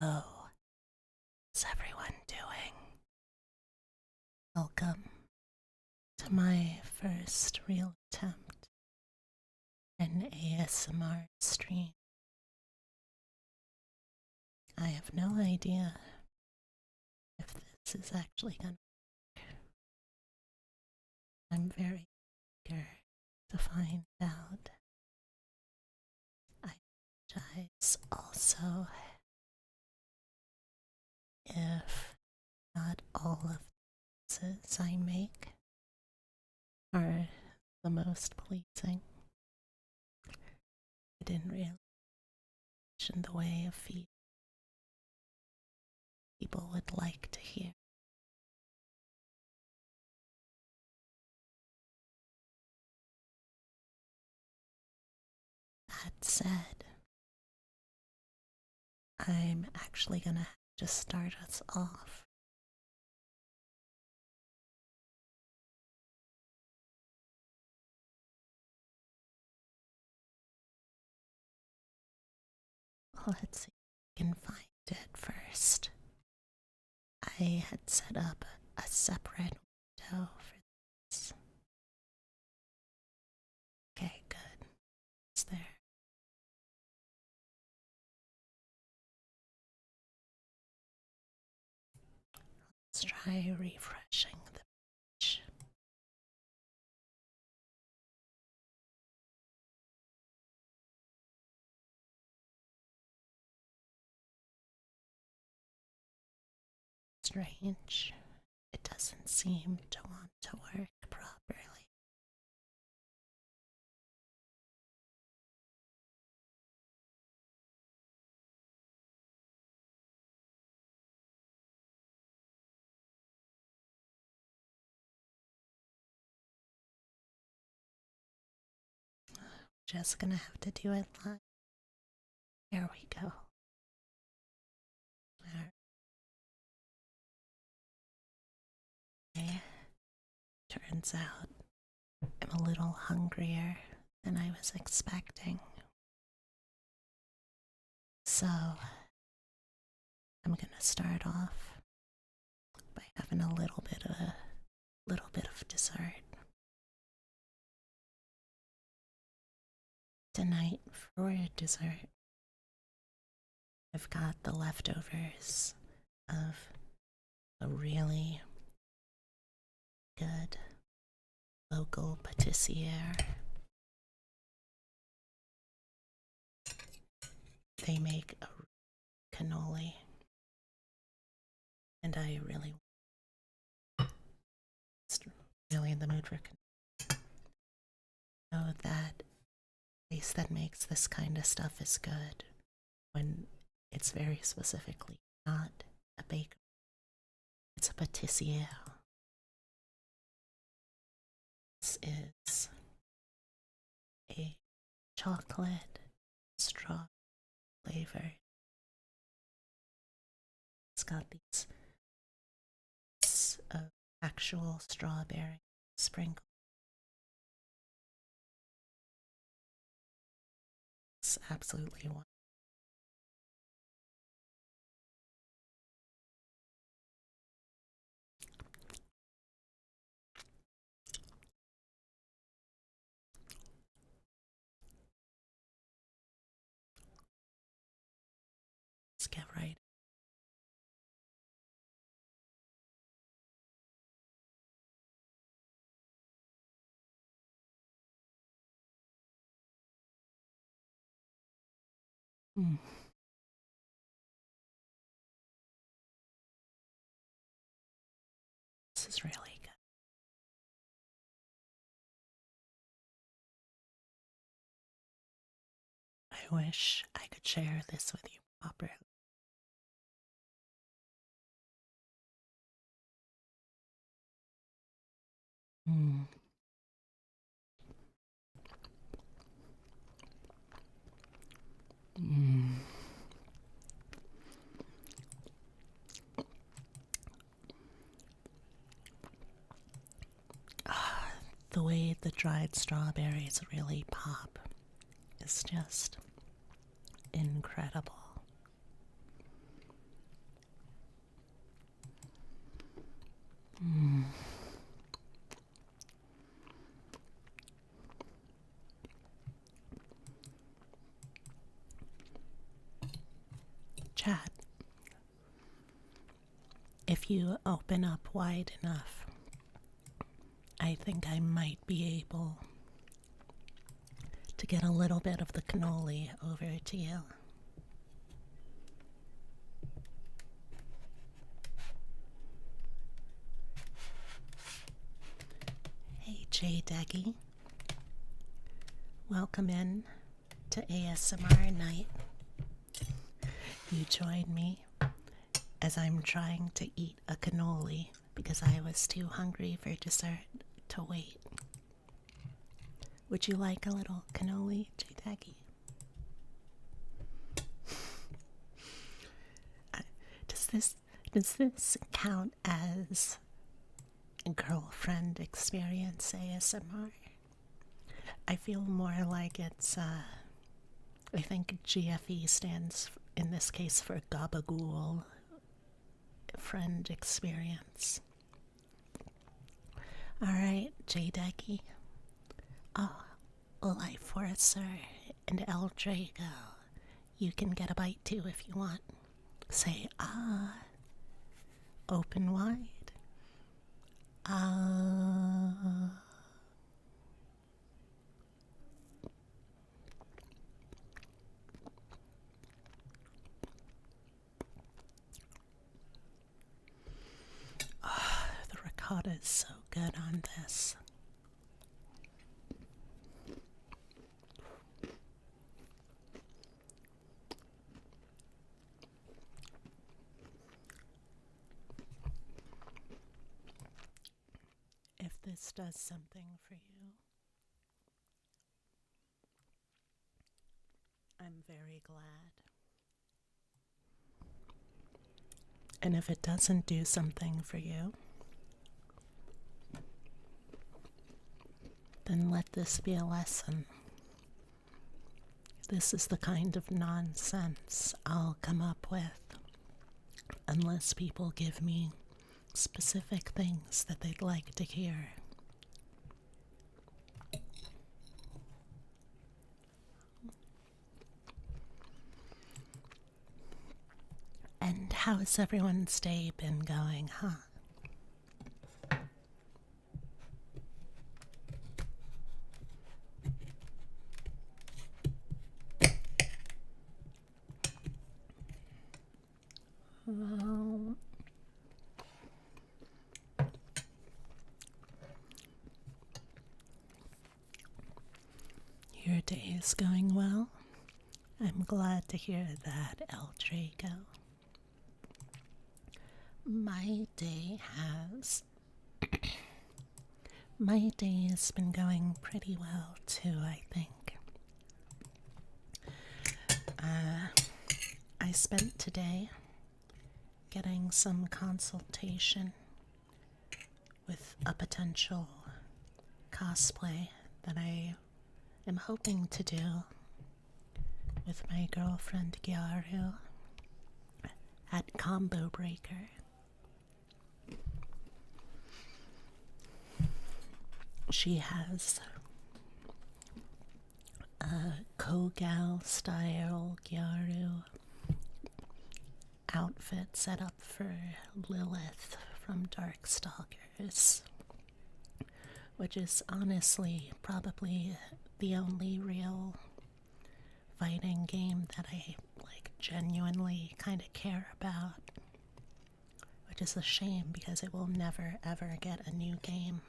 Oh, how's everyone doing? Welcome to my first real attempt at an ASMR stream. I have no idea if this is actually gonna work. I'm very eager to find out. I apologize also if not all of the choices I make are the most pleasing. I didn't really mention the way of feed people would like to hear. That said, I'm actually gonna have to start us off. Let's see if I can find it first. I had set up a separate window for this. Okay, good. It's there. Let's try refreshing the page. Strange. It doesn't seem to want to work properly. Just gonna have to do it live. Here we go. Okay. Turns out I'm a little hungrier than I was expecting. So, I'm gonna start off by having a little bit of dessert. Tonight for dessert, I've got the leftovers of a really good local patissiere. They make a cannoli, and I really really in the mood for cannoli. Know that place that makes this kind of stuff is good when it's very specifically not a bakery. It's a patissiere. This is a chocolate straw flavor. It's got these actual strawberry sprinkles. It's absolutely wonderful. Let's get right. Mm. This is really good. I wish I could share this with you properly. Mm. Mm. The way the dried strawberries really pop is just incredible. Mm. Chat, if you open up wide enough, I think I might be able to get a little bit of the cannoli over to you. Hey, Jay Deggy. Welcome in to ASMR night. You join me as I'm trying to eat a cannoli because I was too hungry for dessert to wait. Would you like a little cannoli, Jay Does this count as girlfriend experience ASMR? I feel more like it's I think GFE stands in this case for Gabagool friend experience. Alright, J-Decky. Oh, Life Forcer and El Drago. You can get a bite too if you want. Say ah. Open wide. Ah. Oh, the ricotta is so good on this. If this does something for you, I'm very glad. And if it doesn't do something for you, then let this be a lesson. This is the kind of nonsense I'll come up with unless people give me specific things that they'd like to hear. And how has everyone's day been going, huh? Well, your day is going well. I'm glad to hear that, El Draco. My day has been going pretty well too, I think. I spent today getting some consultation with a potential cosplay that I am hoping to do with my girlfriend Gyaru at Combo Breaker. She has a Kogal style Gyaru outfit set up for Lilith from Darkstalkers, which is honestly probably the only real fighting game that I genuinely kind of care about, which is a shame because it will never ever get a new game.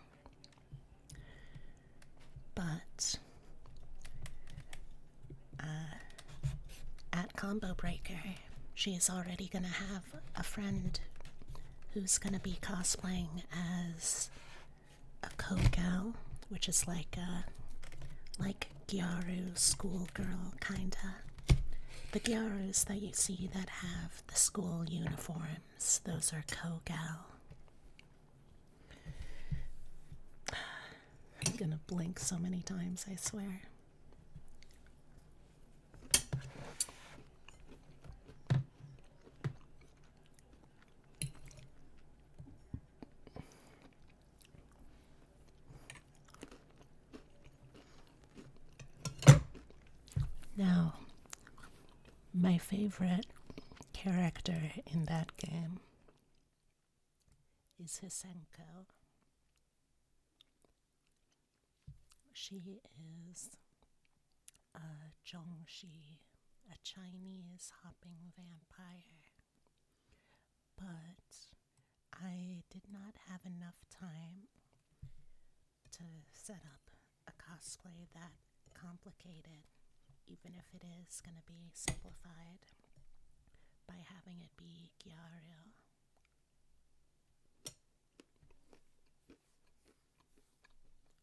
But at Combo Breaker, she's already gonna have a friend who's gonna be cosplaying as a Kogal, which is like Gyaru schoolgirl kinda. The Gyarus that you see that have the school uniforms, those are Kogal. I'm gonna blink so many times, I swear. Now, my favorite character in that game is Hisenko. She is a Zhongxi, a Chinese hopping vampire. But I did not have enough time to set up a cosplay that complicated, even if it is going to be simplified by having it be Gyaru.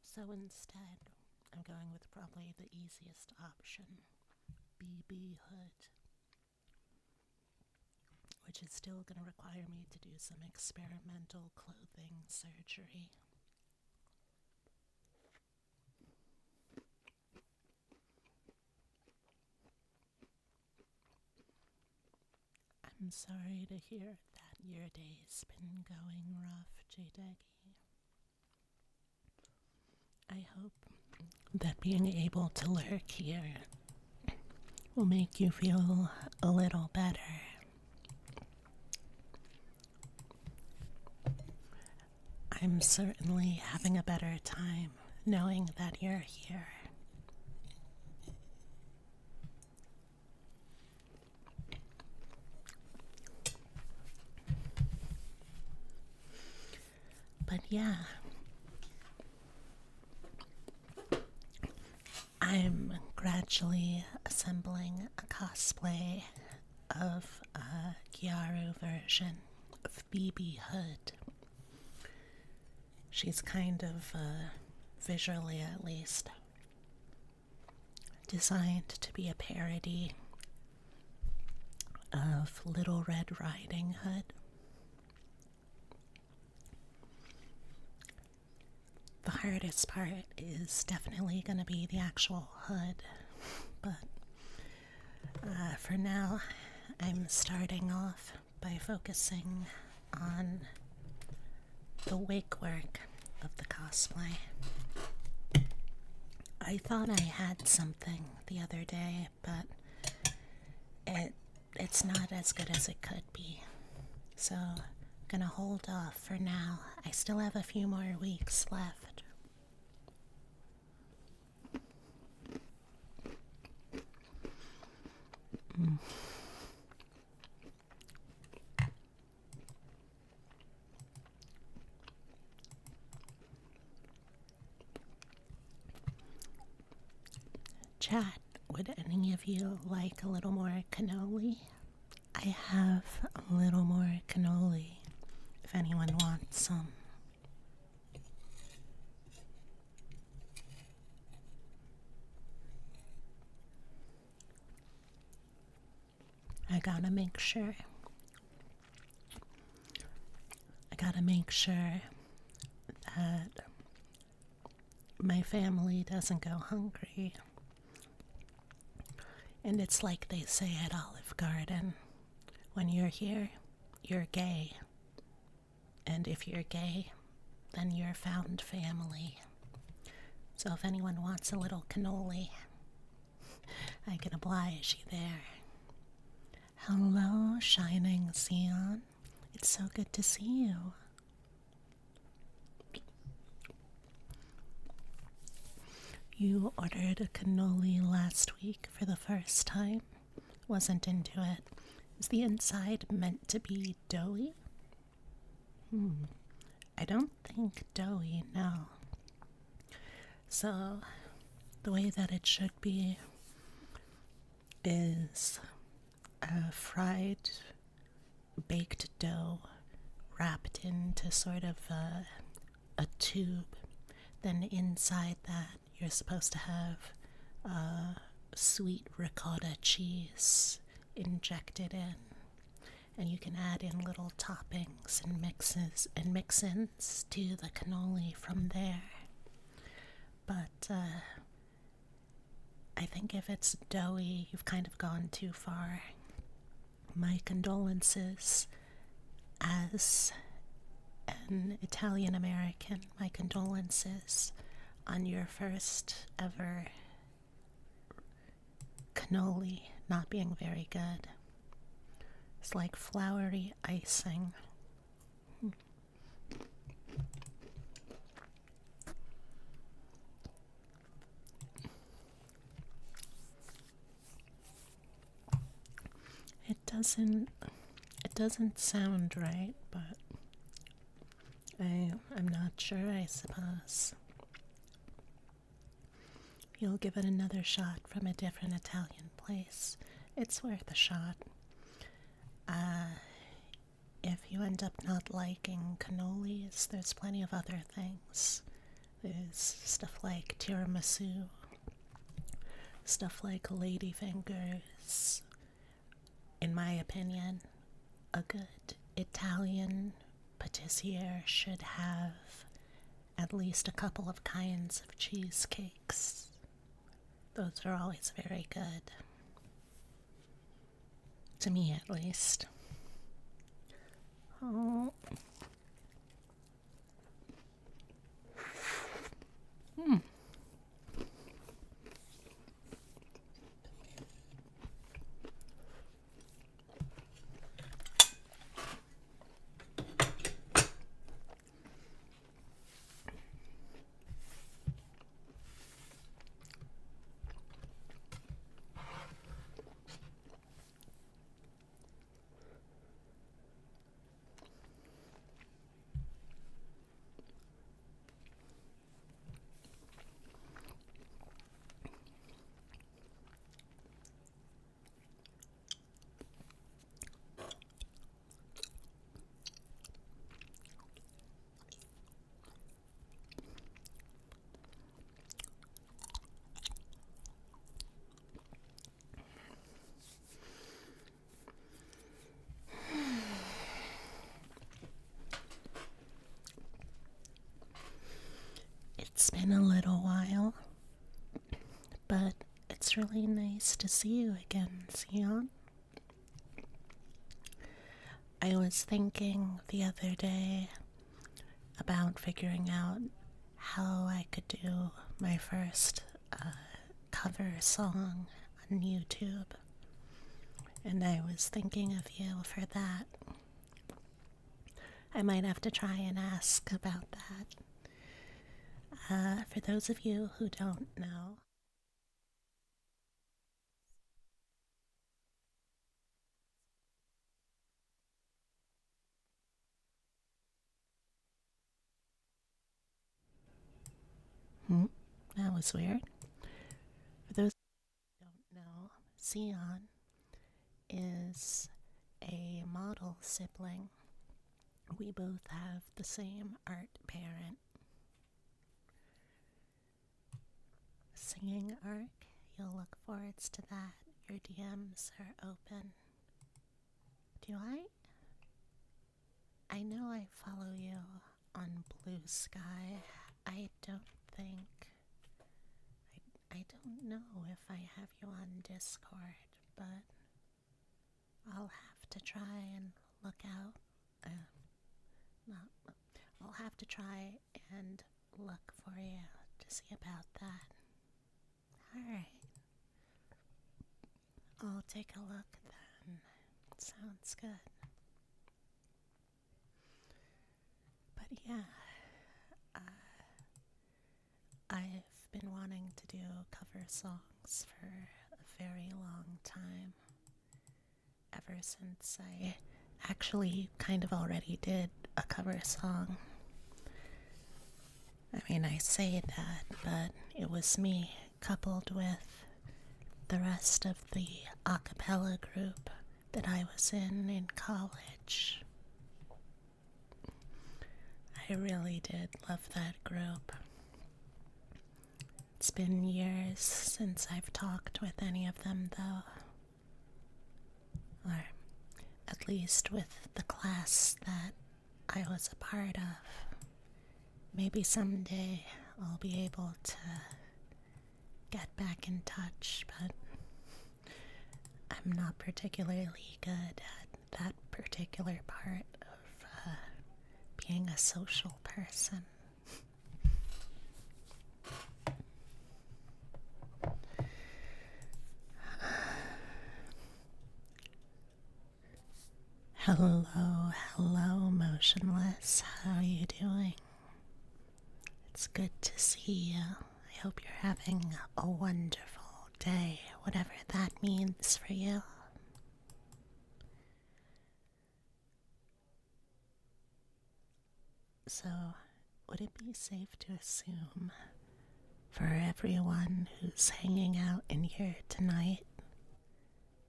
So instead, I'm going with probably the easiest option, BB Hood, which is still going to require me to do some experimental clothing surgery. I'm sorry to hear that your day's been going rough, Jadegi. I hope that being able to lurk here will make you feel a little better. I'm certainly having a better time knowing that you're here. But yeah, I'm gradually assembling a cosplay of a Gyaru version of BB Hood. She's kind of, visually at least, designed to be a parody of Little Red Riding Hood. The hardest part is definitely going to be the actual hood, but for now, I'm starting off by focusing on the wig work of the cosplay. I thought I had something the other day, but it's not as good as it could be. So, I'm gonna hold off for now. I still have a few more weeks left. Chat, would any of you like a little more cannoli? I have a little more cannoli if anyone wants some. I gotta make sure that my family doesn't go hungry. And it's like they say at Olive Garden, when you're here, you're gay. And if you're gay, then you're found family. So if anyone wants a little cannoli, I can oblige you there. Hello, Shining Sion. It's so good to see you. You ordered a cannoli last week for the first time. Wasn't into it. Is the inside meant to be doughy? I don't think doughy, no. So, the way that it should be is a fried baked dough wrapped into sort of a tube. Then inside that, you're supposed to have sweet ricotta cheese injected in. And you can add in little toppings and mix-ins to the cannoli from there. But I think if it's doughy, you've kind of gone too far. My condolences as an Italian American. My condolences on your first ever cannoli not being very good. It's like floury icing. It doesn't sound right, but I'm not sure, I suppose. You'll give it another shot from a different Italian place. It's worth a shot. If you end up not liking cannolis, there's plenty of other things. There's stuff like tiramisu, stuff like ladyfingers. In my opinion, a good Italian patissier should have at least a couple of kinds of cheesecakes. Those are always very good. To me, at least. Oh. It's been a little while, but it's really nice to see you again, Sion. I was thinking the other day about figuring out how I could do my first cover song on YouTube, and I was thinking of you for that. I might have to try and ask about that. For those of you who don't know, that was weird. For those who don't know, Sion is a model sibling. We both have the same art parent. Singing arc, you'll look forwards to that. Your DMs are open. Do I know I follow you on Blue Sky. I don't think. I don't know if I have you on Discord, but I'll have to try and look out. I'll have to try and look for you to see about that. Alright. I'll take a look then. Sounds good. But yeah, I've been wanting to do cover songs for a very long time. Ever since I actually kind of already did a cover song. I mean, I say that, but it was me coupled with the rest of the a cappella group that I was in college. I really did love that group. It's been years since I've talked with any of them, though. Or at least with the class that I was a part of. Maybe someday I'll be able to get back in touch, but I'm not particularly good at that particular part of being a social person. Hello, hello, motionless. How are you doing? It's good to see you. I hope you're having a wonderful day, whatever that means for you. So, would it be safe to assume for everyone who's hanging out in here tonight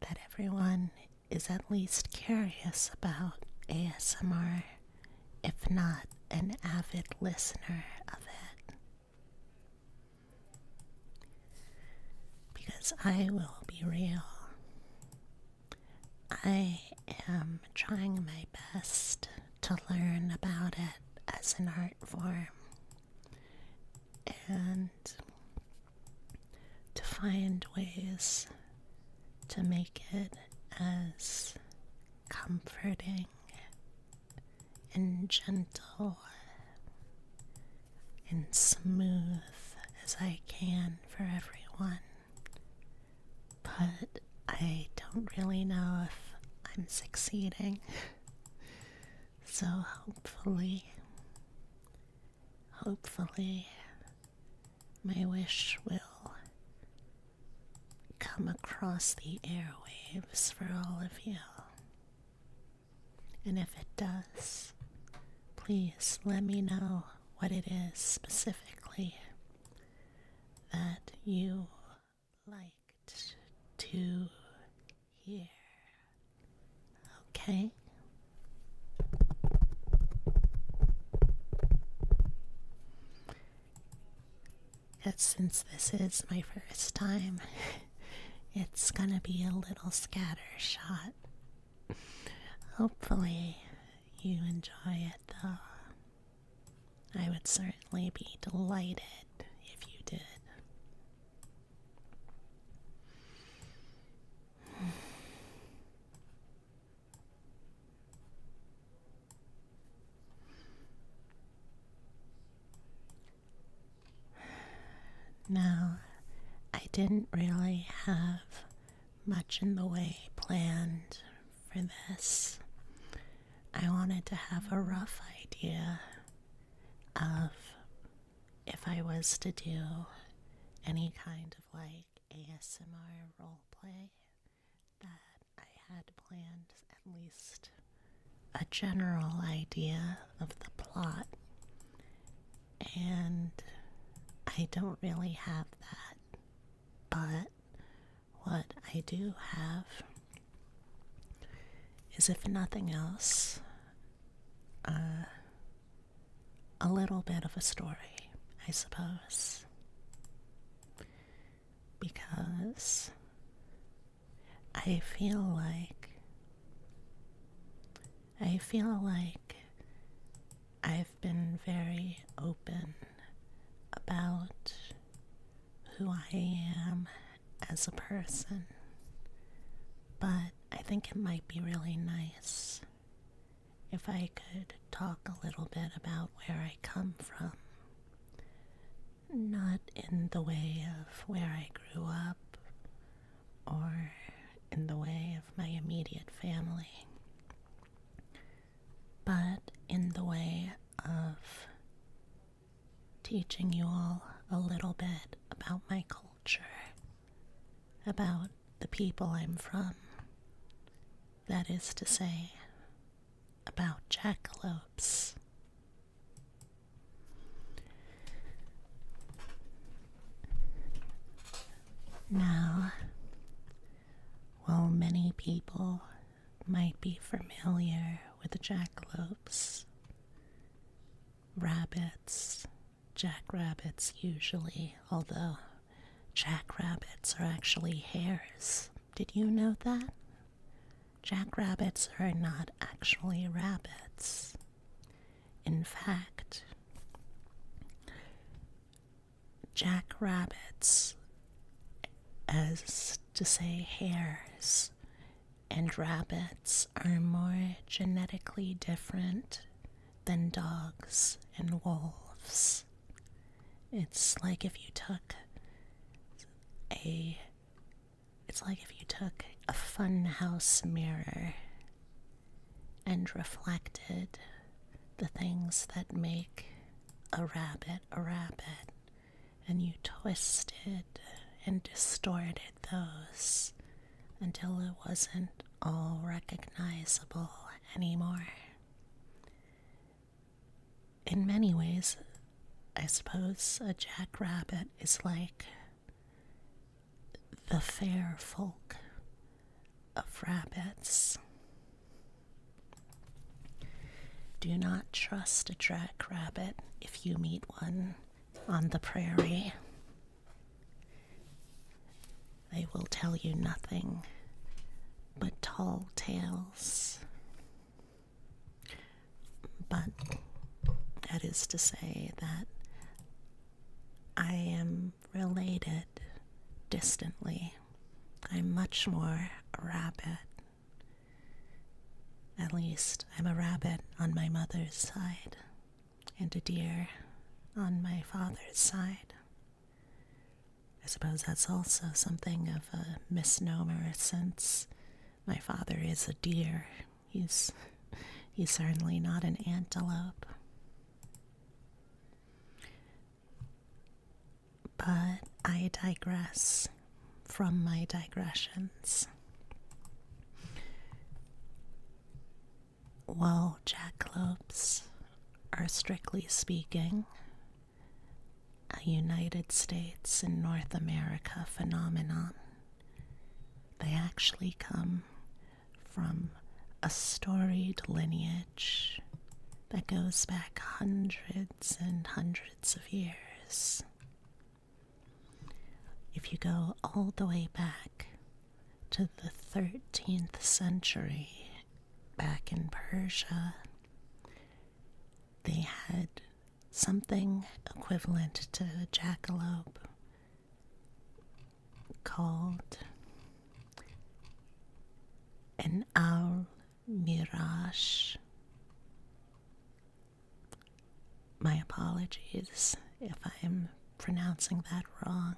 that everyone is at least curious about ASMR, if not an avid listener of it? Because I will be real. I am trying my best to learn about it as an art form and to find ways to make it as comforting and gentle and smooth as I can for everyone. But I don't really know if I'm succeeding. So hopefully, my wish will come across the airwaves for all of you. And if it does, please let me know what it is specifically that you liked to hear. Okay? Because since this is my first time, it's gonna be a little scattershot. Hopefully, you enjoy it though. I would certainly be delighted if you did. Now, I didn't really have much in the way planned for this. I wanted to have a rough idea of if I was to do any kind of like ASMR roleplay, that I had planned at least a general idea of the plot, and I don't really have that. But what I do have is, if nothing else, a little bit of a story, I suppose. Because I feel like I've been very open about who I am as a person, but I think it might be really nice if I could talk a little bit about where I come from. Not in the way of where I grew up or in the way of my immediate family, but in the way of teaching you all a little bit about my culture, about the people I'm from. That is to say, about jackalopes. Now, while many people might be familiar with jackalopes, rabbits, jackrabbits usually, although jackrabbits are actually hares. Did you know that? Jackrabbits are not actually rabbits. In fact, jackrabbits, as to say hares, and rabbits are more genetically different than dogs and wolves. It's like if you took a It's like if you took a funhouse mirror and reflected the things that make a rabbit, and you twisted and distorted those until it wasn't all recognizable anymore. In many ways, I suppose a jackrabbit is like the fair folk of rabbits. Do not trust a jackrabbit if you meet one on the prairie. They will tell you nothing but tall tales. But that is to say that I am related distantly. I'm much more a rabbit. At least I'm a rabbit on my mother's side and a deer on my father's side. I suppose that's also something of a misnomer since my father is a deer. He's certainly not an antelope. But I digress from my digressions. While jackalopes are, strictly speaking, a United States and North America phenomenon, they actually come from a storied lineage that goes back hundreds and hundreds of years. If you go all the way back to the 13th century, back in Persia, they had something equivalent to a jackalope called an al-Miraj. My apologies if I'm pronouncing that wrong.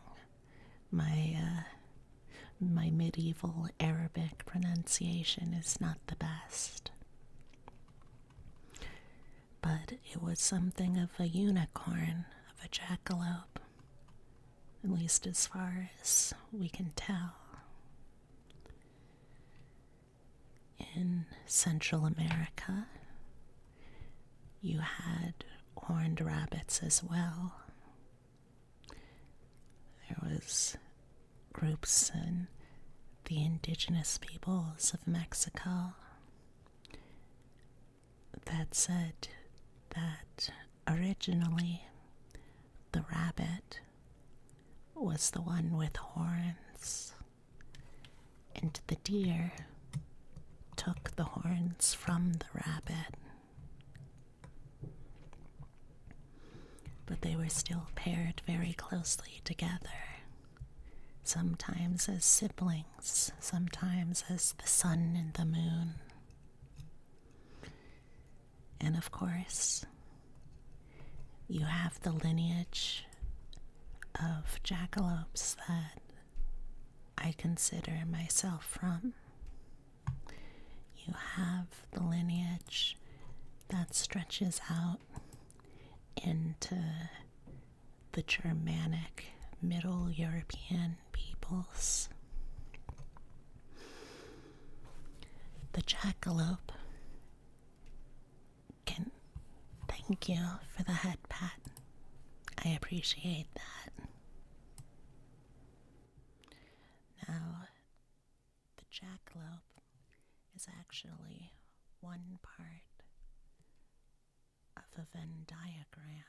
My medieval Arabic pronunciation is not the best. But it was something of a unicorn, of a jackalope, at least as far as we can tell. In Central America, you had horned rabbits as well. There was groups in the indigenous peoples of Mexico that said that originally the rabbit was the one with horns, and the deer took the horns from the rabbit. But they were still paired very closely together, sometimes as siblings, sometimes as the sun and the moon. And of course, you have the lineage of jackalopes that I consider myself from. You have the lineage that stretches out into the Germanic Middle European peoples. The jackalope can thank you for the head pat. I appreciate that. Now, the jackalope is actually one part of a Venn diagram,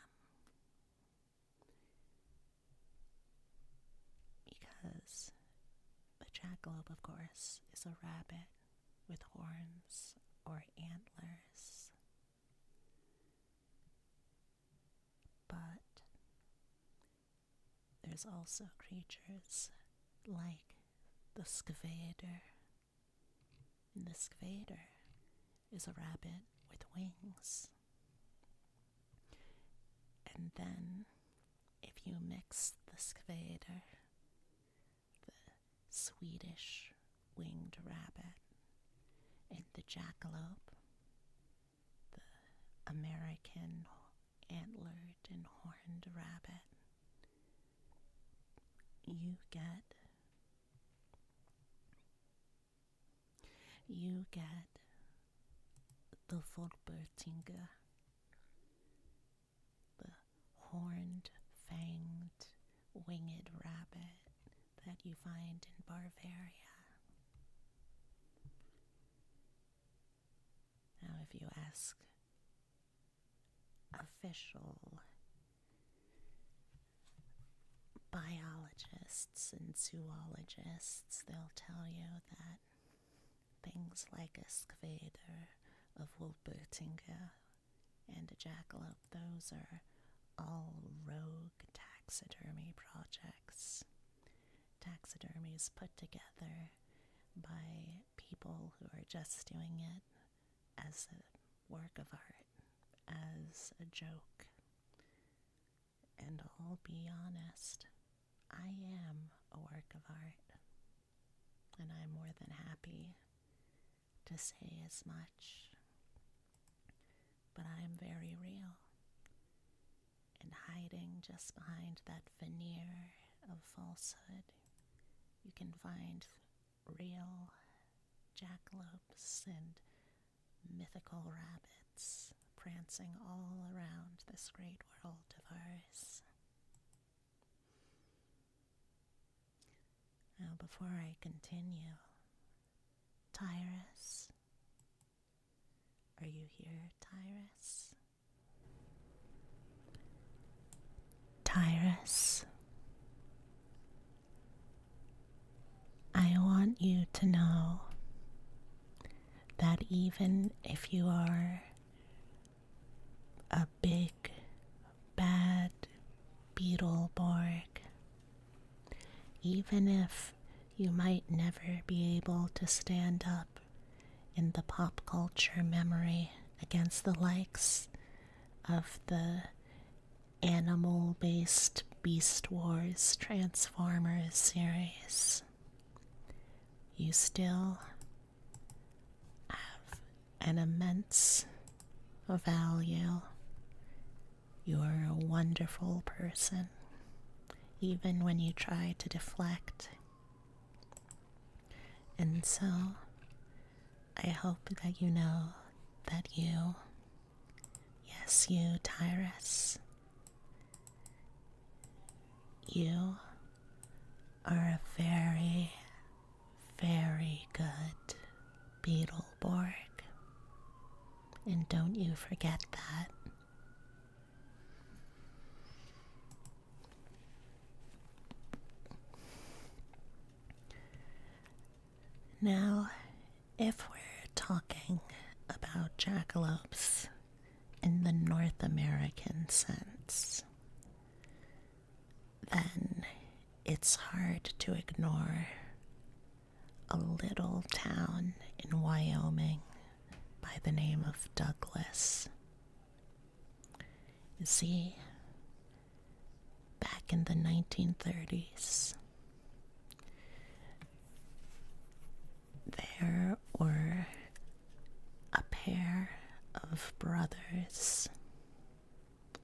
because the jackalope, of course, is a rabbit with horns or antlers. But there's also creatures like the skvader. And the skvader is a rabbit with wings. And then, if you mix the skvader, the Swedish winged rabbit, and the jackalope, American antlered and horned rabbit, you get the Wolpertinger, the horned, fanged, winged rabbit that you find in Bavaria. Now, if you ask official biologists and zoologists, they'll tell you that things like a Skvader of Wolpertinger and a jackalope, those are all rogue taxidermy projects. Taxidermy is put together by people who are just doing it as a work of art, as a joke. And I'll be honest, I am a work of art, and I'm more than happy to say as much. But I am very real, and hiding just behind that veneer of falsehood, you can find real jackalopes and mythical rabbits prancing all around this great world of ours. Now, before I continue, Tyrus, are you here, Tyrus? Tyrus, I want you to know that even if you are a big, bad Beetleborg, even if you might never be able to stand up in the pop culture memory against the likes of the animal-based Beast Wars Transformers series, you still have an immense value. You're a wonderful person, even when you try to deflect. And so, I hope that you know that you, yes, you, Tyrus, you are a very, very good Beetleborg. And don't you forget that. Now, if we're talking about jackalopes in the North American sense, then it's hard to ignore a little town in Wyoming by the name of Douglas. You see, back in the 1930s, there were a pair of brothers,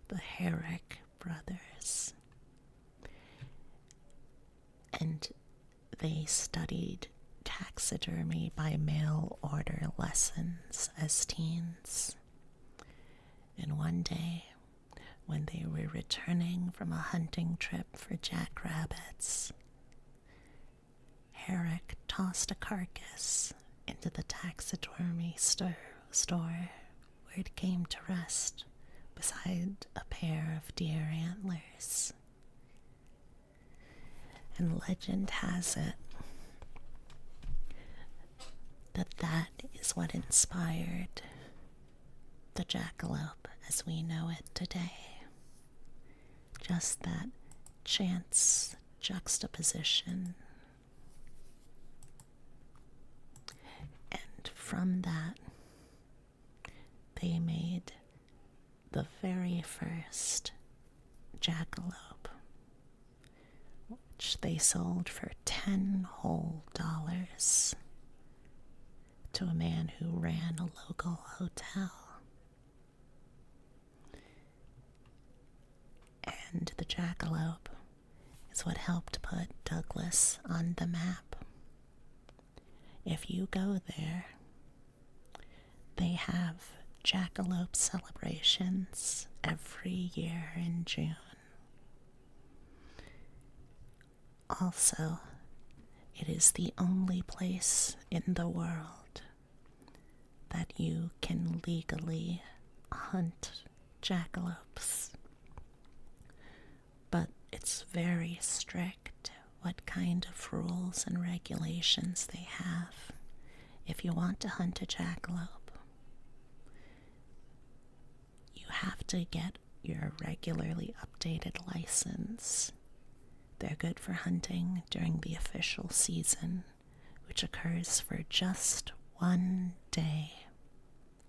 the Herrick brothers, and they studied taxidermy by mail order lessons as teens. And one day, when they were returning from a hunting trip for jackrabbits, Herrick tossed a carcass into the taxidermy store where it came to rest beside a pair of deer antlers. And legend has it that is what inspired the jackalope as we know it today. Just that chance juxtaposition. And from that, they made the very first jackalope, which they sold for $10 whole to a man who ran a local hotel. And the jackalope is what helped put Douglas on the map. If you go there, they have jackalope celebrations every year in June. Also, it is the only place in the world that you can legally hunt jackalopes. But it's very strict what kind of rules and regulations they have if you want to hunt a jackalope. You have to get your regularly updated license. They're good for hunting during the official season, which occurs for just one day,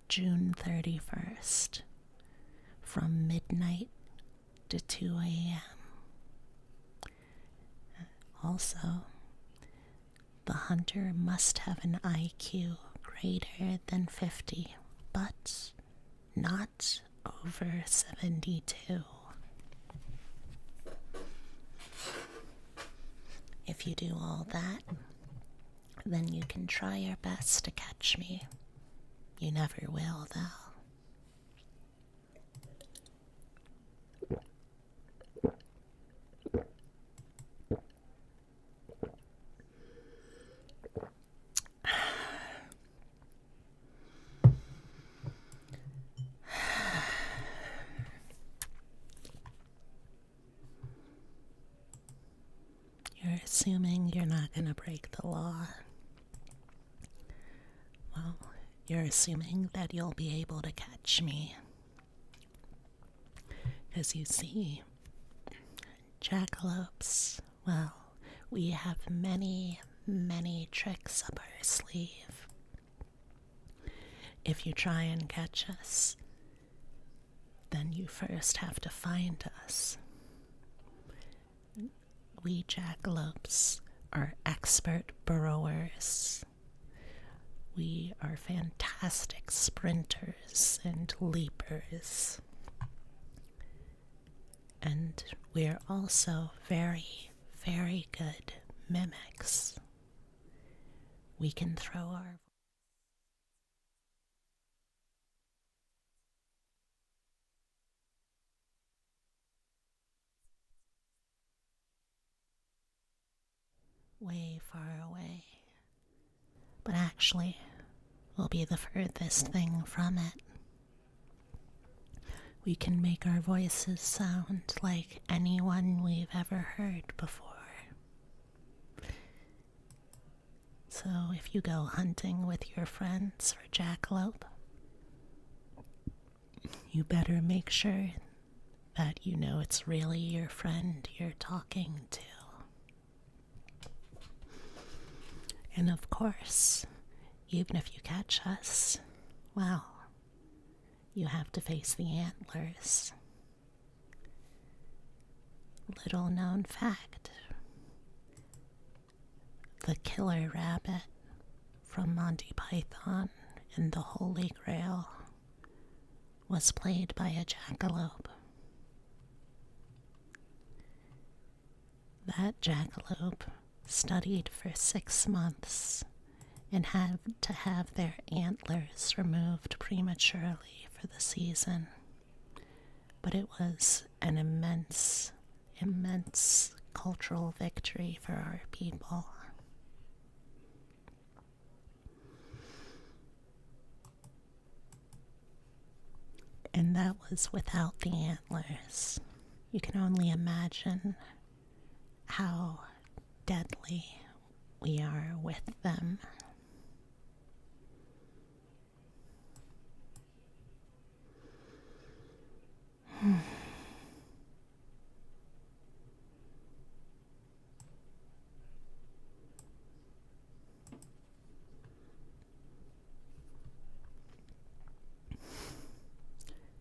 June 31st, from midnight to 2 a.m. Also, the hunter must have an IQ greater than 50, but not over 72. If you do all that, then you can try your best to catch me. You never will, though. You're assuming you're not going to break the law. Well, you're assuming that you'll be able to catch me. Because you see, jackalopes, well, we have many, many tricks up our sleeve. If you try and catch us, then you first have to find us. We jackalopes are expert burrowers. We are fantastic sprinters and leapers. And we're also very, very good mimics. We can throw our way far away, but actually we'll be the furthest thing from it. We can make our voices sound like anyone we've ever heard before. So if you go hunting with your friends for jackalope, you better make sure that you know it's really your friend you're talking to. And of course, even if you catch us, well, you have to face the antlers. Little known fact, the killer rabbit from Monty Python and the Holy Grail was played by a jackalope. That jackalope studied for 6 months and had to have their antlers removed prematurely for the season. But it was an immense, immense cultural victory for our people. And that was without the antlers. You can only imagine how deadly we are with them.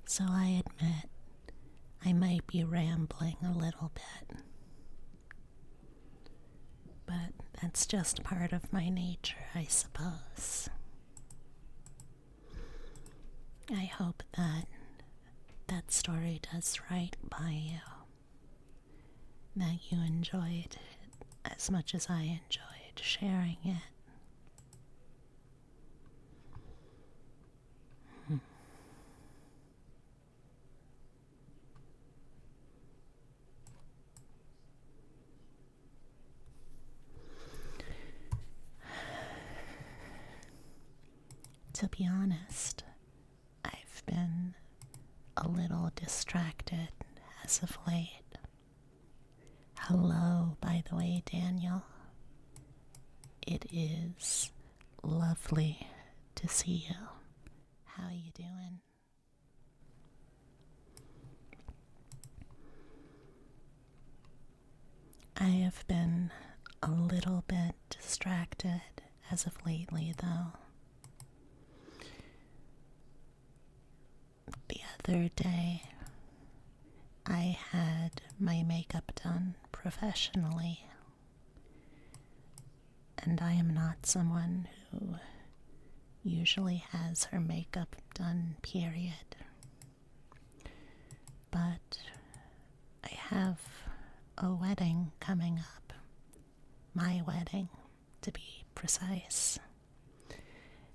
So I admit I might be rambling a little bit, but that's just part of my nature, I suppose. I hope that that story does right by you. that you enjoyed it as much as I enjoyed sharing it. To be honest, I've been a little distracted as of late. Hello, by the way, Daniel. It is lovely to see you. How are you doing? I have been a little bit distracted as of lately, though. The other day, I had my makeup done professionally, and I am not someone who usually has her makeup done, period. But I have a wedding coming up. My wedding, to be precise.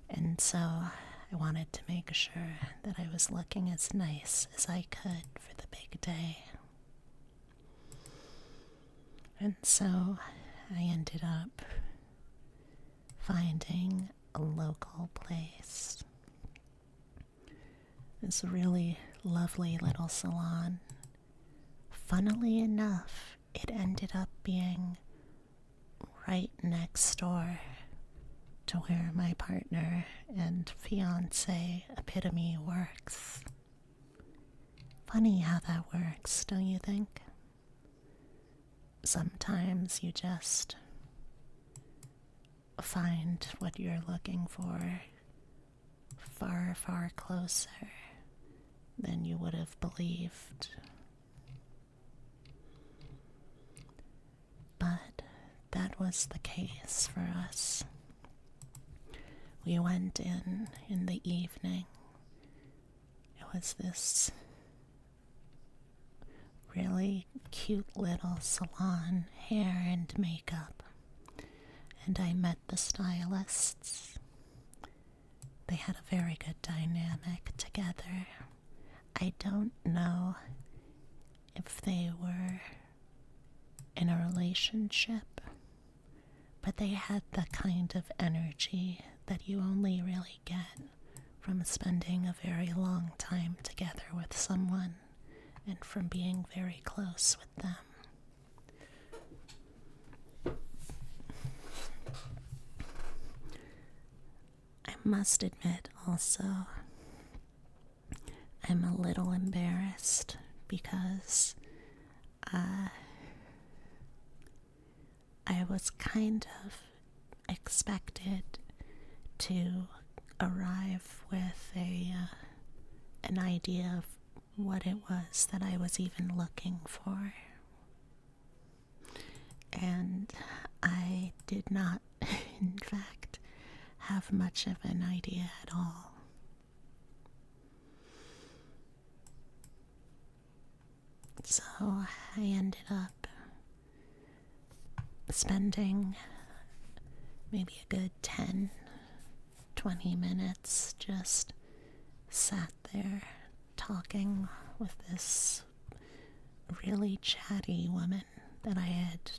And so I wanted to make sure that I was looking as nice as I could for the big day. And so I ended up finding a local place. This really lovely little salon. Funnily enough, it ended up being right next door to where my partner and fiance Epitome works. Funny how that works, don't you think? Sometimes you just find what you're looking for far, far closer than you would have believed. But that was the case for us. We went in the evening. It was this really cute little salon, hair and makeup. And I met the stylists. They had a very good dynamic together. I don't know if they were in a relationship, but they had the kind of energy that you only really get from spending a very long time together with someone and from being very close with them. I must admit also, I'm a little embarrassed because I was kind of expected to arrive with an idea of what it was that I was even looking for. And I did not, in fact, have much of an idea at all. So I ended up spending maybe a good 10-20 minutes just sat there talking with this really chatty woman that I had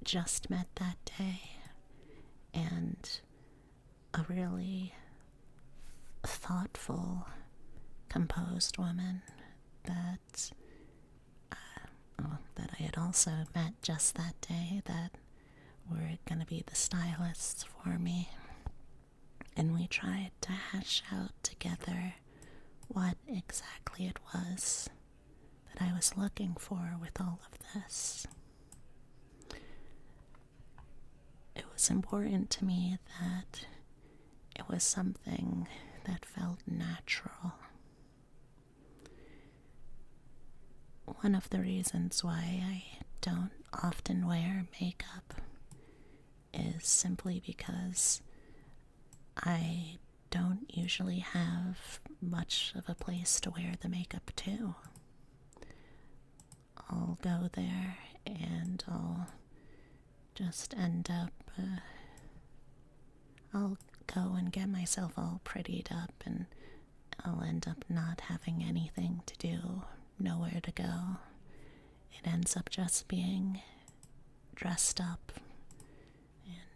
just met that day, and a really thoughtful, composed woman that I had also met just that day that were going to be the stylists for me. And we tried to hash out together what exactly it was that I was looking for with all of this. It was important to me that it was something that felt natural. One of the reasons why I don't often wear makeup is simply because I don't usually have much of a place to wear the makeup to. I'll go there and I'll just end up, I'll go and get myself all prettied up, and I'll end up not having anything to do, nowhere to go. It ends up just being dressed up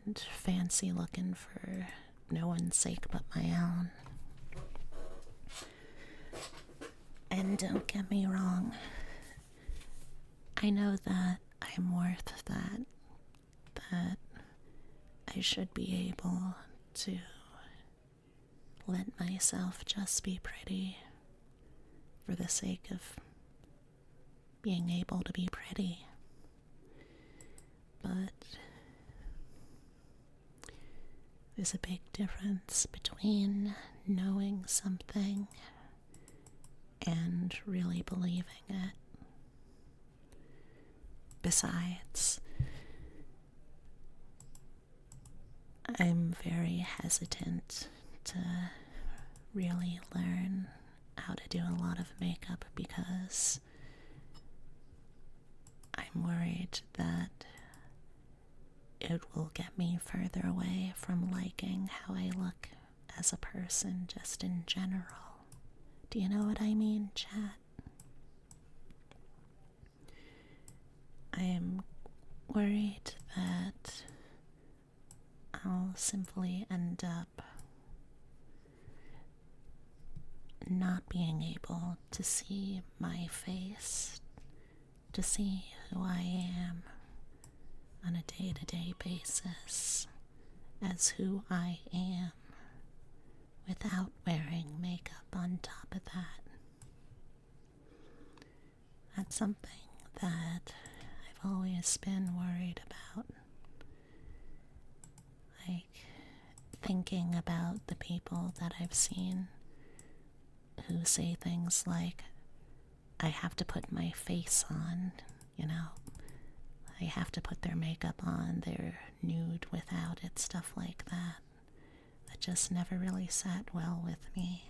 and fancy looking for no one's sake but my own. And don't get me wrong, I know that I'm worth that I should be able to let myself just be pretty for the sake of being able to be pretty. But there's a big difference between knowing something and really believing it. Besides, I'm very hesitant to really learn how to do a lot of makeup because I'm worried that it will get me further away from liking how I look as a person just in general. Do you know what I mean, chat? I am worried that I'll simply end up not being able to see my face, to see who I am on a day-to-day basis as who I am without wearing makeup on top of that. That's something that I've always been worried about. Like, thinking about the people that I've seen who say things like, I have to put my face on, you know, I have to put their makeup on, they're nude without it, stuff like that. That just never really sat well with me.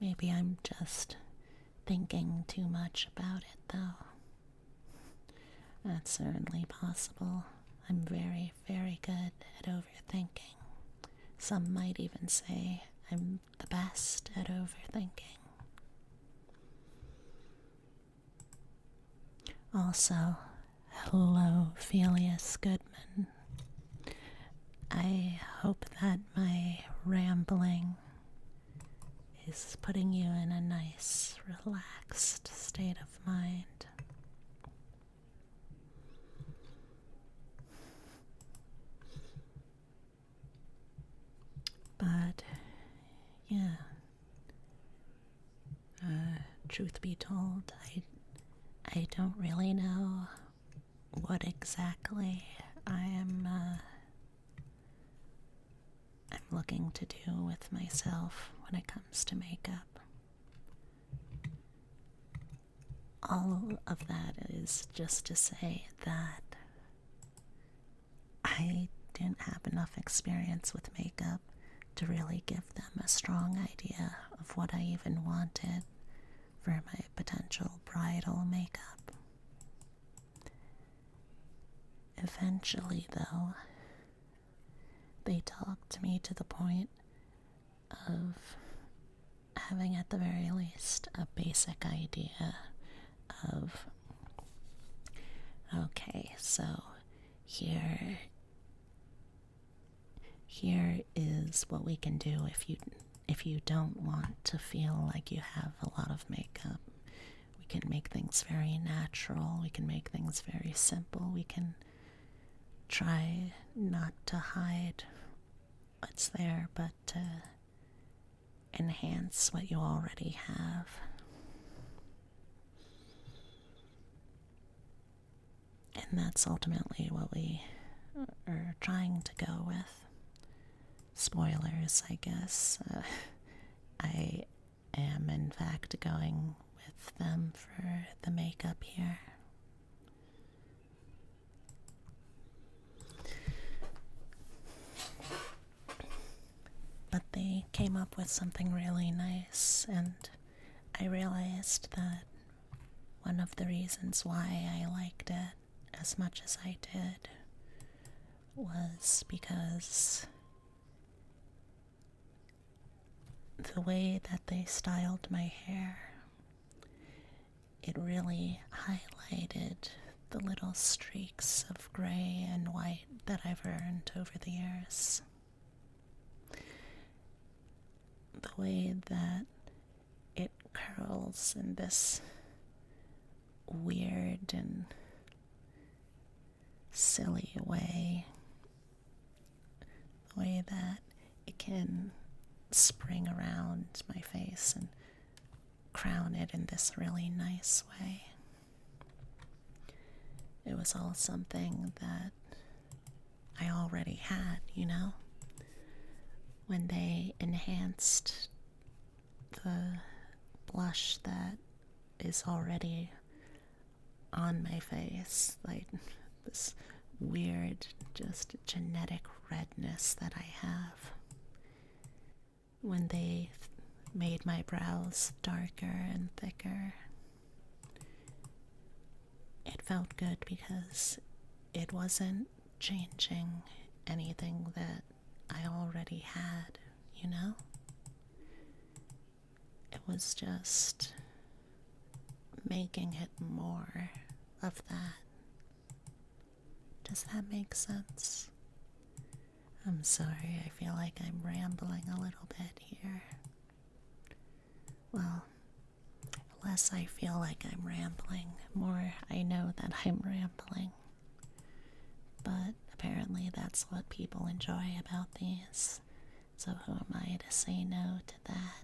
Maybe I'm just thinking too much about it, though. That's certainly possible. I'm very, very good at overthinking. Some might even say I'm the best at overthinking. Also, hello, Phileas Goodman. I hope that my rambling is putting you in a nice, relaxed state of mind. But, yeah, truth be told, I don't really know what exactly I'm looking to do with myself when it comes to makeup. All of that is just to say that I didn't have enough experience with makeup to really give them a strong idea of what I even wanted for my potential bridal makeup. Eventually, though, they talked me to the point of having at the very least a basic idea of, okay, so here is what we can do if you don't want to feel like you have a lot of makeup. We can make things very natural, we can make things very simple, we can try not to hide what's there, but to enhance what you already have. And that's ultimately what we are trying to go with. Spoilers, I guess. I am, in fact, going with them for the makeup here. But they came up with something really nice, and I realized that one of the reasons why I liked it as much as I did was because the way that they styled my hair, it really highlighted the little streaks of gray and white that I've earned over the years. The way that it curls in this weird and silly way, the way that it can spring around my face and crown it in this really nice way. It was all something that I already had, you know? When they enhanced the blush that is already on my face, like this weird, just genetic redness that I have. When they made my brows darker and thicker, it felt good because it wasn't changing anything that I already had, you know? It was just making it more of that. Does that make sense? I'm sorry, I feel like I'm rambling a little bit here. Well, less I feel like I'm rambling, more I know that I'm rambling. But apparently that's what people enjoy about these, so who am I to say no to that?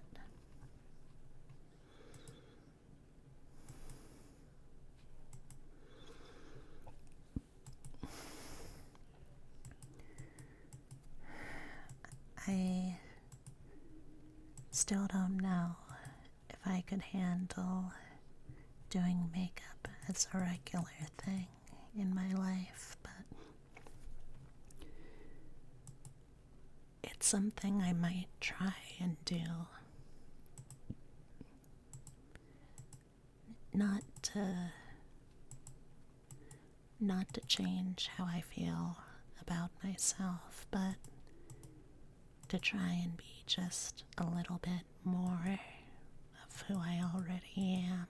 I still don't know if I could handle doing makeup as a regular thing in my life, but it's something I might try and do. Not to change how I feel about myself, but to try and be just a little bit more of who I already am.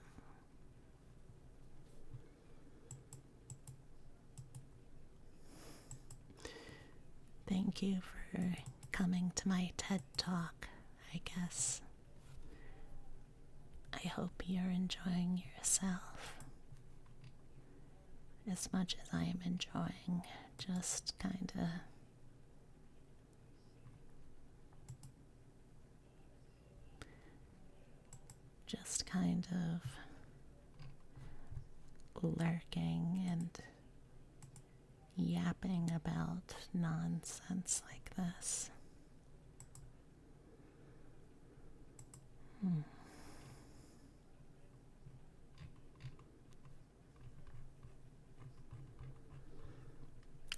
Thank you for coming to my TED Talk, I guess. I hope you're enjoying yourself as much as I am enjoying just kind of lurking and yapping about nonsense like this.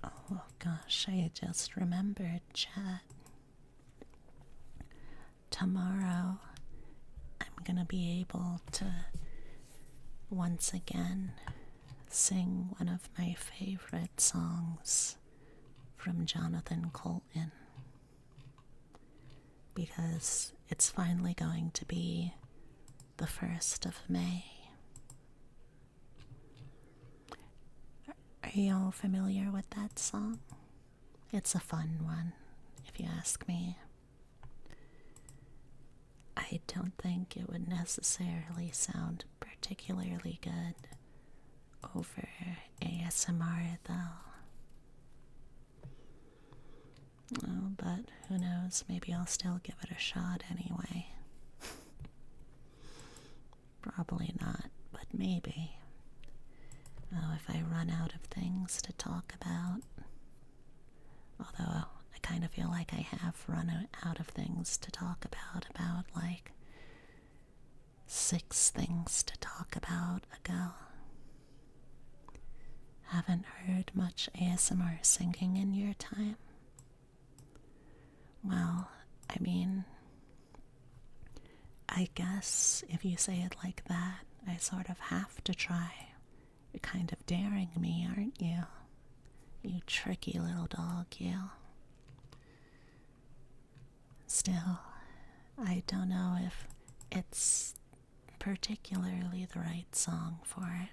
Oh gosh, I just remembered, chat. Tomorrow, I'm gonna be able to once again sing one of my favorite songs from Jonathan Colton, because it's finally going to be the 1st of May. Are y'all familiar with that song? It's a fun one, if you ask me. I don't think it would necessarily sound particularly good over ASMR, though. Oh, but who knows, maybe I'll still give it a shot anyway. Probably not, but maybe. Oh, if I run out of things to talk about. Although I kind of feel like I have run out of things to talk about like 6 things to talk about ago. Haven't heard much ASMR singing in your time? Well, I mean, I guess if you say it like that, I sort of have to try. You're kind of daring me, aren't you? You tricky little dog, you. Still, I don't know if it's particularly the right song for it.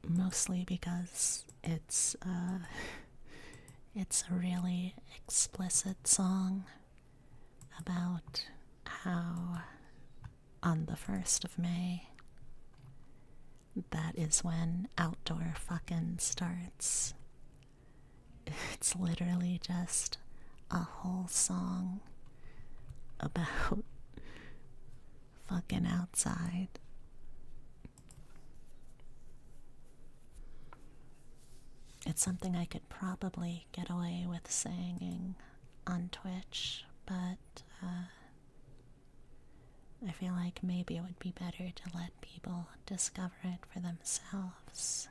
Mostly because it's a really explicit song about how on the 1st of May, that is when outdoor fucking starts. It's literally just a whole song about fucking outside. It's something I could probably get away with singing on Twitch, but I feel like maybe it would be better to let people discover it for themselves.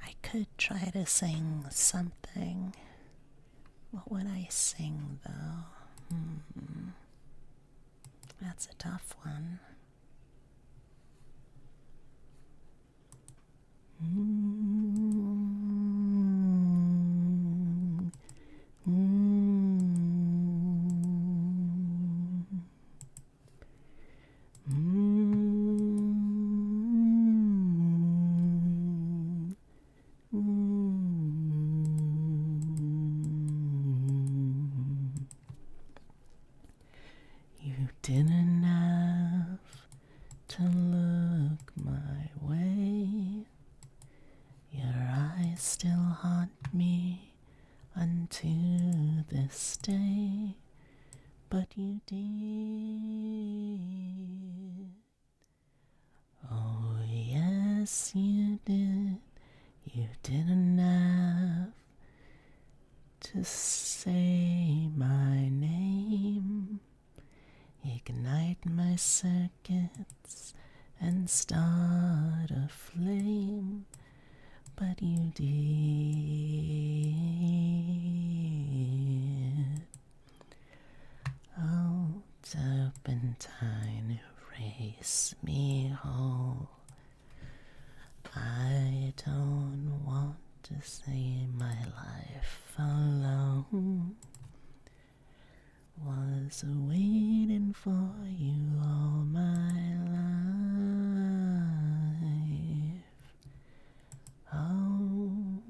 I could try to sing something. What would I sing, though? That's a tough one. You didn't have to look my way. Your eyes still haunt me unto this day, but you did. Oh, yes, you did. You didn't have to say my name. Ignite my circuits and start a flame, but you did. Oh, turpentine, erase me whole. I don't want to see my life alone. Was waiting for you all my life. Oh,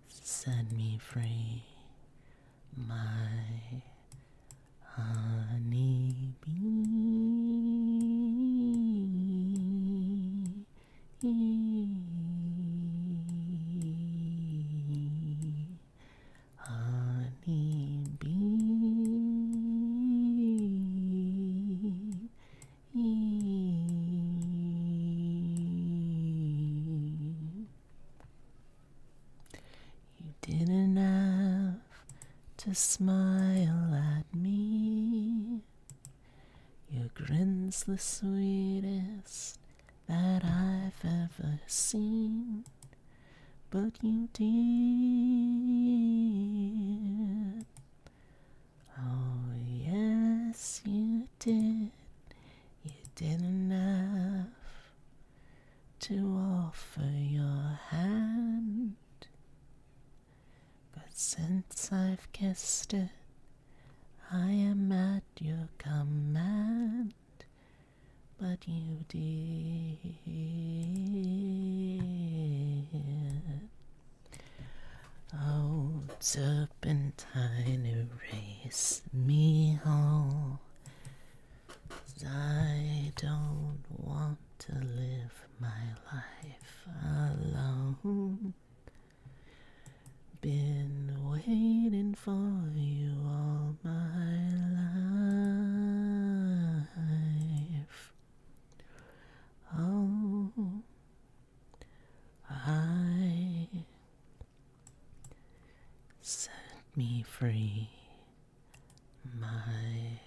set me free, my honey bee. Honey bee. You didn't have to smile at me. Your grin's the sweetest that I've ever seen, but you did. Oh, yes, you did. You didn't have to offer your hand, but since I've kissed it, I am at your command, but you did. Oh, turpentine, erase me whole. I don't want to live my life alone. Been waiting for you all my life. Oh, I me free, my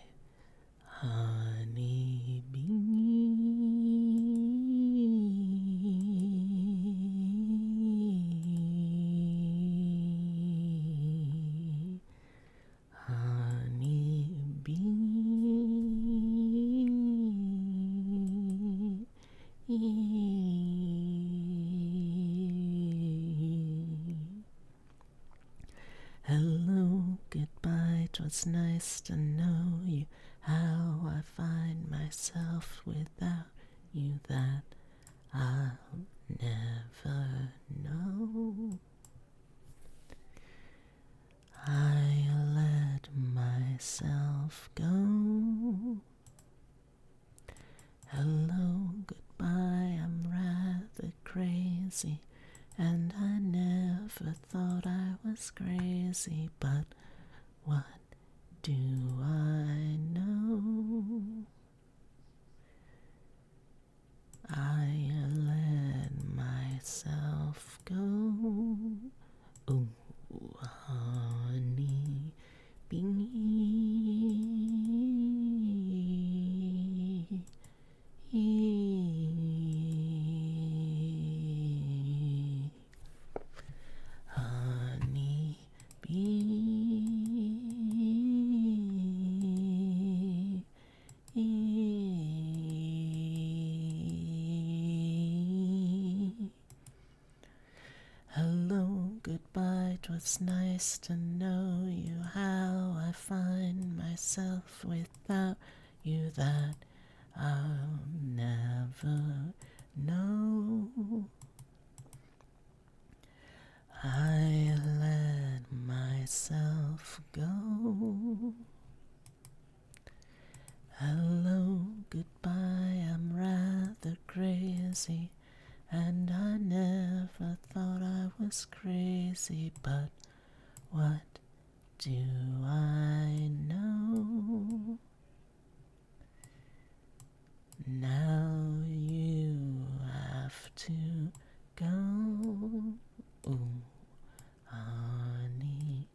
honey bee. Honey bee. Hello, goodbye, 'twas nice to know you. How I find myself without you, that I'll never know. I let myself go. Hello, goodbye, I'm rather crazy, and I never thought I was crazy, but what do I know? I let myself go. Ooh, honey bee. Honey bee. Hello, goodbye, 'twas nice to know you. How I find myself without you, that I'll never know. I let myself go. Hello, goodbye, I'm rather crazy, and I never thought I was crazy, but what do I know? Now you have to go. Ooh, honey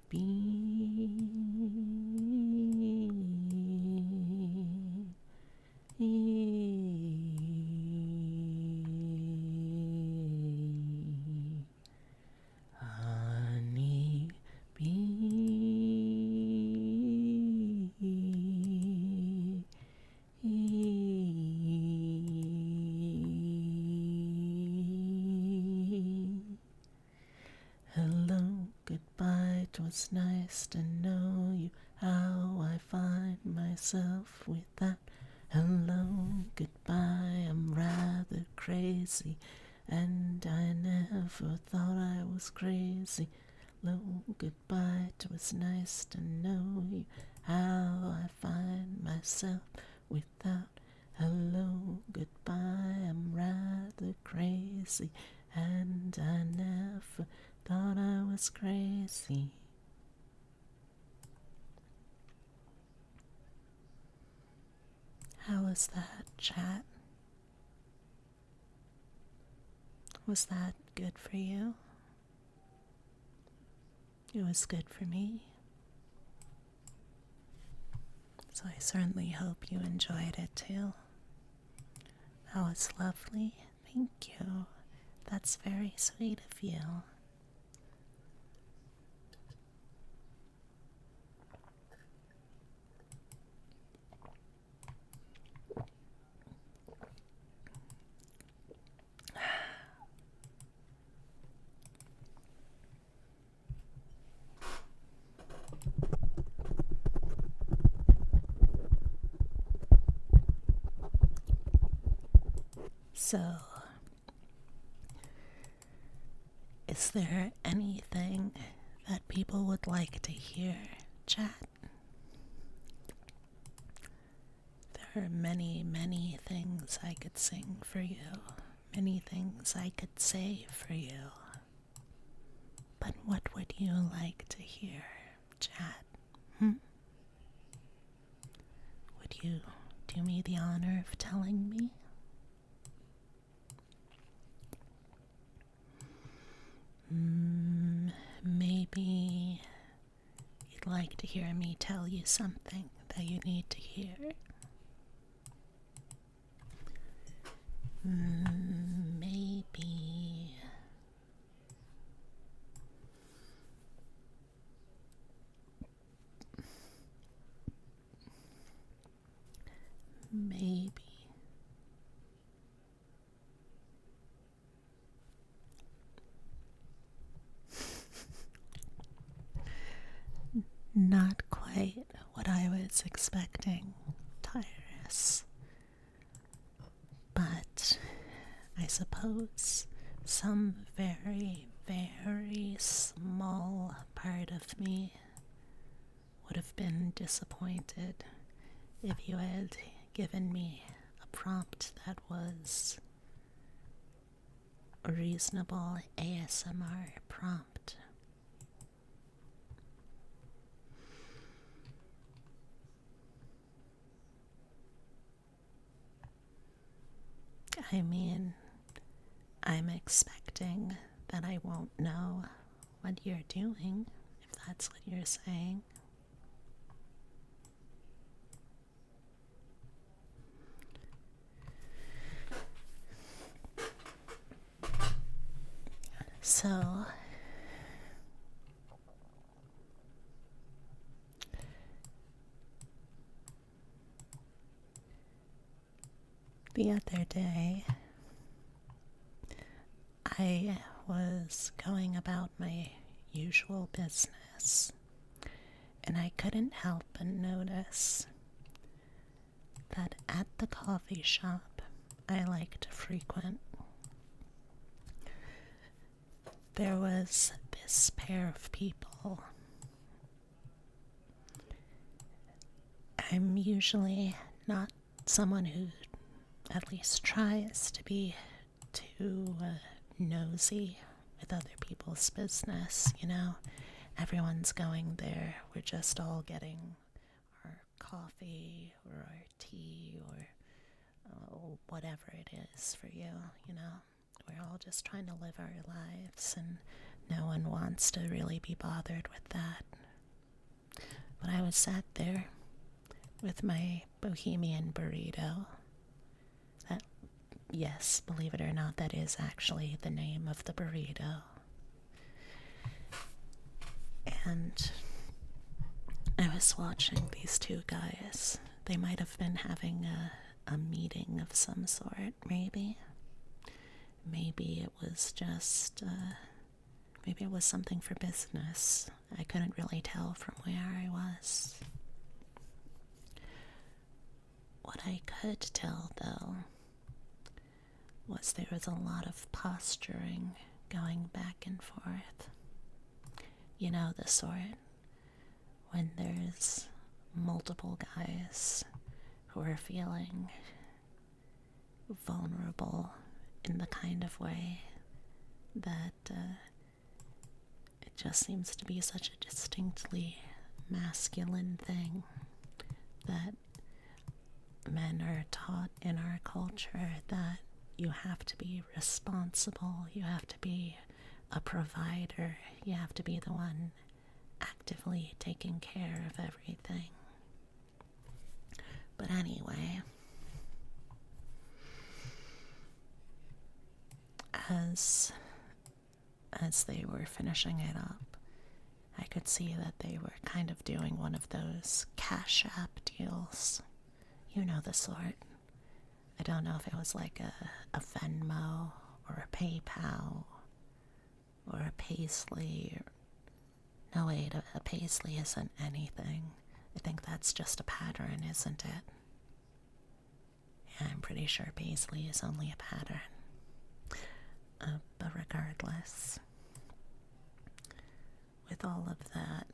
bee. Honey bee. Hello, goodbye, 'twas nice to know you. How I find myself without. Hello, goodbye, I'm rather crazy, and I never thought I was crazy. Hello, goodbye, 'twas nice to know you. How I find myself without. Hello, goodbye, I'm rather crazy, and I never thought I was crazy. How was that, chat? Was that good for you? It was good for me. So I certainly hope you enjoyed it too. That was lovely. Thank you. That's very sweet of you. So, is there anything that people would like to hear, chat? There are many, many things I could sing for you, many things I could say for you. But what would you like to hear, chat? Would you do me the honor of telling me? Maybe tell you something that you need to hear? Maybe. Maybe. Not quite what I was expecting, Tyrus. But I suppose some very, very small part of me would have been disappointed if you had given me a prompt that was a reasonable ASMR prompt. I mean, I'm expecting that I won't know what you're doing, if that's what you're saying. So, the other day, I was going about my usual business, and I couldn't help but notice that at the coffee shop I like to frequent, there was this pair of people. I'm usually not someone who at least tries to be too nosy with other people's business, you know? Everyone's going there. We're just all getting our coffee or our tea or whatever it is for you, you know? We're all just trying to live our lives, and no one wants to really be bothered with that. But I was sat there with my bohemian burrito. That, yes, believe it or not, that is actually the name of the burrito. And I was watching these two guys. They might have been having a meeting of some sort, maybe. Maybe it was just, maybe it was something for business. I couldn't really tell from where I was. What I could tell, though, was there was a lot of posturing going back and forth. You know, the sort when there's multiple guys who are feeling vulnerable in the kind of way that it just seems to be such a distinctly masculine thing that men are taught in our culture that you have to be responsible, you have to be a provider, you have to be the one actively taking care of everything. But anyway, as they were finishing it up, I could see that they were kind of doing one of those Cash App deals. You know the sort. I don't know if it was like a Venmo or a PayPal or a Paisley. No, wait, a Paisley isn't anything. I think that's just a pattern, isn't it? Yeah, I'm pretty sure Paisley is only a pattern. But regardless, with all of that,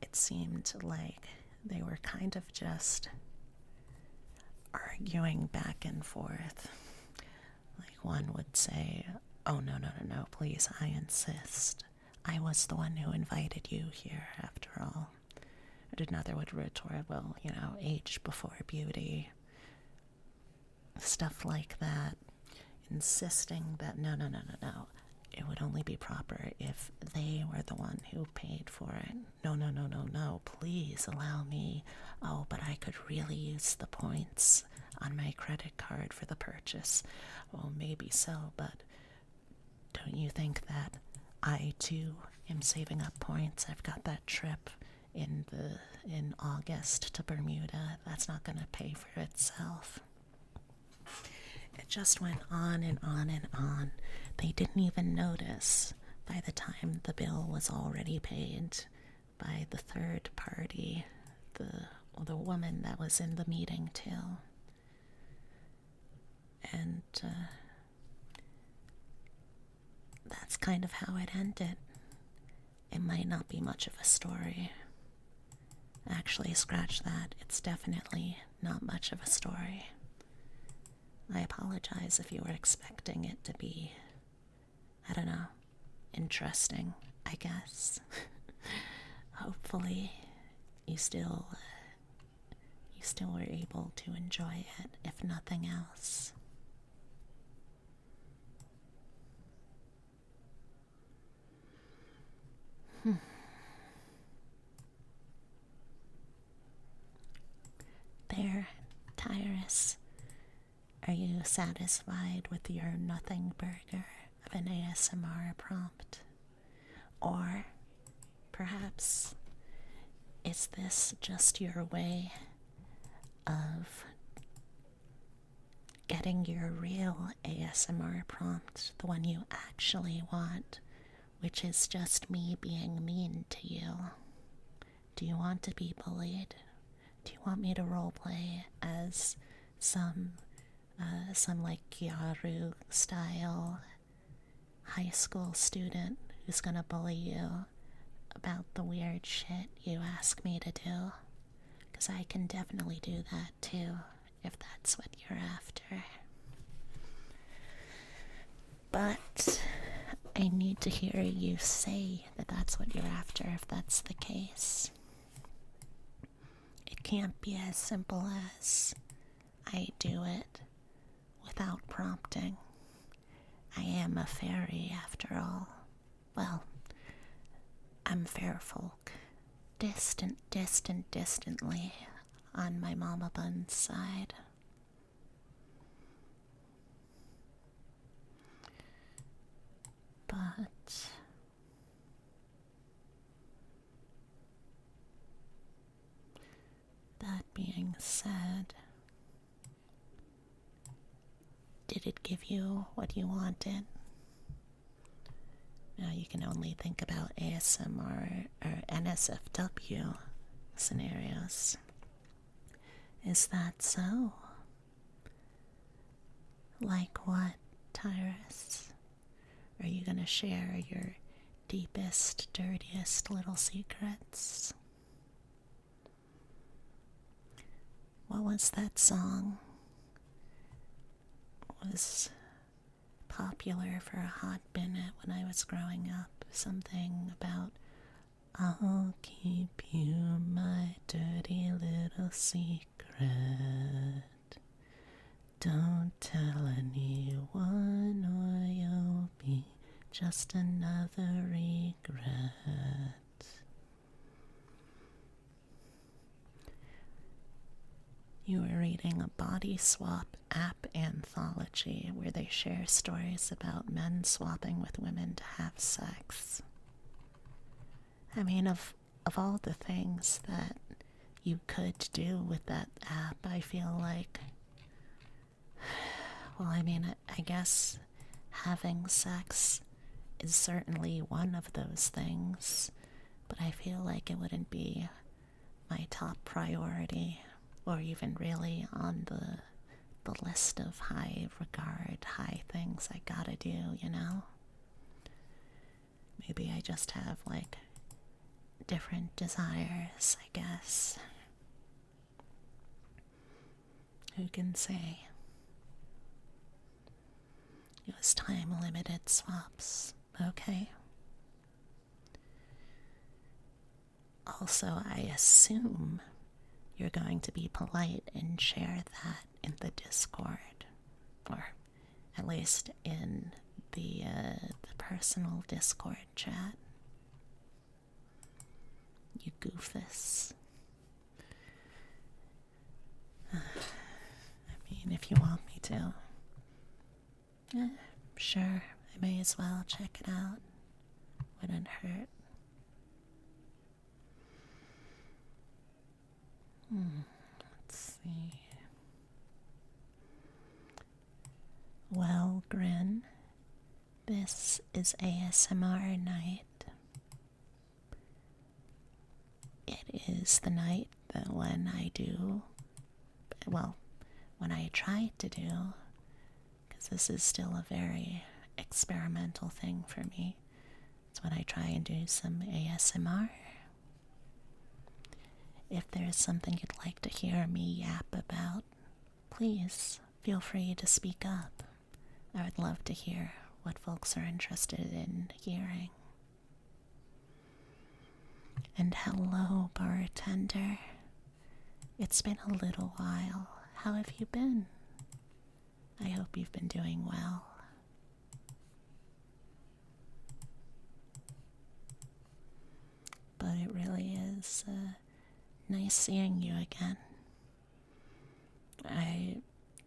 it seemed like they were kind of just arguing back and forth. Like one would say, "Oh, no, no, no, no, please, I insist. I was the one who invited you here, after all." And another would retort, "Well, you know, age before beauty." Stuff like that. Insisting that, no, no, no, no, no. it would only be proper if they were the one who paid for it. No, no, no, no, no. Please allow me. Oh, but I could really use the points on my credit card for the purchase. Well, maybe so, but don't you think that I too am saving up points? I've got that trip in August to Bermuda. That's not going to pay for itself. It just went on and on and on. They didn't even notice by the time the bill was already paid by the third party, the woman that was in the meeting too. And that's kind of how it ended. It might not be much of a story. Actually, scratch that. It's definitely not much of a story. I apologize if you were expecting it to be, I don't know, interesting, I guess. Hopefully, you still were able to enjoy it, if nothing else. There, Tyrus. Are you satisfied with your nothing burger of an ASMR prompt? Or perhaps is this just your way of getting your real ASMR prompt, the one you actually want, which is just me being mean to you? Do you want to be bullied? Do you want me to roleplay as some like Gyaru style high school student who's gonna bully you about the weird shit you ask me to do? Because I can definitely do that too, if that's what you're after. But I need to hear you say that that's what you're after if that's the case. It can't be as simple as I do it without prompting. I am a fairy after all. Well, I'm fair folk. Distantly on my mama bun's side. But that being said, did it give you what you wanted? Now you can only think about ASMR or NSFW scenarios. Is that so? Like what, Tyrus? Are you gonna share your deepest, dirtiest little secrets? What was that song? Was popular for a hot minute when I was growing up. Something about, I'll keep you my dirty little secret. Don't tell anyone or you'll be just another regret. You were reading a body swap app anthology where they share stories about men swapping with women to have sex. I mean, of all the things that you could do with that app, I feel like, well, I mean, I guess having sex is certainly one of those things, but I feel like it wouldn't be my top priority, or even really on the list of high regard, high things I gotta do, you know? Maybe I just have, like, different desires, I guess. Who can say? It was time-limited swaps, okay? Also, I assume you're going to be polite and share that in the Discord, or at least in the personal Discord chat. You goofus. I mean, if you want me to. Sure, I may as well check it out. Wouldn't hurt. Let's see. Well, Grin, this is ASMR night. It is the night that when I try to do, because this is still a very experimental thing for me, it's when I try and do some ASMR. If there is something you'd like to hear me yap about, please feel free to speak up. I would love to hear what folks are interested in hearing. And hello, bartender. It's been a little while. How have you been? I hope you've been doing well. But it really is nice seeing you again. I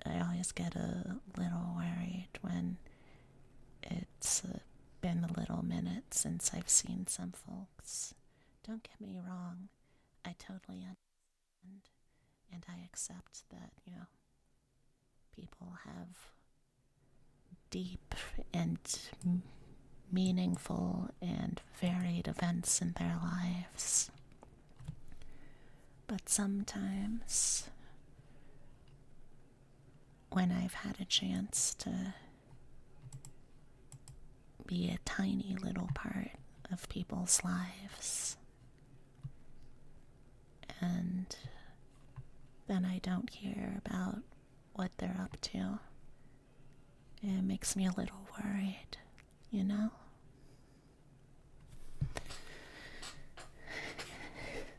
always get a little worried when it's been a little minute since I've seen some folks. Don't get me wrong, I totally understand, and I accept that, people have deep and meaningful and varied events in their lives. But sometimes, when I've had a chance to be a tiny little part of people's lives, and then I don't hear about what they're up to, it makes me a little worried,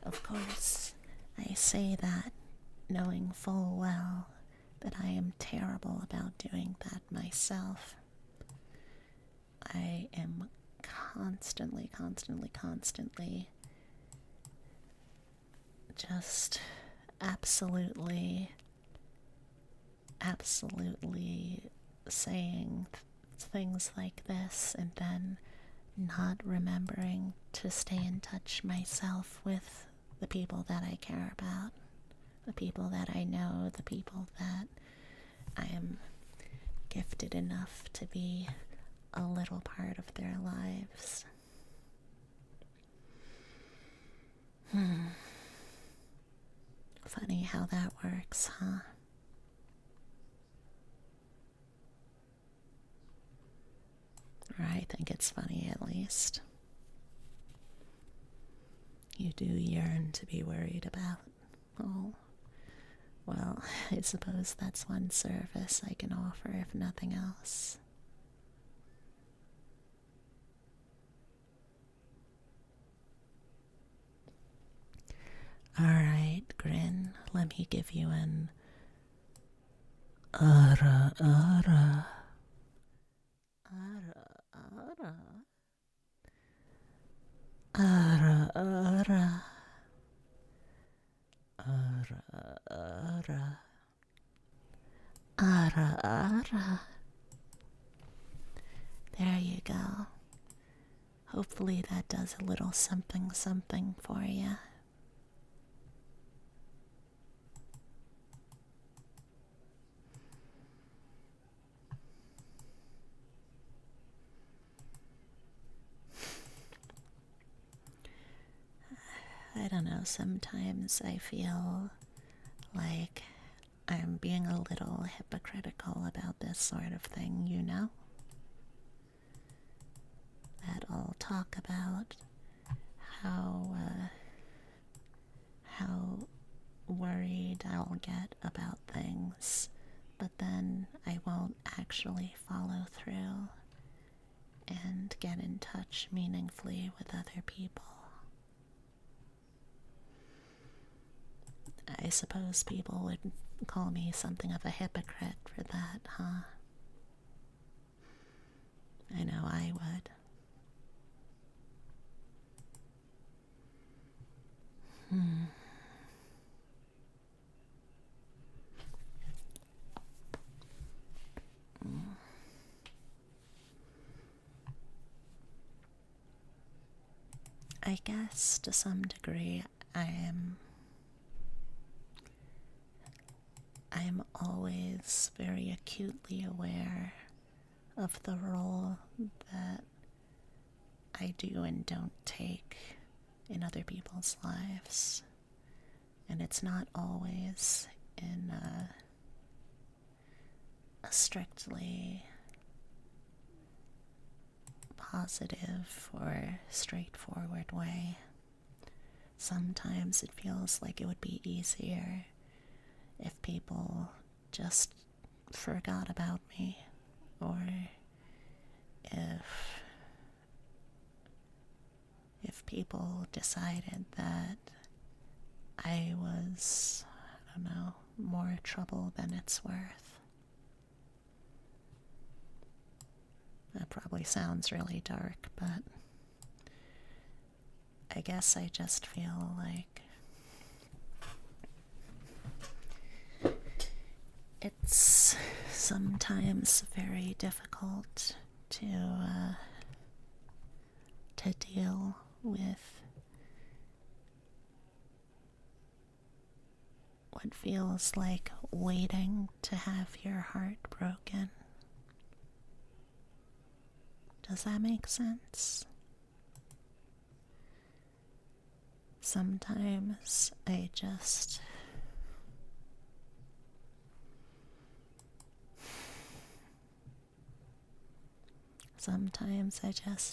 Of course, I say that knowing full well that I am terrible about doing that myself. I am constantly just absolutely saying things like this and then not remembering to stay in touch myself with the people that I care about, the people that I know, the people that I am gifted enough to be a little part of their lives. Funny how that works, huh? Or I think it's funny, at least. You do yearn to be worried about. Oh, well, I suppose that's one service I can offer, if nothing else. Alright, Grin, let me give you an ara ara. Ara ara. Ara ara. Ara ara. Ara ara. There you go. Hopefully that does a little something for you. I don't know, sometimes I feel like I'm being a little hypocritical about this sort of thing, That I'll talk about how worried I'll get about things, but then I won't actually follow through and get in touch meaningfully with other people. I suppose people would call me something of a hypocrite for that, huh? I know I would. Hmm. I guess to some degree I am always very acutely aware of the role that I do and don't take in other people's lives. And it's not always in a strictly positive or straightforward way. Sometimes it feels like it would be easier if people just forgot about me, or if people decided that I was, I don't know, more trouble than it's worth. That probably sounds really dark, but I guess I just feel like it's sometimes very difficult to deal with what feels like waiting to have your heart broken. Does that make sense? Sometimes I just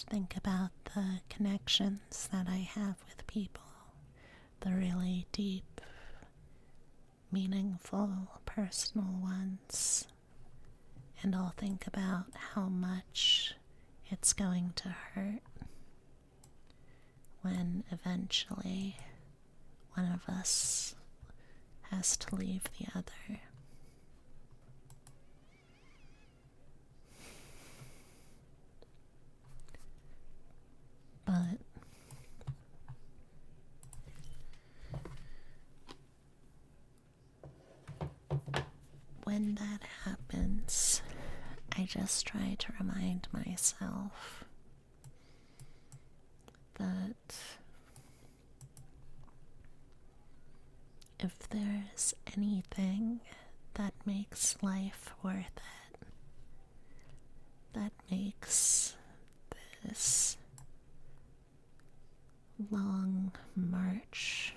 think about the connections that I have with people, the really deep, meaningful, personal ones, and I'll think about how much it's going to hurt when eventually one of us has to leave the other. But when that happens, I just try to remind myself that if there's anything that makes life worth it, that makes this long march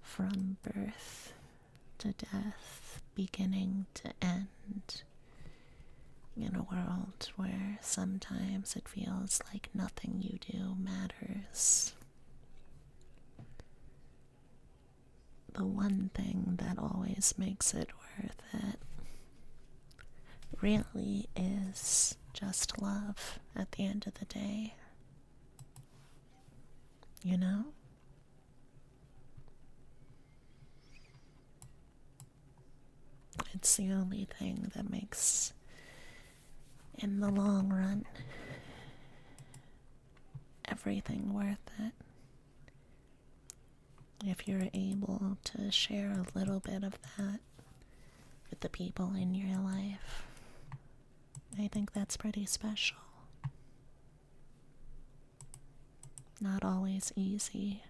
from birth to death, beginning to end, in a world where sometimes it feels like nothing you do matters. The one thing that always makes it worth it really is just love at the end of the day. You know? It's the only thing that makes, in the long run, everything worth it. If you're able to share a little bit of that with the people in your life, I think that's pretty special. Not always easy.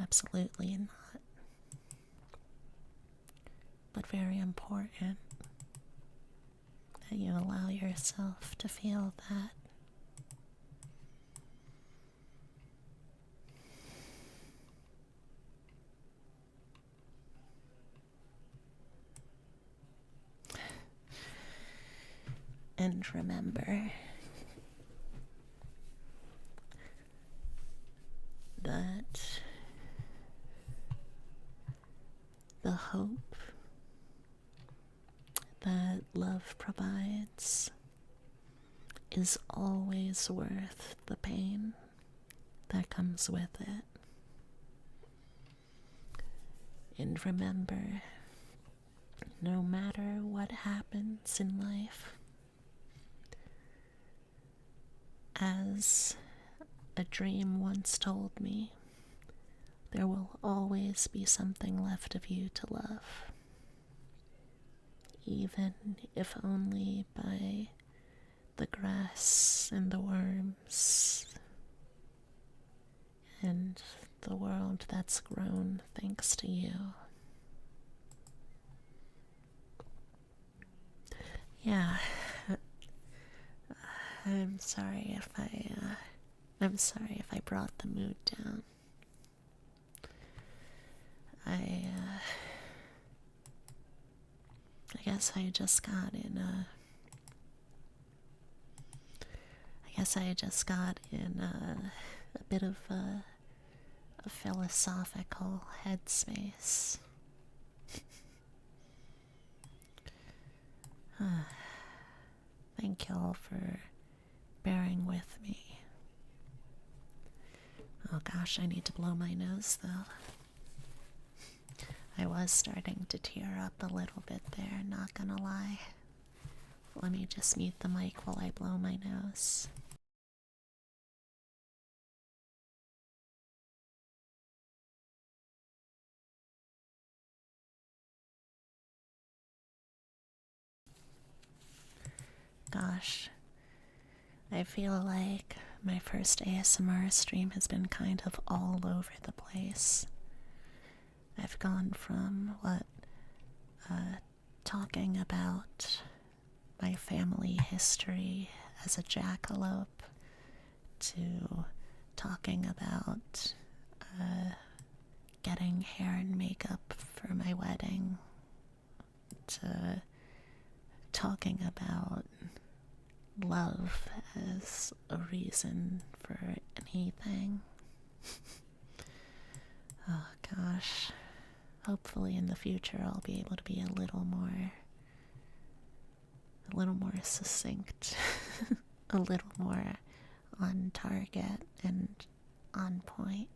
Absolutely not. But very important that you allow yourself to feel that. And remember that the hope that love provides is always worth the pain that comes with it. And remember, no matter what happens in life, As a dream once told me, there will always be something left of you to love, even if only by the grass and the worms and the world that's grown thanks to you. Yeah, I'm sorry if I brought the mood down. I guess I just got in a bit of a philosophical headspace. Thank y'all for bearing with me. Oh gosh, I need to blow my nose though. I was starting to tear up a little bit there, not gonna lie. Let me just mute the mic while I blow my nose. Gosh, I feel like my first ASMR stream has been kind of all over the place. I've gone from talking about my family history as a jackalope to talking about getting hair and makeup for my wedding to talking about love as a reason for anything. Oh gosh. Hopefully in the future I'll be able to be a little more succinct, a little more on target and on point.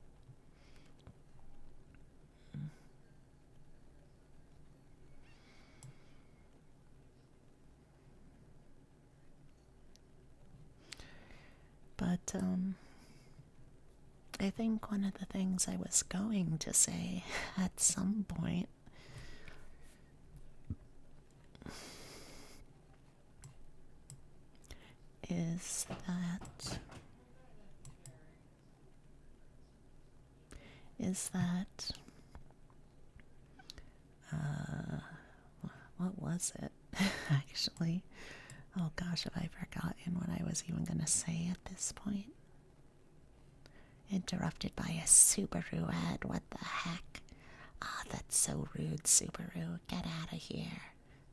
But I think one of the things I was going to say at some point is that what was it actually? Oh gosh, have I forgotten what I was even gonna say at this point? Interrupted by a Subaru ad, what the heck? Ah, that's so rude, Subaru. Get out of here.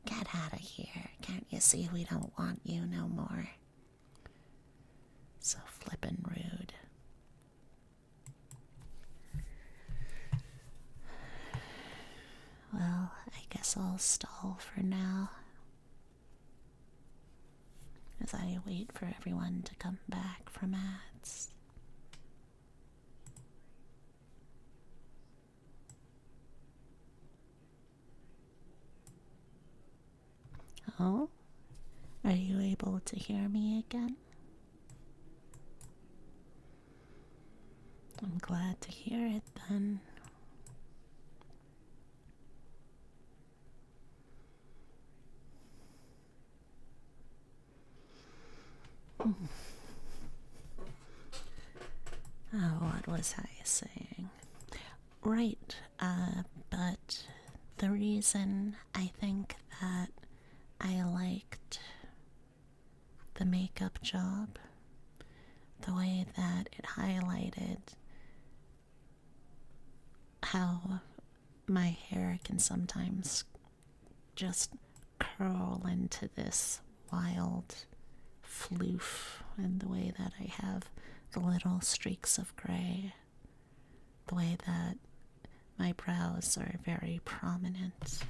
Get out of here. Can't you see we don't want you no more? So flippin' rude. Well, I guess I'll stall for now as I wait for everyone to come back from ads. Oh? Are you able to hear me again? I'm glad to hear it then. Oh, what was I saying? Right, but the reason I think that I liked the makeup job, the way that it highlighted how my hair can sometimes just curl into this wild floof, and the way that I have the little streaks of gray, the way that my brows are very prominent,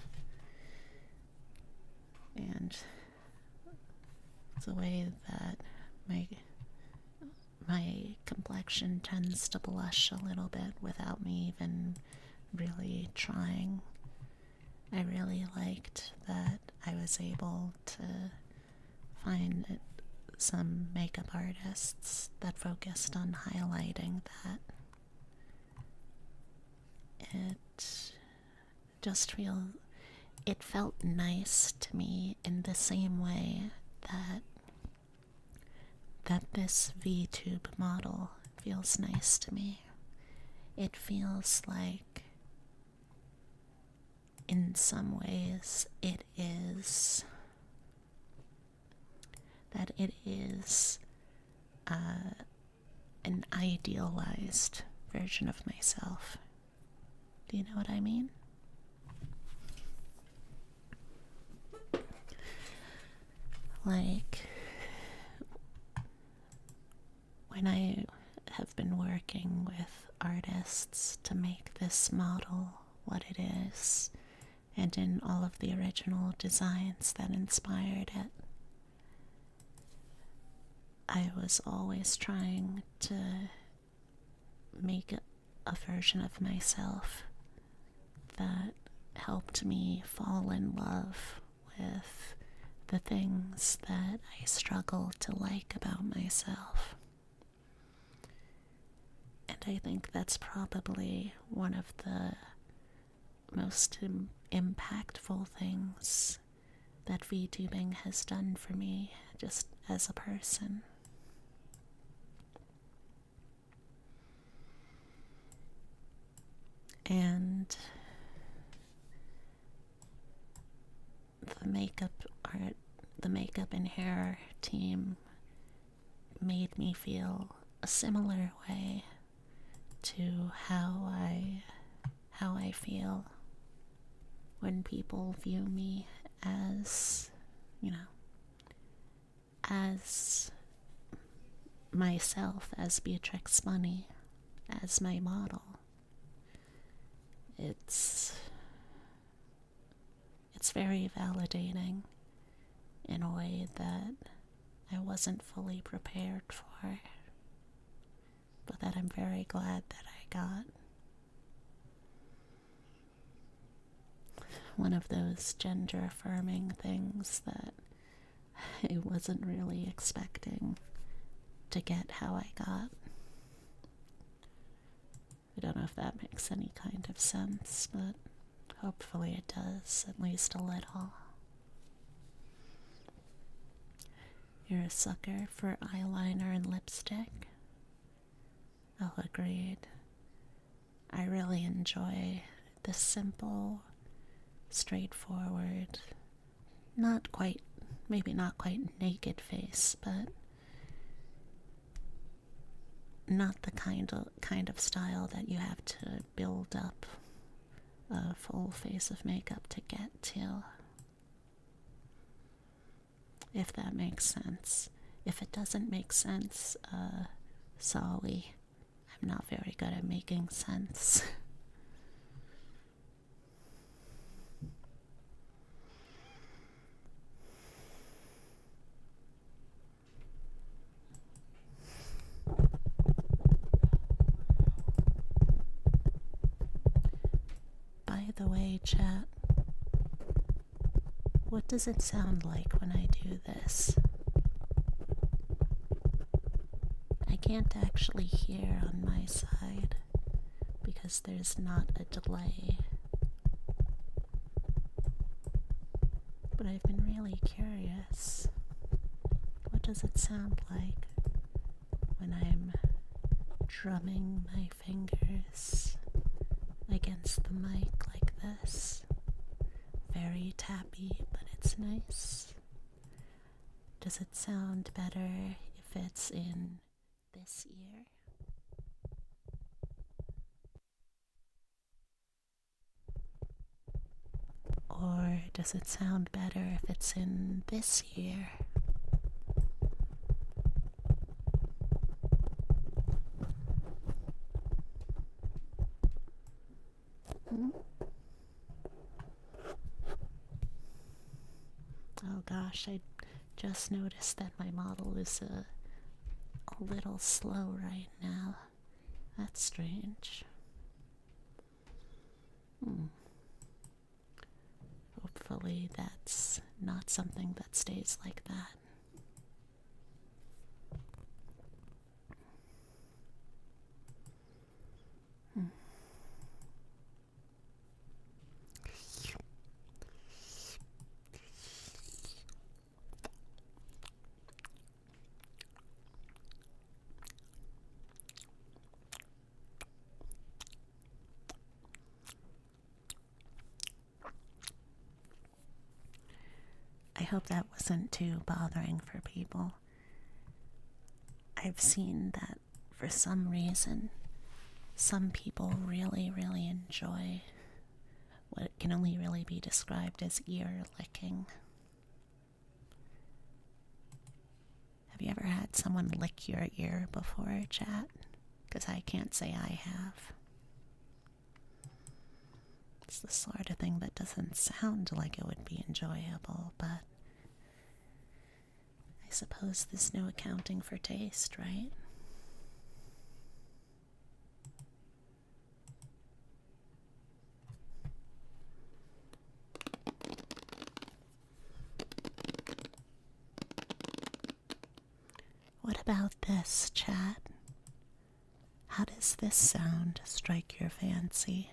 and the way that my complexion tends to blush a little bit without me even really trying. I really liked that I was able to find some makeup artists that focused on highlighting that. It just it felt nice to me in the same way that this VTube model feels nice to me. It feels like, in some ways, it is an idealized version of myself. Do you know what I mean? Like, when I have been working with artists to make this model what it is, and in all of the original designs that inspired it, I was always trying to make a version of myself that helped me fall in love with the things that I struggle to like about myself. And I think that's probably one of the most impactful things that VTubing has done for me, just as a person. And the makeup and hair team made me feel a similar way to how I feel when people view me as, as myself, as Beatrix Money, as my model. It's very validating in a way that I wasn't fully prepared for, but that I'm very glad that I got. One of those gender affirming things that I wasn't really expecting to get how I got. I don't know if that makes any kind of sense, but hopefully it does, at least a little. You're a sucker for eyeliner and lipstick? Oh, agreed. I really enjoy the simple, straightforward, maybe not quite naked face, but not the kind of style that you have to build up a full face of makeup to get to. If that makes sense. If it doesn't make sense, sorry. I'm not very good at making sense. By the way, chat, what does it sound like when I do this? I can't actually hear on my side because there's not a delay. But I've been really curious. What does it sound like when I'm drumming my fingers against the mic like this? Very tappy, but it's nice. Does it sound better if it's in this ear? Or does it sound better if it's in this ear? Oh gosh, I just noticed that my model is a little slow right now. That's strange. Hopefully that's not something that stays like that. hope that wasn't too bothering for people. I've seen that for some reason, some people really, really enjoy what can only really be described as ear licking. Have you ever had someone lick your ear before, chat? Because I can't say I have. It's the sort of thing that doesn't sound like it would be enjoyable, but I suppose there's no accounting for taste, right? What about this, chat? How does this sound strike your fancy?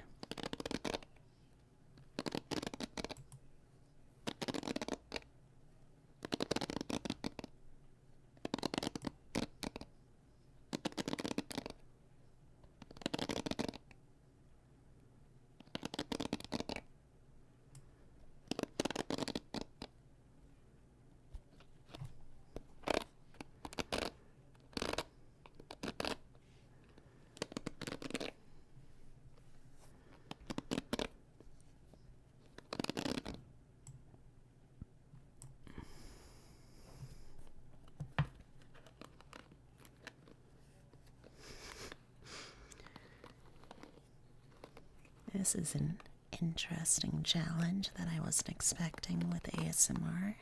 This is an interesting challenge that I wasn't expecting with ASMR.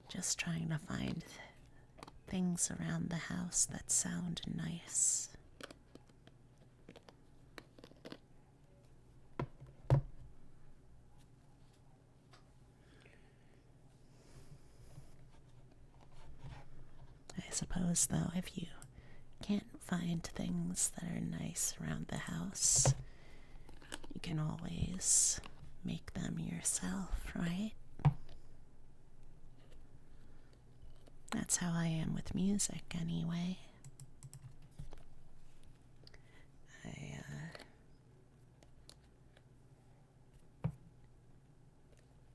Just trying to find things around the house that sound nice. I suppose, though, if you can't find things that are nice around the house, you can always make them yourself, right? That's how I am with music, anyway.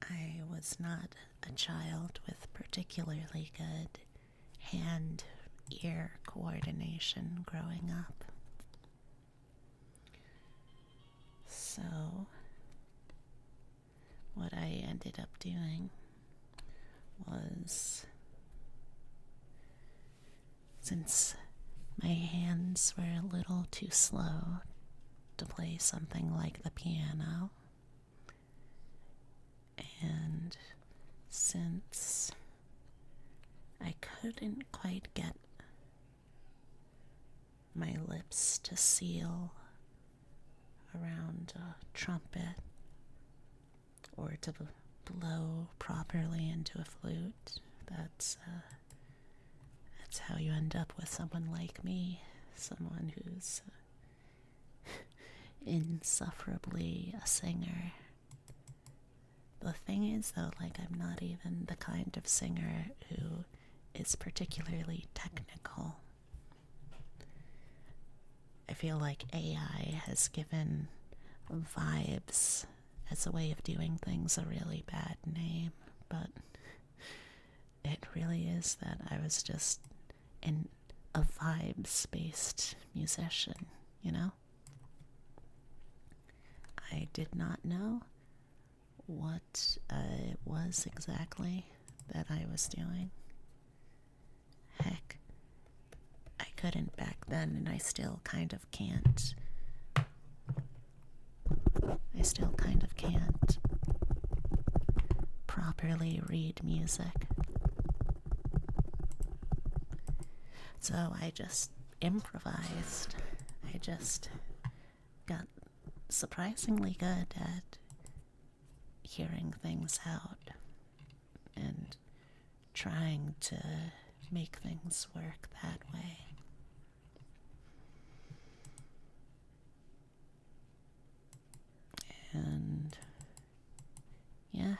I was not a child with particularly good hand-ear coordination growing up. So, what I ended up doing was, since my hands were a little too slow to play something like the piano, and since I couldn't quite get my lips to seal around a trumpet or to blow properly into a flute, that's how you end up with someone like me, someone who's insufferably a singer. The thing is, though, like, I'm not even the kind of singer who is particularly technical. I feel like AI has given vibes as a way of doing things a really bad name, but it really is that I was just a vibes-based musician, you know? I did not know what it was exactly that I was doing. Heck, I couldn't back then, and I still kind of can't. I still kind of can't properly read music. So I just improvised. I just got surprisingly good at hearing things out and trying to make things work that way. And yeah,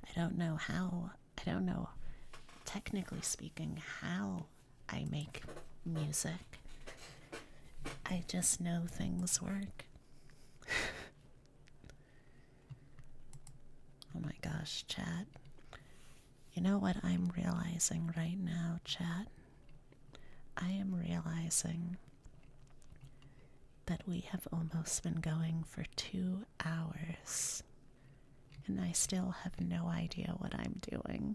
I don't know, technically speaking, how I make music. I just know things work. Oh my gosh, chat. You know what I'm realizing right now, chat? I am realizing that we have almost been going for 2 hours, and I still have no idea what I'm doing.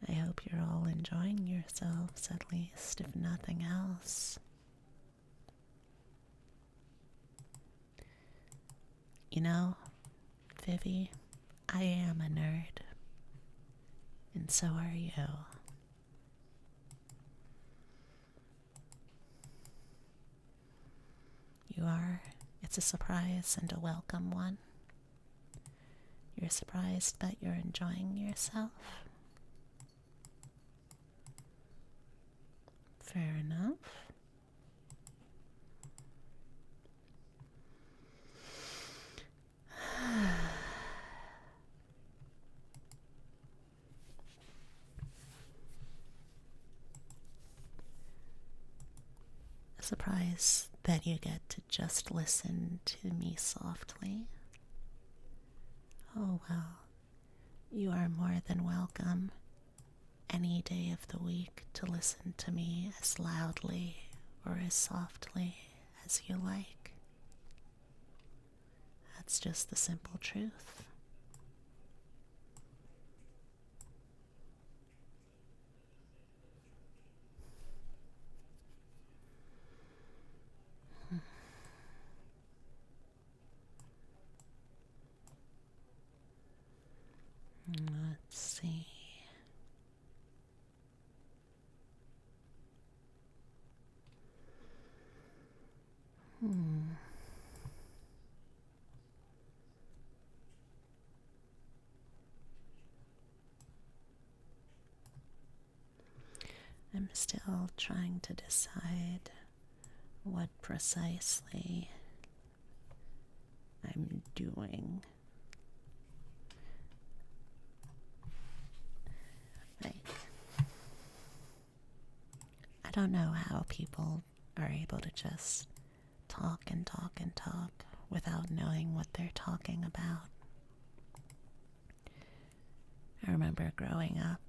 I hope you're all enjoying yourselves, at least, if nothing else. You know, Vivi, I am a nerd, and so are you. You are. It's a surprise and a welcome one. You're surprised that you're enjoying yourself. Fair enough. A surprise that you get to just listen to me softly. Oh well, you are more than welcome any day of the week to listen to me as loudly or as softly as you like. That's just the simple truth. Let's see. I'm still trying to decide what precisely I'm doing. Like, I don't know how people are able to just talk and talk and talk without knowing what they're talking about. I remember growing up,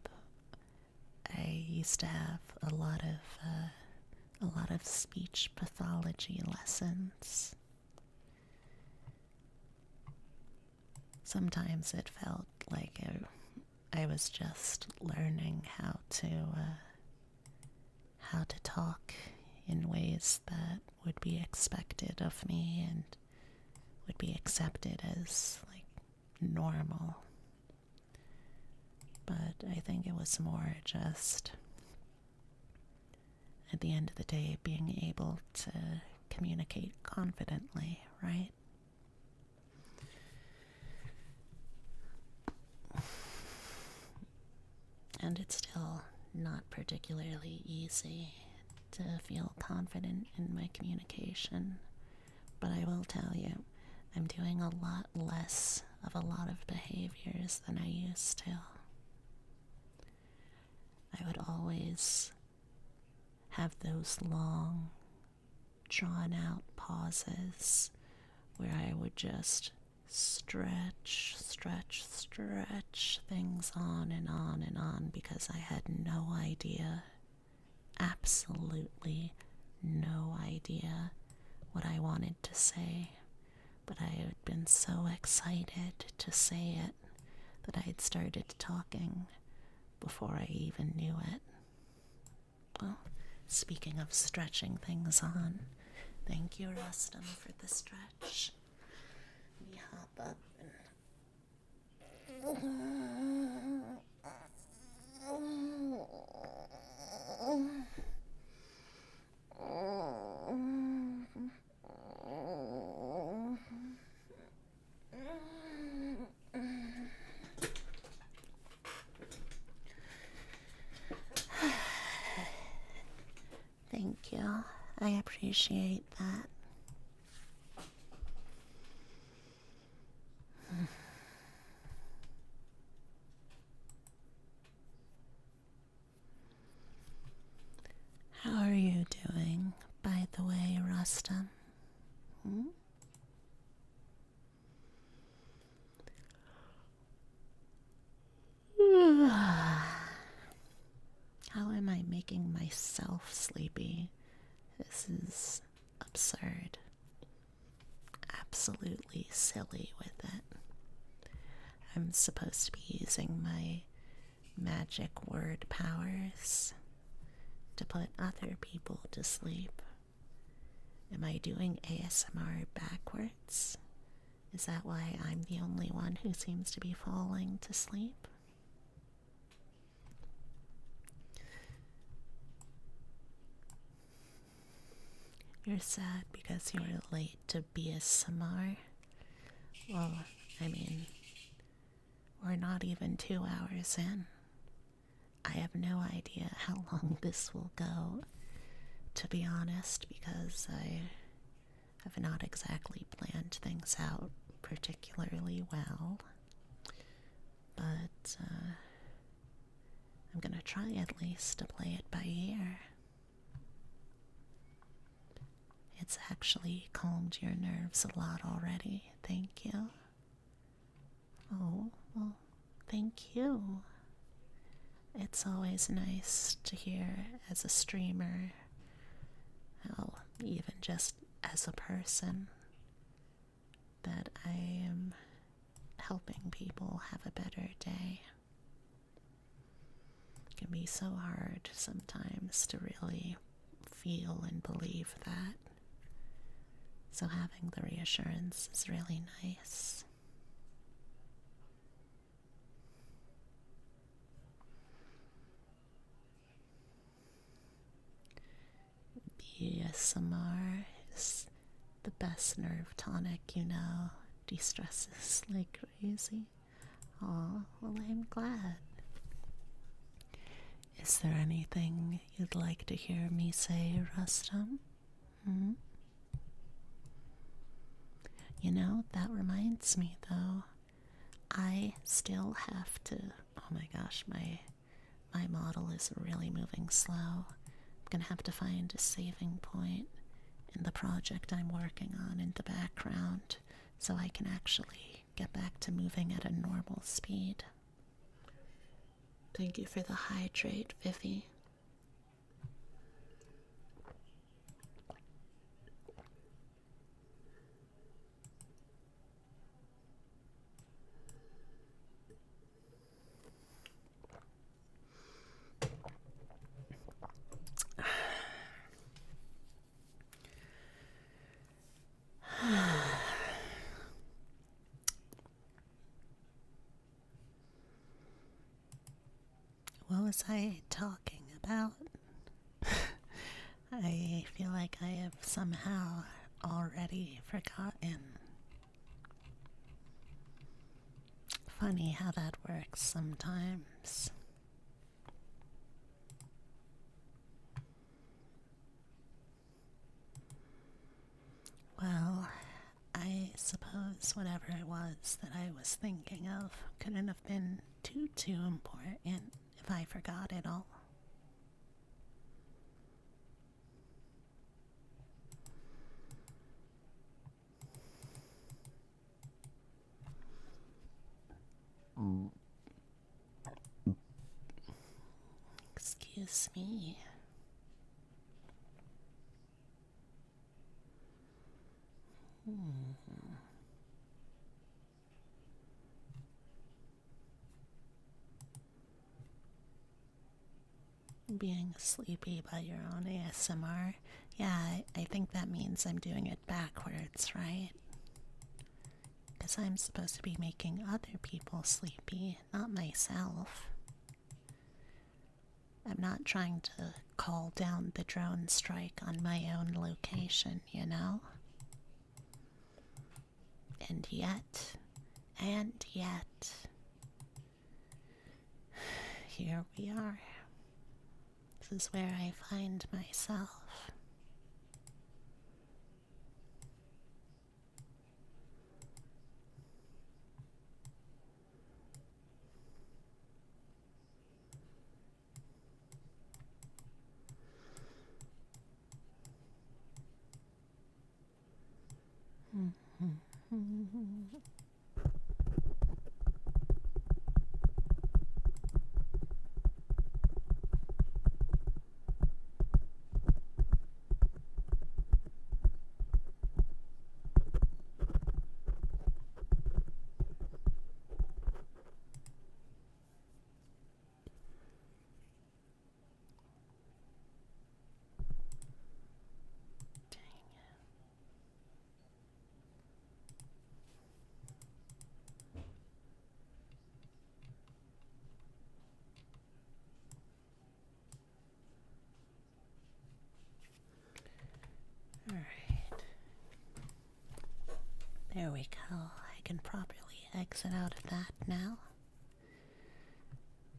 I used to have a lot of speech pathology lessons. Sometimes it felt like I was just learning how to talk in ways that would be expected of me and would be accepted as like normal. But I think it was more just, at the end of the day, being able to communicate confidently, right? And it's still not particularly easy to feel confident in my communication. But I will tell you, I'm doing a lot less of a lot of behaviors than I used to. I would always have those long, drawn out pauses where I would just stretch things on and on and on because I had no idea, absolutely no idea what I wanted to say. But I had been so excited to say it that I had started talking before I even knew it. Well, speaking of stretching things on, thank you, Rustum, for the stretch. Let me hop up and... Thank you. I appreciate that. How are you doing, by the way, Rustum? myself sleepy. This is absurd. Absolutely silly with it. I'm supposed to be using my magic word powers to put other people to sleep. Am I doing ASMR backwards? Is that why I'm the only one who seems to be falling to sleep? You're sad because you were late to BSMR? Well, I mean, we're not even 2 hours in. I have no idea how long this will go, to be honest, because I have not exactly planned things out particularly well. But I'm gonna try at least to play it by ear. It's actually calmed your nerves a lot already. Thank you. Oh, well, thank you. It's always nice to hear as a streamer, hell, even just as a person, that I am helping people have a better day. It can be so hard sometimes to really feel and believe that. So having the reassurance is really nice. BSMR is the best nerve tonic, you know. De-stresses like crazy. Aw, well, I'm glad. Is there anything you'd like to hear me say, Rustum? You know, that reminds me, though. I still have to... Oh my gosh, my model is really moving slow. I'm gonna have to find a saving point in the project I'm working on in the background so I can actually get back to moving at a normal speed. Thank you for the hydrate, Vivi. What was I talking about? I feel like I have somehow already forgotten. Funny how that works sometimes. Well, I suppose whatever it was that I was thinking of couldn't have been too important if I forgot it all. Excuse me. Being sleepy by your own ASMR. Yeah, I think that means I'm doing it backwards, right? Because I'm supposed to be making other people sleepy, not myself. I'm not trying to call down the drone strike on my own location, you know? And yet, here we are. This is where I find myself. we go. I can properly exit out of that now.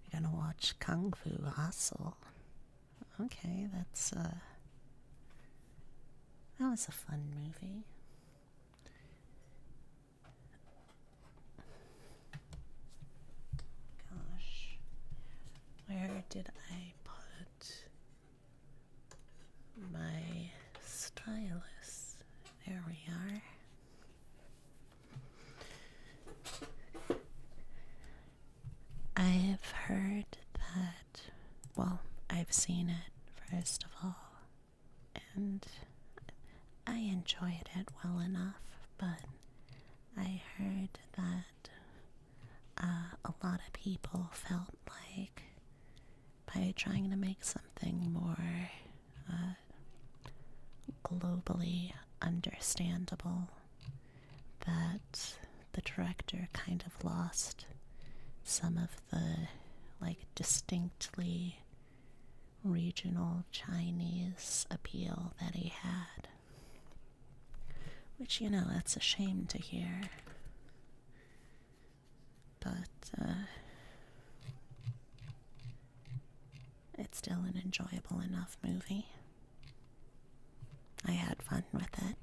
We're gonna watch Kung Fu Hustle. Okay, that was a fun movie. Gosh, where did I put my stylus? There we are. I've heard that, well, I've seen it first of all, and I enjoyed it well enough, but I heard that a lot of people felt like by trying to make something more globally understandable, that the director kind of lost some of the distinctly regional Chinese appeal that he had. Which, that's a shame to hear. But, it's still an enjoyable enough movie. I had fun with it.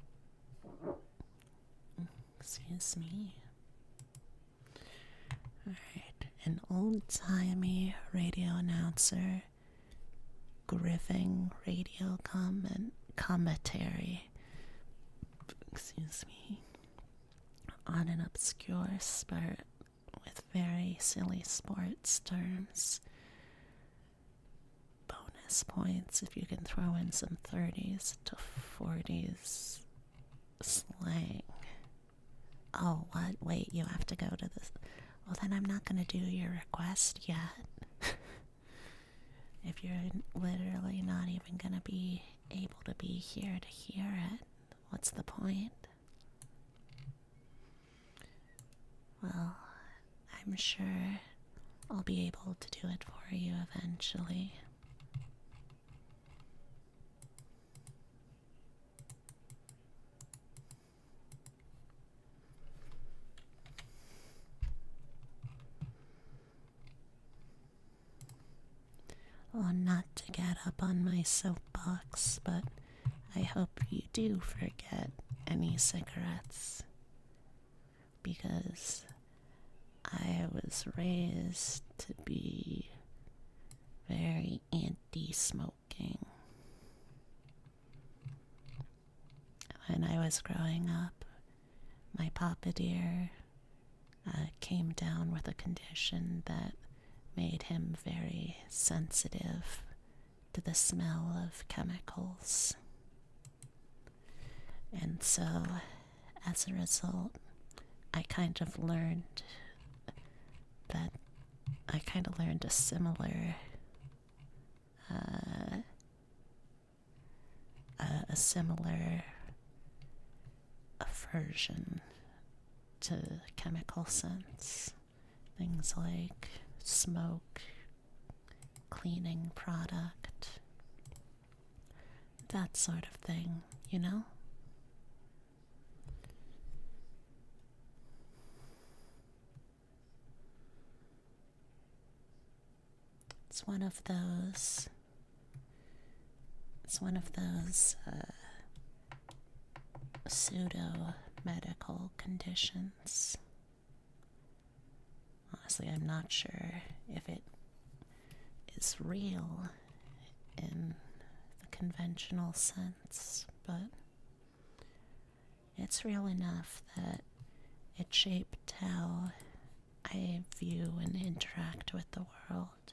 Excuse me. Alright, an old-timey radio announcer griffing radio commentary, excuse me, on an obscure spurt with very silly sports terms. Bonus points if you can throw in some 30s to 40s slang. Oh, what? Wait, you have to go to this. Well, then I'm not going to do your request yet. If you're literally not even going to be able to be here to hear it, what's the point? Well, I'm sure I'll be able to do it for you eventually. Well, not to get up on my soapbox, but I hope you do forget any cigarettes. Because I was raised to be very anti-smoking. When I was growing up, my papa dear came down with a condition that made him very sensitive to the smell of chemicals. And so, as a result, I kind of learned a similar aversion to chemical scents. Things like smoke, cleaning product, that sort of thing, you know? It's one of those pseudo-medical conditions. Honestly, I'm not sure if it is real in the conventional sense, but it's real enough that it shaped how I view and interact with the world,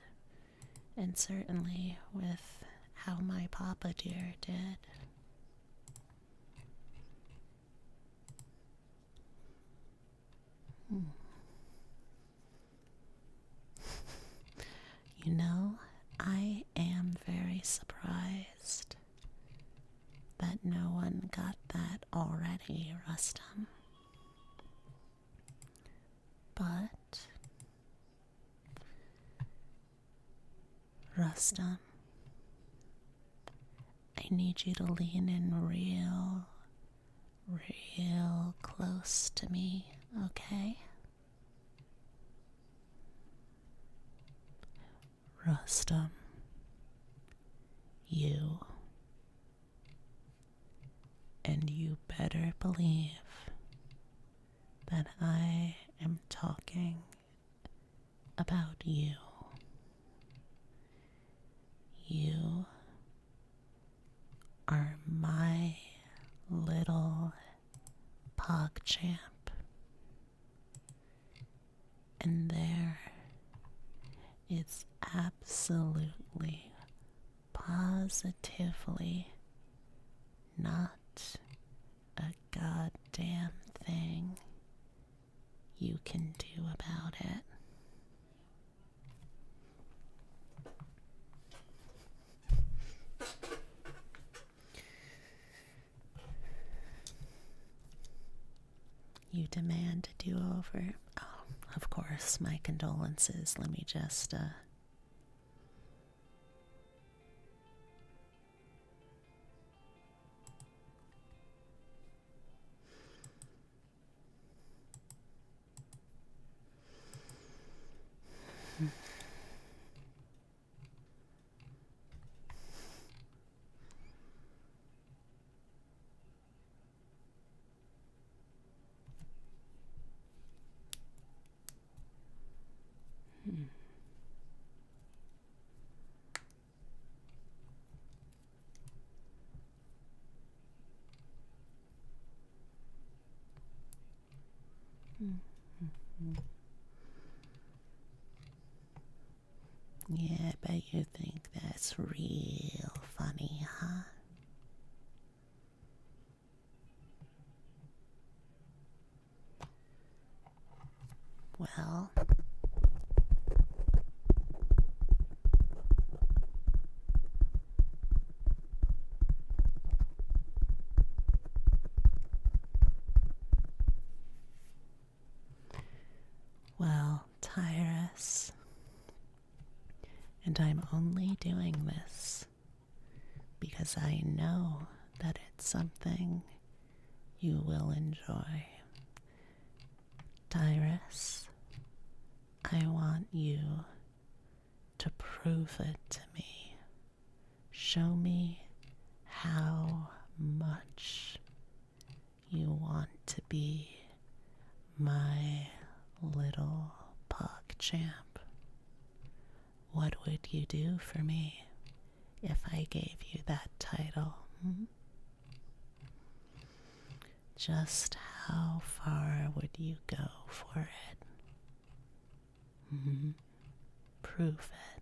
and certainly with how my papa dear did. You know, I am very surprised that no one got that already, Rustam. But, Rustam, I need you to lean in real close close to me, okay? Rustam, you. And you better believe that I am talking about you. You are my little PogChamp. And there is absolutely, positively not a goddamn thing you can do about it. You demand a do-over? Oh, of course, my condolences. Let me just, Yeah, I bet you think that's real funny, huh? Well, Tyrus, and I'm only doing this because I know that it's something you will enjoy. Tyrus, I want you to prove it to me. Show me how much you want to be my little PogChamp. What would you do for me if I gave you that title? Just how far would you go for it? Prove it.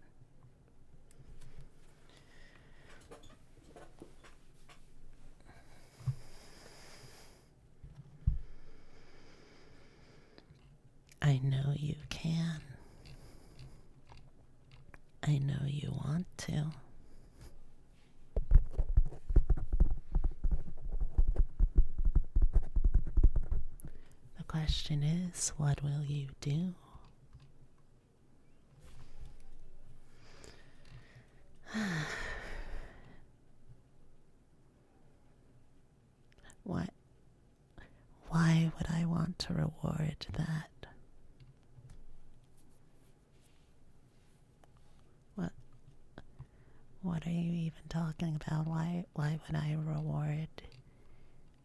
I know you can. I know you want to. The question is, what will you do? What? Why would I want to reward that? What are you even talking about? Why would I reward?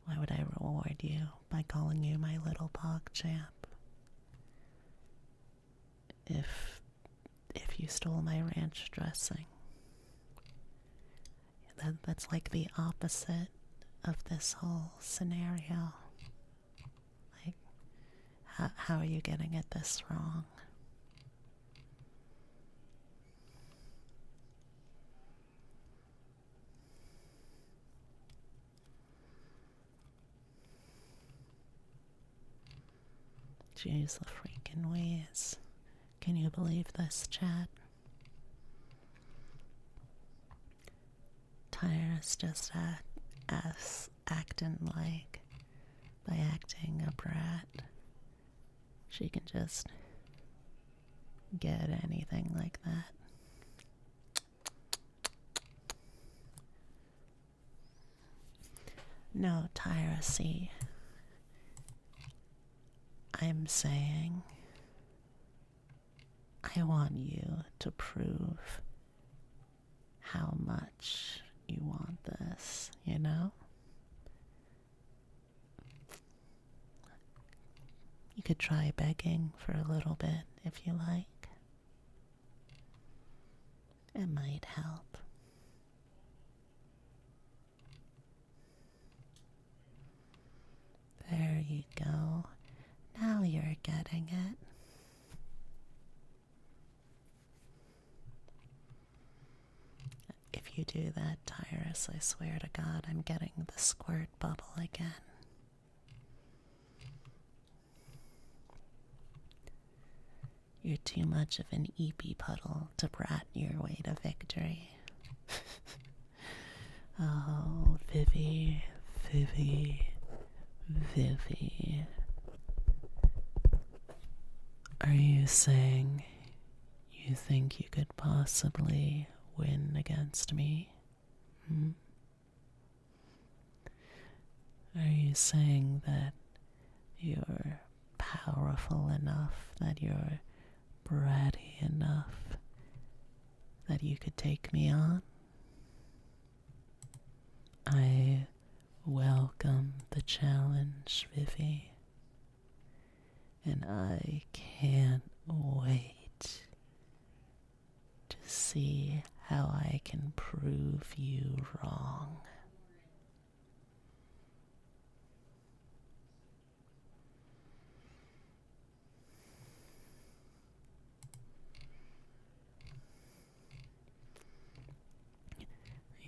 Why would I reward you by calling you my little PogChamp? If you stole my ranch dressing, that's like the opposite of this whole scenario. Like, how are you getting at this wrong? Jeez, the freaking ways. Can you believe this, chat? Tyrus just acting like, by acting a brat, she can just get anything like that. No, Tyrus, see, I'm saying I want you to prove how much you want this, you know? You could try begging for a little bit if you like. It might help. There you go. Now you're getting it. If you do that, Tyrus, I swear to God, I'm getting the squirt bubble again. You're too much of an eepy puddle to brat your way to victory. Oh, Vivi, Vivi, Vivi. Are you saying you think you could possibly win against me? Hmm? Are you saying that you're powerful enough, that you're bratty enough, that you could take me on? I welcome the challenge, Vivi, and I can't wait to see how I can prove you wrong.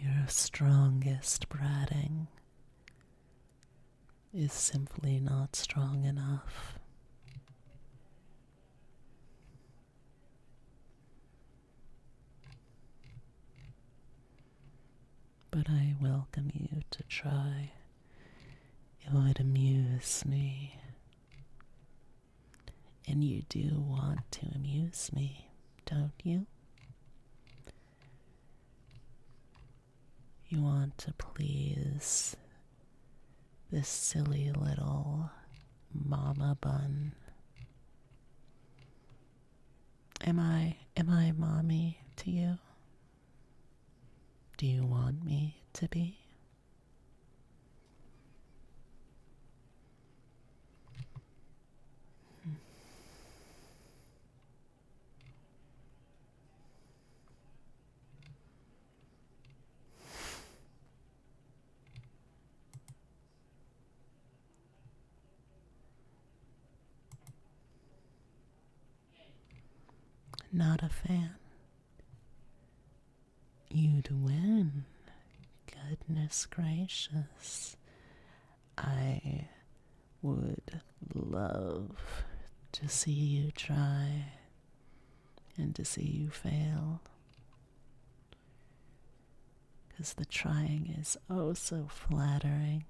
Your strongest bratting is simply not strong enough. But I welcome you to try. It would amuse me. And you do want to amuse me, don't you? You want to please this silly little mama bun. Am I mommy to you? Do you want me to be? Not a fan. You'd win. Goodness gracious. I would love to see you try and to see you fail. 'Cause the trying is oh so flattering.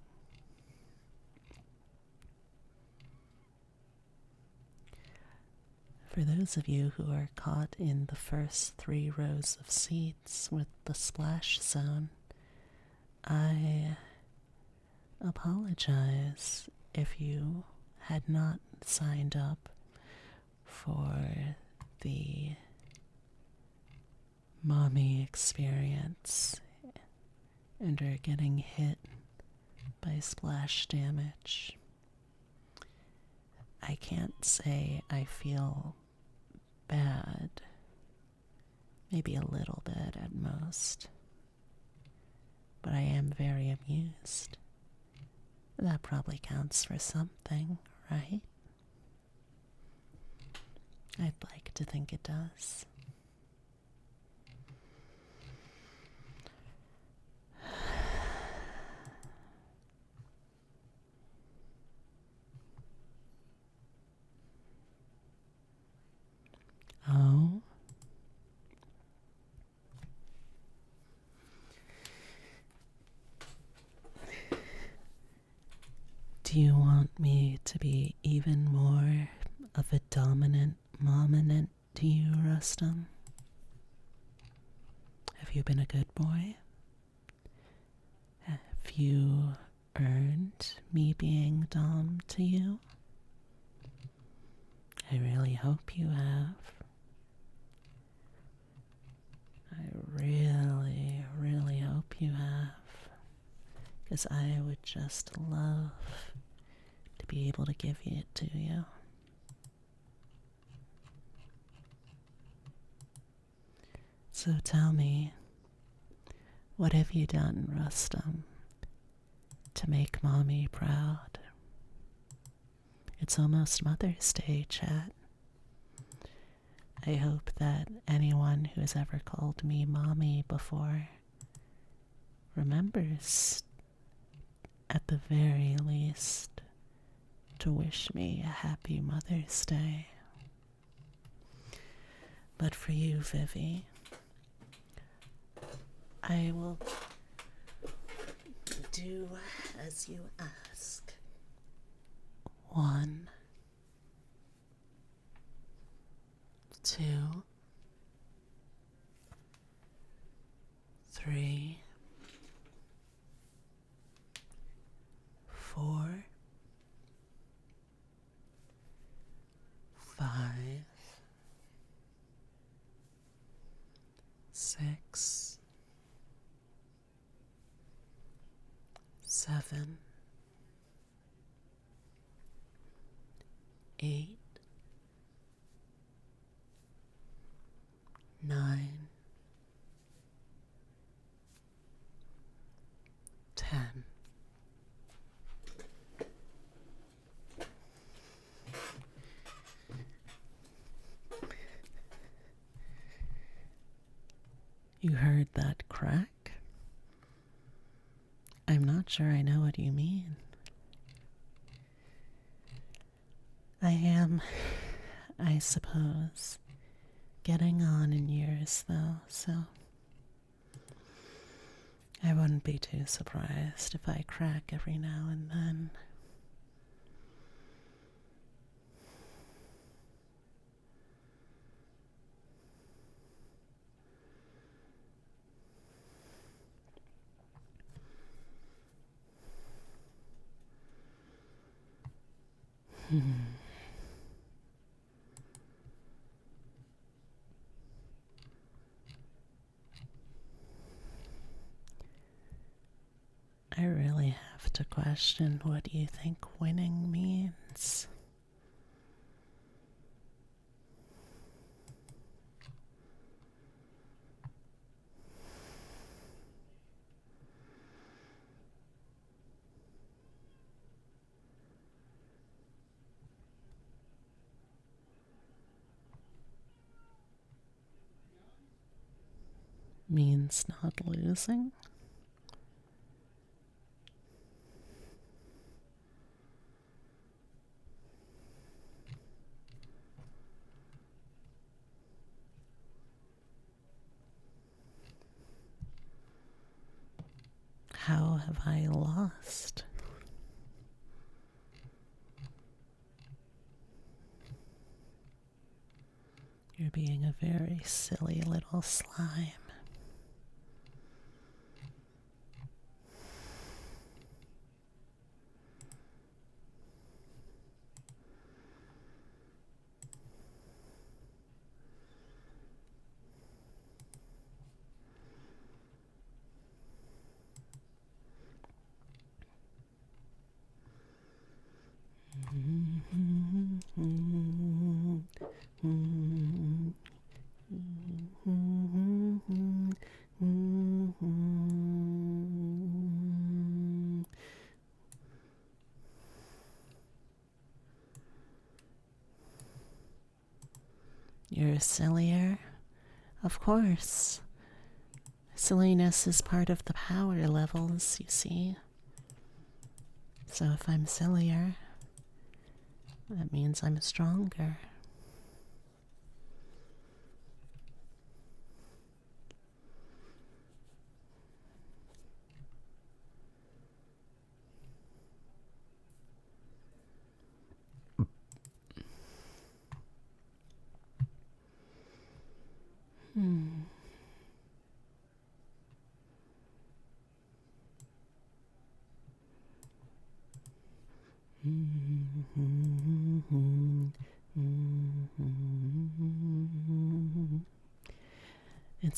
For those of you who are caught in the first 3 rows of seats with the splash zone, I apologize if you had not signed up for the mommy experience and are getting hit by splash damage. I can't say I feel bad. Maybe a little bit at most. But I am very amused. That probably counts for something, right? I'd like to think it does. Oh? Do you want me to be even more of a dominant mominant to you, Rustum? Have you been a good boy? Have you earned me being dom to you? I really hope you have. I really, really hope you have. Because I would just love to be able to give it to you. So tell me, what have you done, Rustum, to make Mommy proud? It's almost Mother's Day, chat. I hope that anyone who has ever called me Mommy before remembers, at the very least, to wish me a happy Mother's Day. But for you, Vivi, I will do as you ask. 1, 2, 3, 4, 5, 6, 7, 8, 9, 10. You heard that crack? I'm not sure I know what you mean. I am, I suppose, getting on in years though, so I wouldn't be too surprised if I crack every now and then. I really have to question what you think winning means. Means not losing? How have I lost? You're being a very silly little slime. You're sillier? Of course. Silliness is part of the power levels, you see. So if I'm sillier, that means I'm stronger.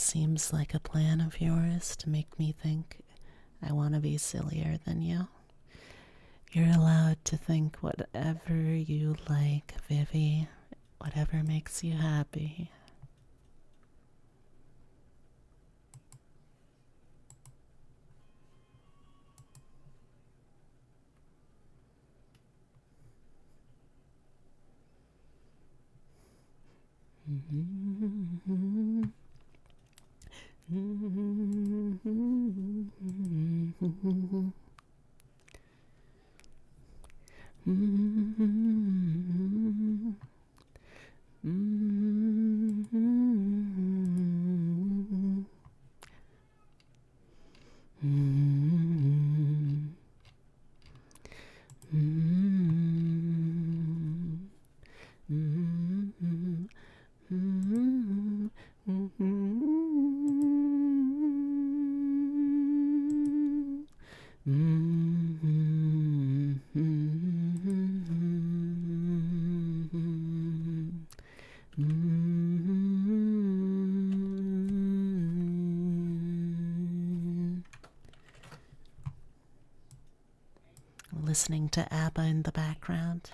seems like a plan of yours to make me think I want to be sillier than you. You're allowed to think whatever you like, Vivi. Whatever makes you happy. Listening to ABBA in the background.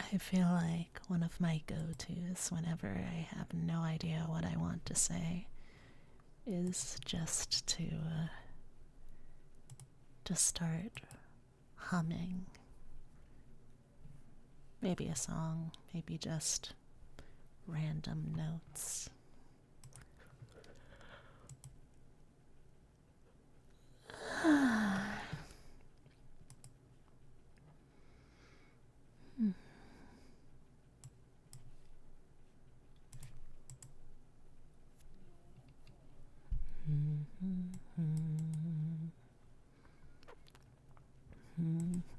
I feel like one of my go-tos whenever I have no idea what I want to say is just to start humming. Maybe a song, maybe just random notes.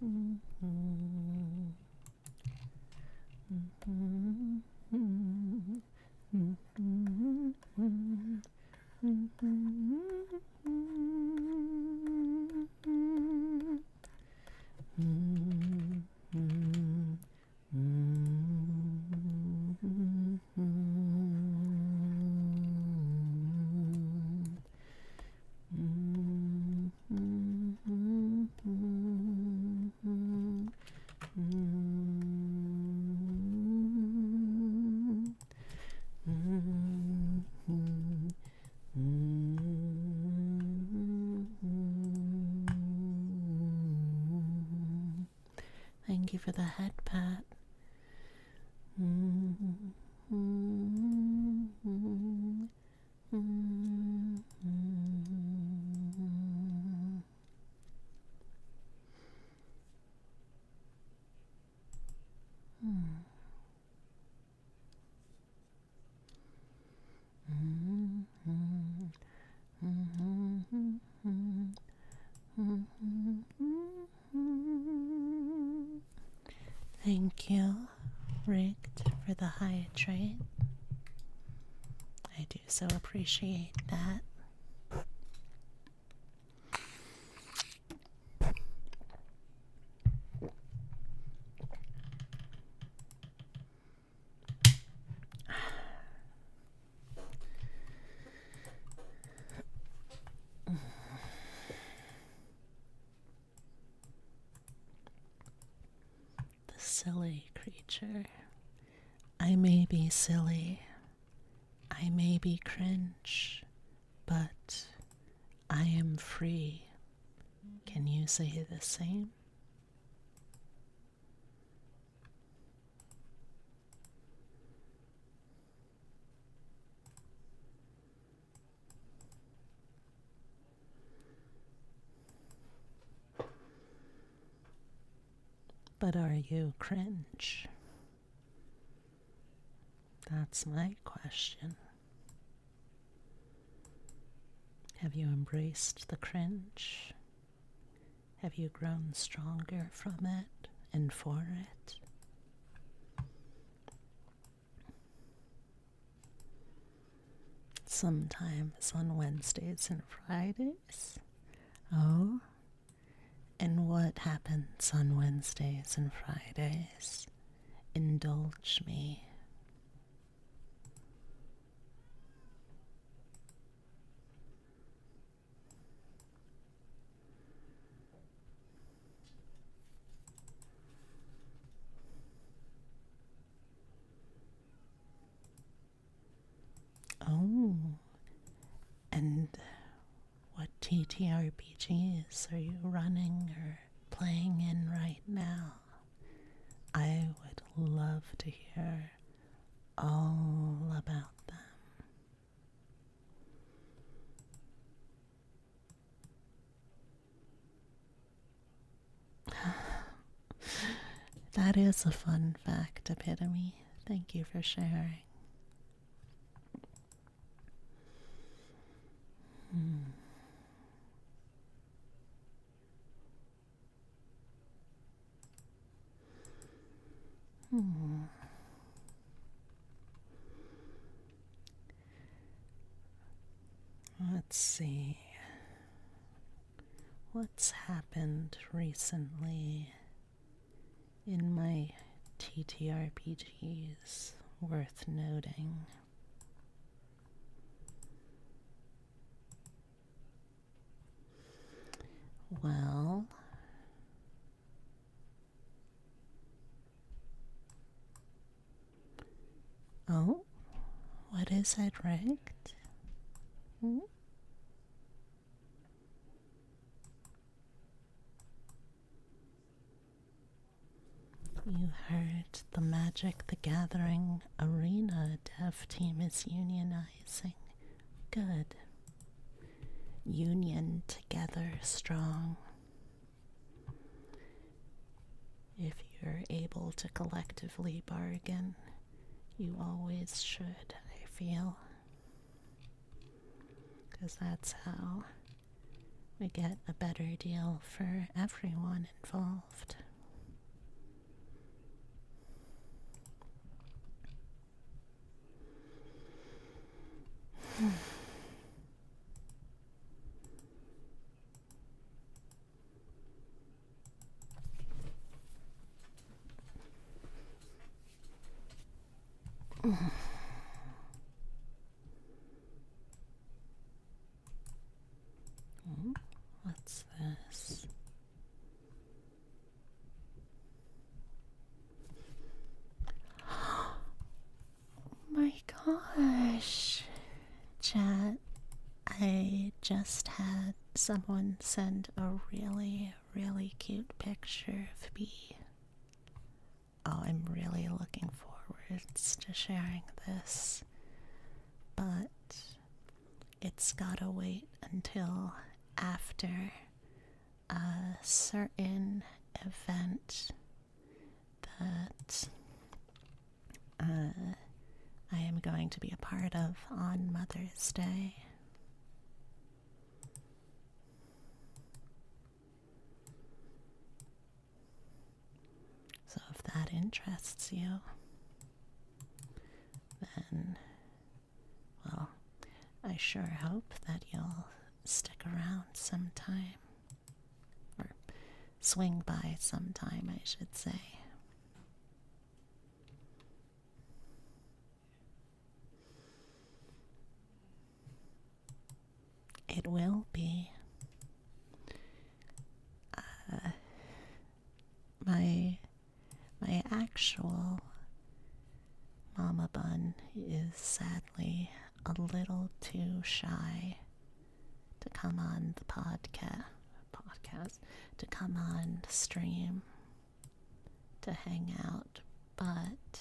Thank you for the head pat. Thank you, Rigged, for the hydrate. I do so appreciate that. The silly creature. I may be silly, I may be cringe, but I am free. Can you say the same? But are you cringe? That's my question. Have you embraced the cringe? Have you grown stronger from it and for it? Sometimes on Wednesdays and Fridays. Oh, and what happens on Wednesdays and Fridays? Indulge me. Oh, and what TTRPGs are you running or playing in right now? I would love to hear all about them. That is a fun fact, Epitome. Thank you for sharing. Let's see. What's happened recently in my TTRPGs worth noting? Well, oh, what is it, Rigged? Hmm? You heard the Magic the Gathering Arena dev team is unionizing. Good. Union together strong. If you're able to collectively bargain, you always should, I feel. Because that's how we get a better deal for everyone involved. What's this? Oh my gosh. Chat, I just had someone send a really, really cute picture of me. Oh, I'm really looking forward to sharing this, but it's gotta wait until after a certain event that I am going to be a part of on Mother's Day. So if that interests you, then, well, I sure hope that you'll stick around sometime. Or swing by sometime, I should say. It will be. My actual mama bun is sadly a little too shy to come on the podcast, to come on stream, to hang out, but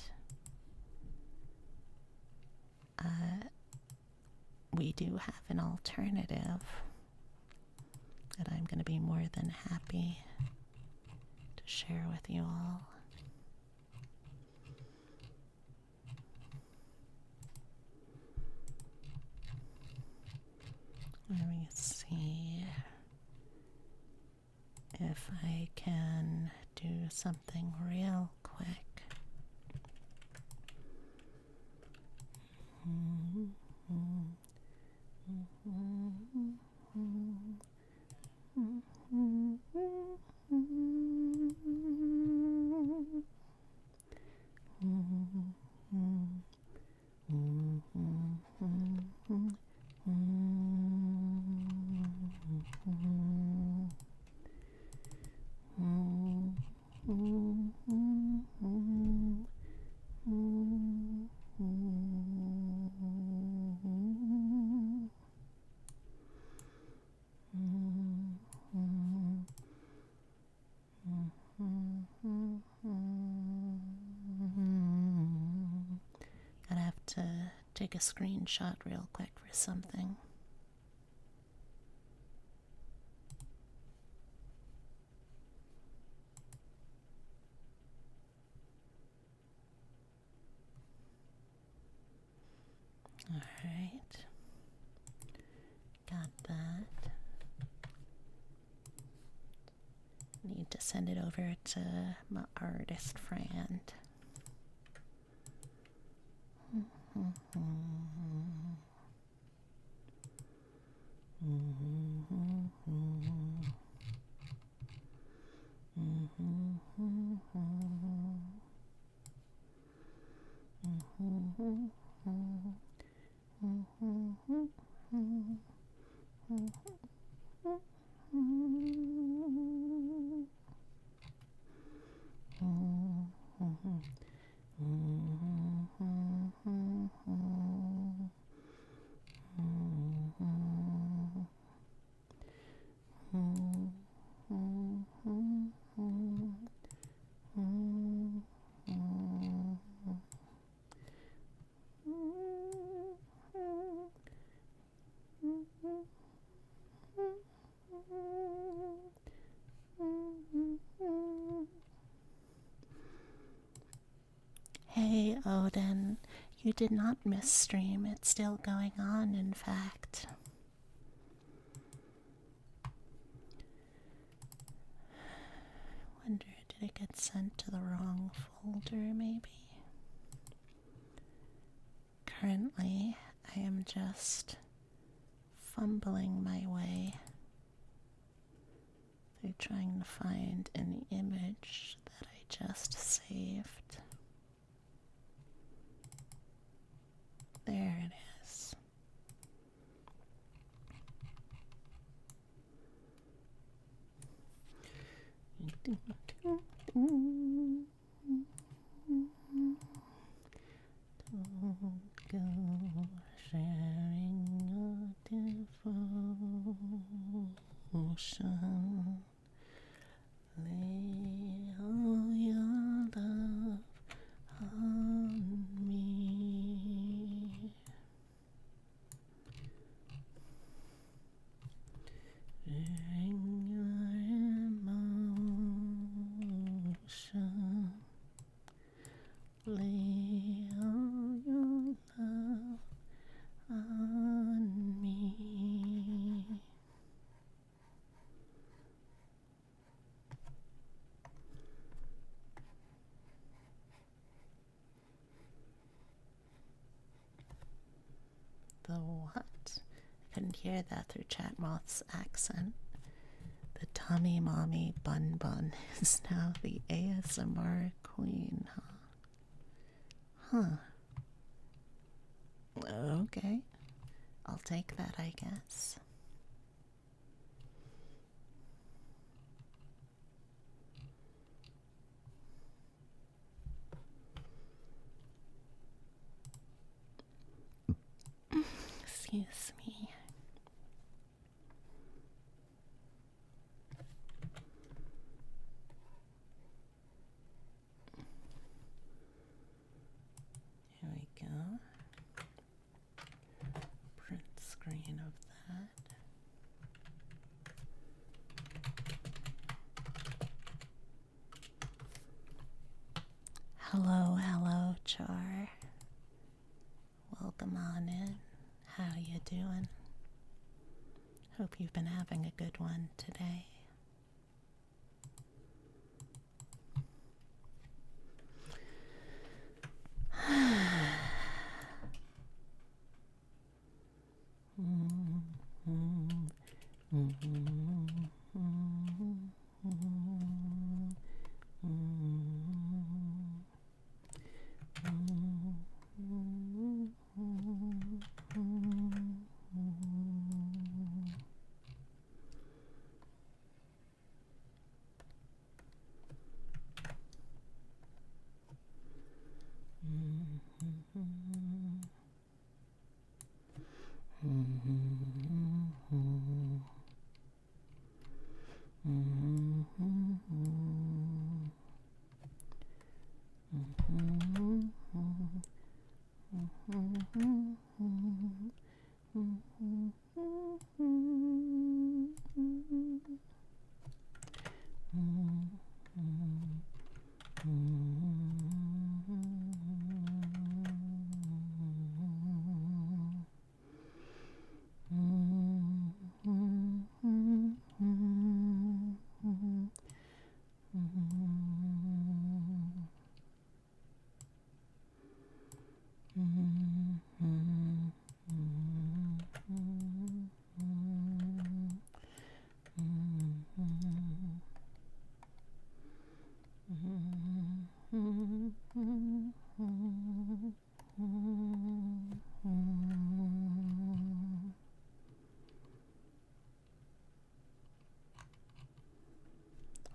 we do have an alternative that I'm going to be more than happy to share with you all. Let me see if I can do something real quick. Gonna have to take a screenshot real quick for something. Alright. Got that. Need to send it over to my artist friend. Hey, Odin, you did not miss stream. It's still going on, in fact. Did it get sent to the wrong folder, maybe? Currently, I am just fumbling my way through trying to find an image that I just saved. There it is. Don't go sharing your devotion. Lay all your love on me. Sharing your emotion. Lay all your love on me. The what? I couldn't hear that through Chatmoth's accent. The Tummy Mommy Bun Bun is now the ASMR queen, huh? Okay. I'll take that, I guess. Excuse me. Here we go. Print screen of that. Hello, hello, Char. Welcome on in. How you doing? Hope you've been having a good one today.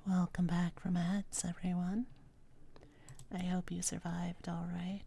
Welcome back from ads, everyone. I hope you survived all right.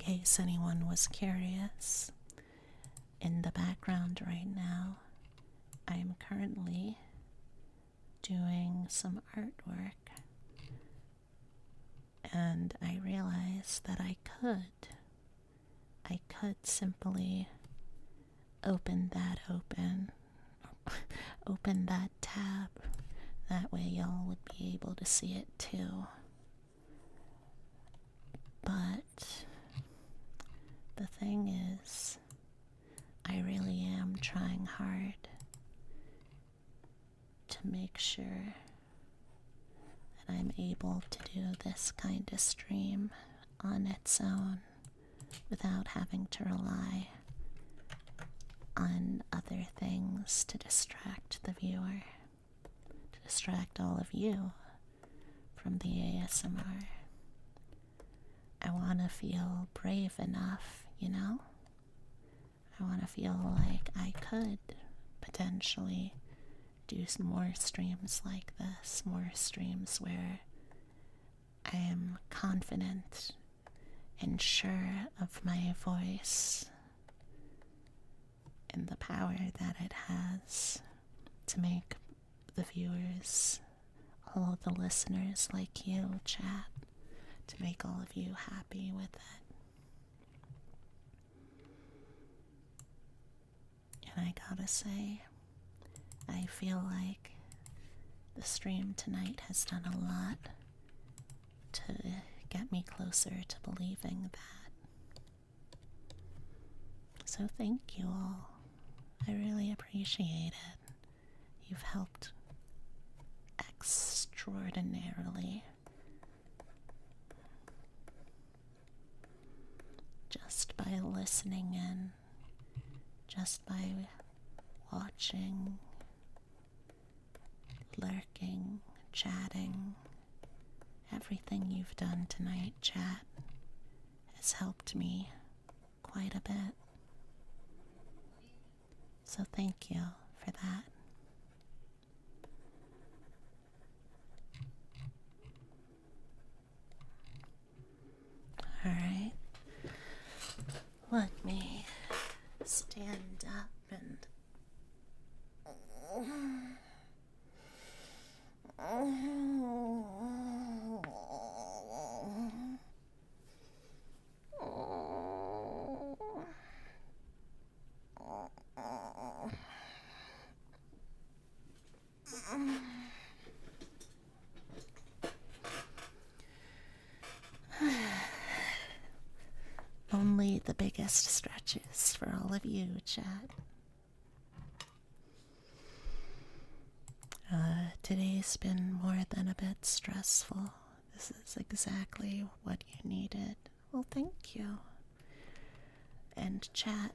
case anyone was curious, in the background right now, I am currently doing some artwork, and I realized that I could simply open that tab. That way y'all would be able to see it too. But the thing is, I really am trying hard to make sure that I'm able to do this kind of stream on its own without having to rely on other things to distract the viewer, to distract all of you from the ASMR. I want to feel brave enough, you know? I want to feel like I could potentially do some more streams like this, more streams where I am confident and sure of my voice and the power that it has to make the viewers, all of the listeners like you, chat, to make all of you happy with it. And I gotta say, I feel like the stream tonight has done a lot to get me closer to believing that. So thank you all. I really appreciate it. You've helped extraordinarily. Just by listening in, just by watching, lurking, chatting. Everything you've done tonight, chat, has helped me quite a bit. So thank you for that. Alright, let me stand up and only the biggest stretches for all of you, chat. Today's been more than a bit stressful. This is exactly what you needed. Well, thank you. And chat,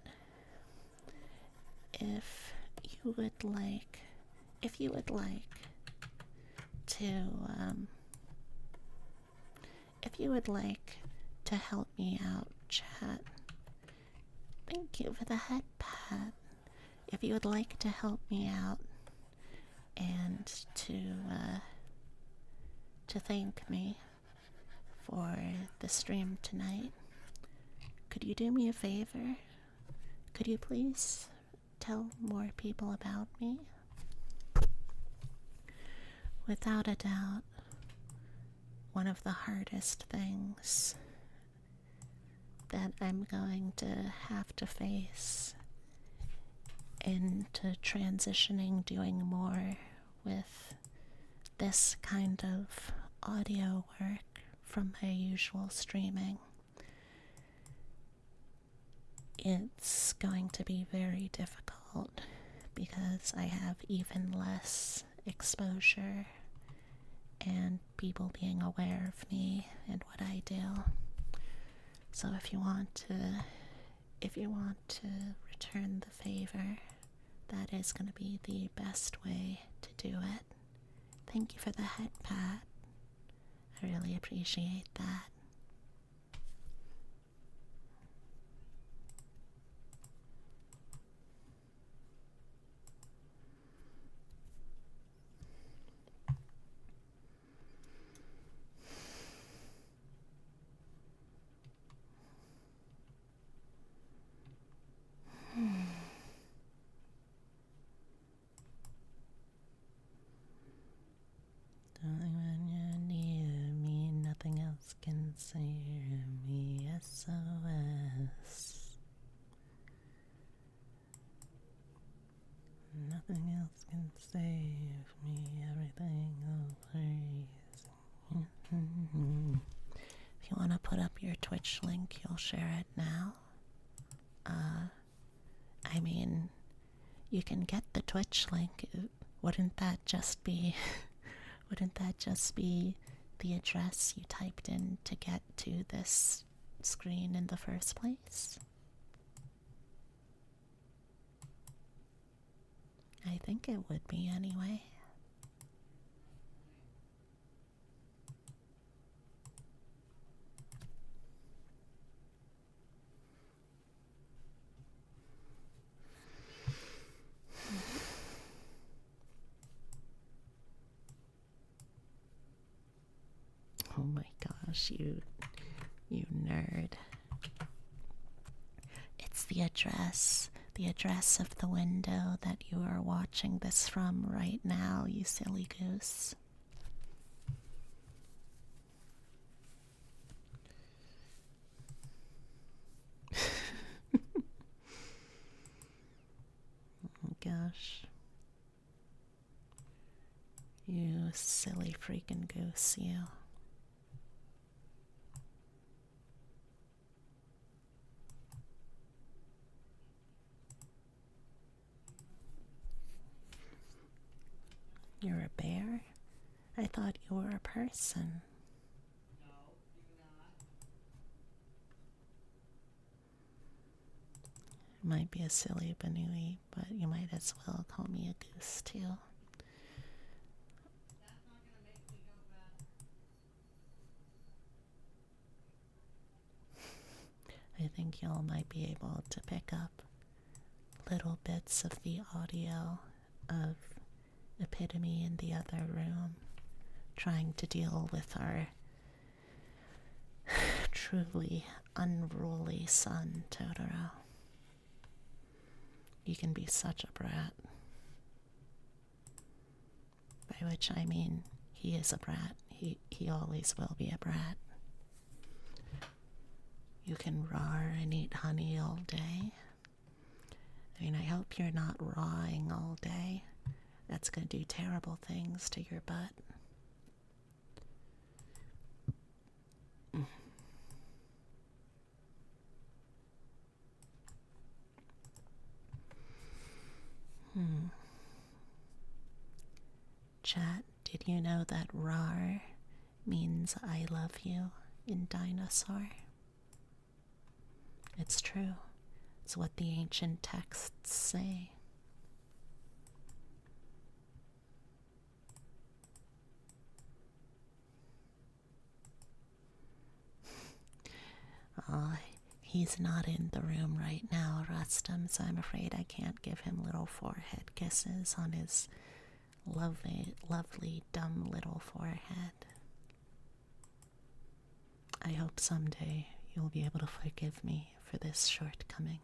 if you would like to help me out, chat, thank you for the head pat. If you would like to help me out and to thank me for the stream tonight, could you do me a favor? Could you please tell more people about me? Without a doubt, one of the hardest things that I'm going to have to face into transitioning, doing more with this kind of audio work from my usual streaming. It's going to be very difficult because I have even less exposure and people being aware of me and what I do. So if you want to return the favor, that is going to be the best way to do it. Thank you for the head pat. I really appreciate that. can save me, SOS. Nothing else can save me, everything will freeze. If you want to put up your Twitch link, you'll share it now. I mean, you can get the Twitch link. Wouldn't that just be wouldn't that just be the address you typed in to get to this screen in the first place? I think it would be anyway. Oh my gosh, you nerd. It's the address of the window that you are watching this from right now, you silly goose. Oh gosh. You silly freaking goose, you. You're a bear? I thought you were a person. Might be a silly banui, but you might as well call me a goose too. I think y'all might be able to pick up little bits of the audio of Epitome in the other room, trying to deal with our truly unruly son, Totoro. You can be such a brat. By which I mean, he is a brat. He always will be a brat. You can roar and eat honey all day. I mean, I hope you're not rawing all day. That's going to do terrible things to your butt. Chat, did you know that rar means I love you in dinosaur? It's true. It's what the ancient texts say. Oh, he's not in the room right now, Rustum, so I'm afraid I can't give him little forehead kisses on his lovely, lovely, dumb little forehead. I hope someday you'll be able to forgive me for this shortcoming.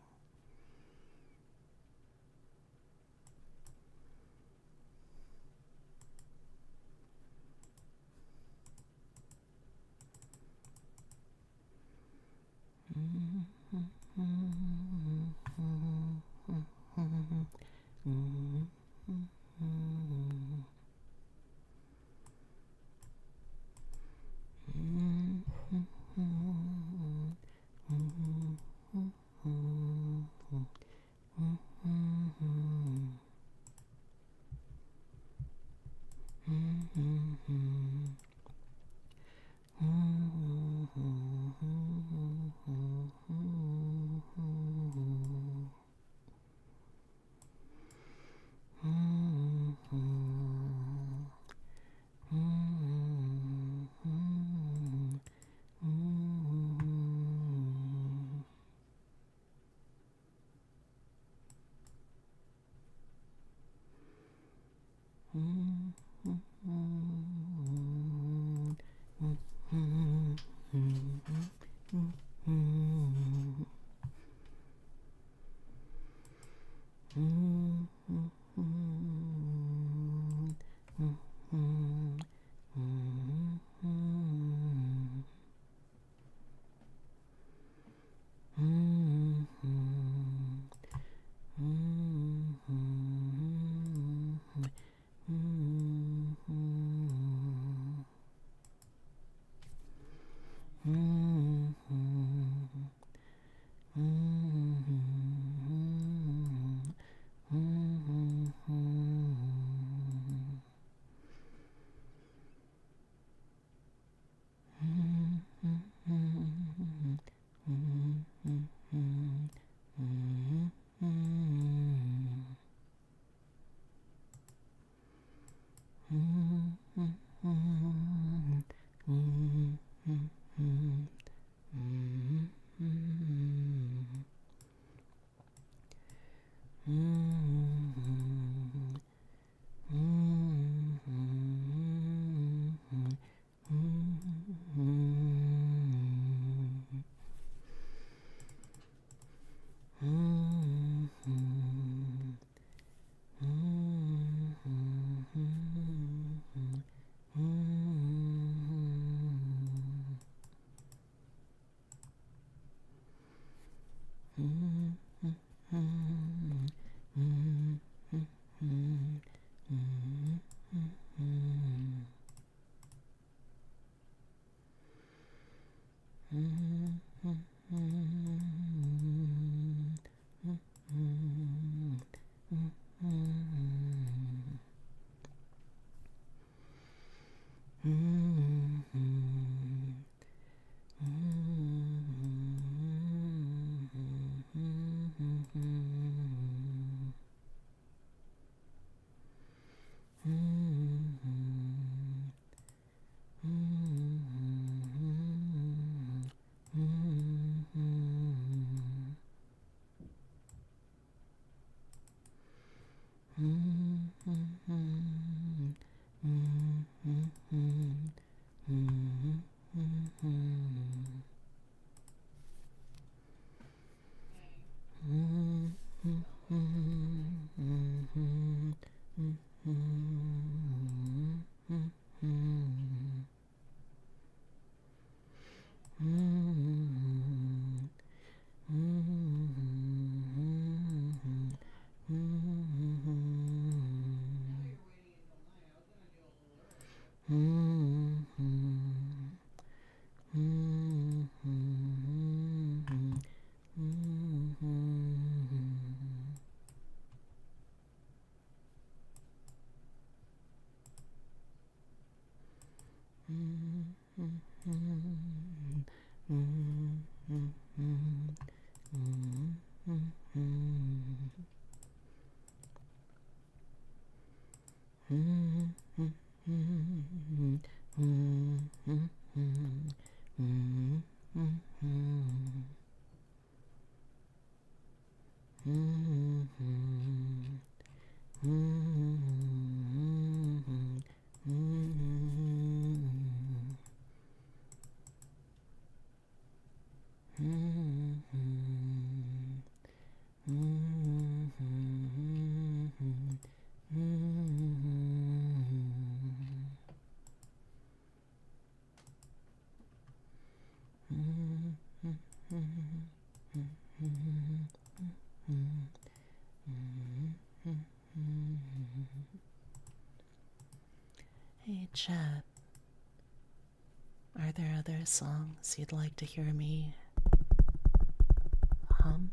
Hey, Chad, are there other songs you'd like to hear me hum?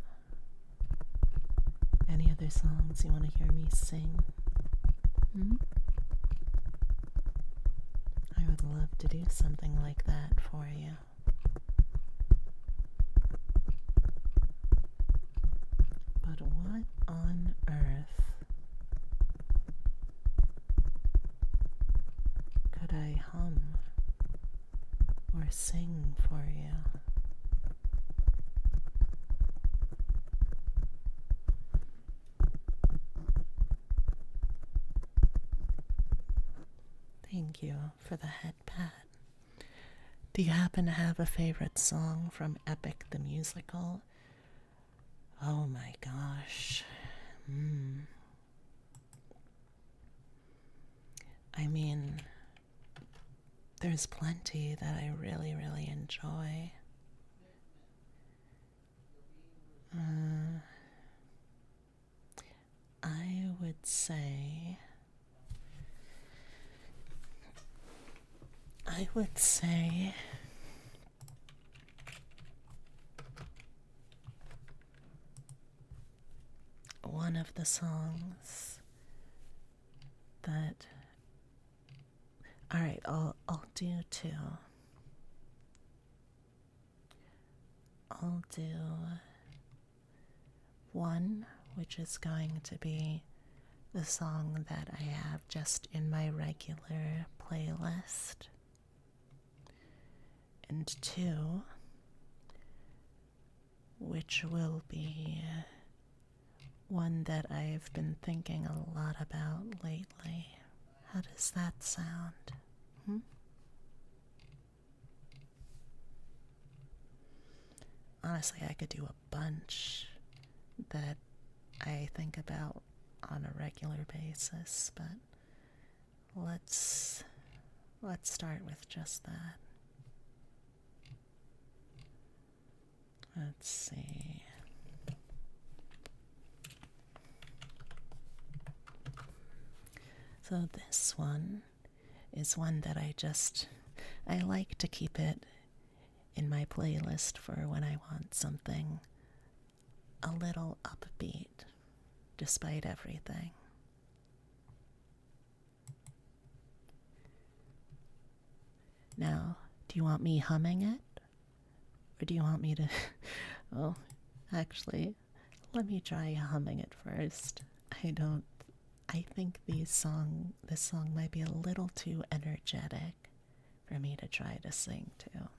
Any other songs you want to hear me sing? Hmm? I would love to do something like that for you. But what on earth could I hum or sing for you? Thank you for the head pat. Do you happen to have a favorite song from Epic the Musical? Oh my gosh. I mean, there's plenty that I really, really enjoy. I would say. One of the songs that. Alright, I'll do two. I'll do one, which is going to be the song that I have just in my regular playlist. And two, which will be one that I've been thinking a lot about lately. How does that sound? Honestly, I could do a bunch that I think about on a regular basis, but let's start with just that. Let's see. So this one is one that I like to keep it in my playlist for when I want something a little upbeat, despite everything. Now, do you want me humming it? Or do you want me to... Oh, actually, let me try humming it first. I think this song might be a little too energetic for me to try to sing to.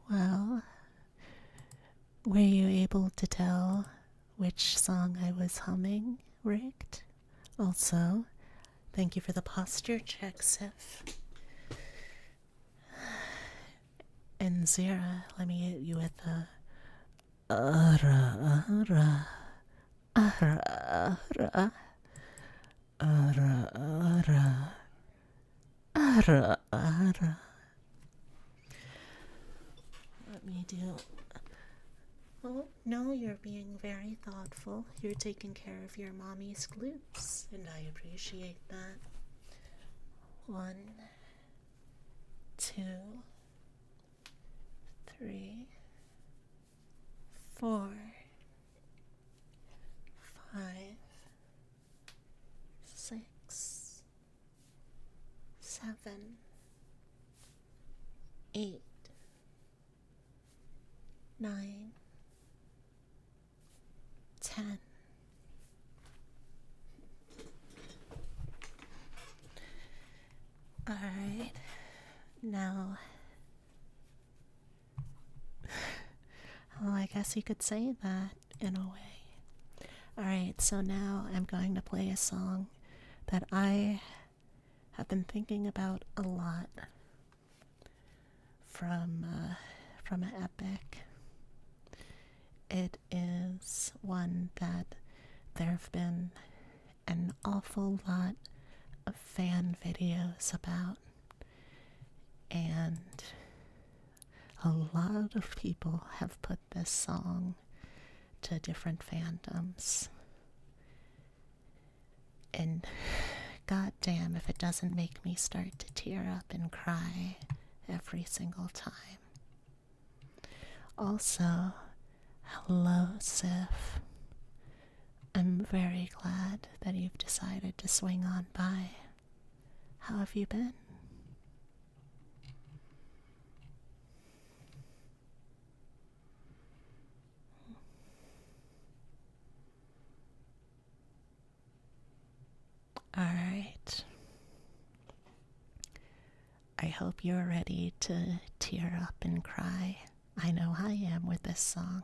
Well, were you able to tell which song I was humming, Rigged? Also, thank you for the posture check, Sif. And Zira, let me hit you with the ara ara ara ara ara ara ara ara. Let me do. Oh, no, you're being very thoughtful. You're taking care of your mommy's glutes, and I appreciate that. 1, 2, 3, 4, 5, 6, 7, 8, 9, 10. Alright, now, well, I guess you could say that in a way. Alright, so now I'm going to play a song that I have been thinking about a lot from Epic. It is one that there have been an awful lot of fan videos about, and a lot of people have put this song to different fandoms. And goddamn if it doesn't make me start to tear up and cry every single time. Also, hello, Sif. I'm very glad that you've decided to swing on by. How have you been? Alright. I hope you're ready to tear up and cry. I know I am with this song.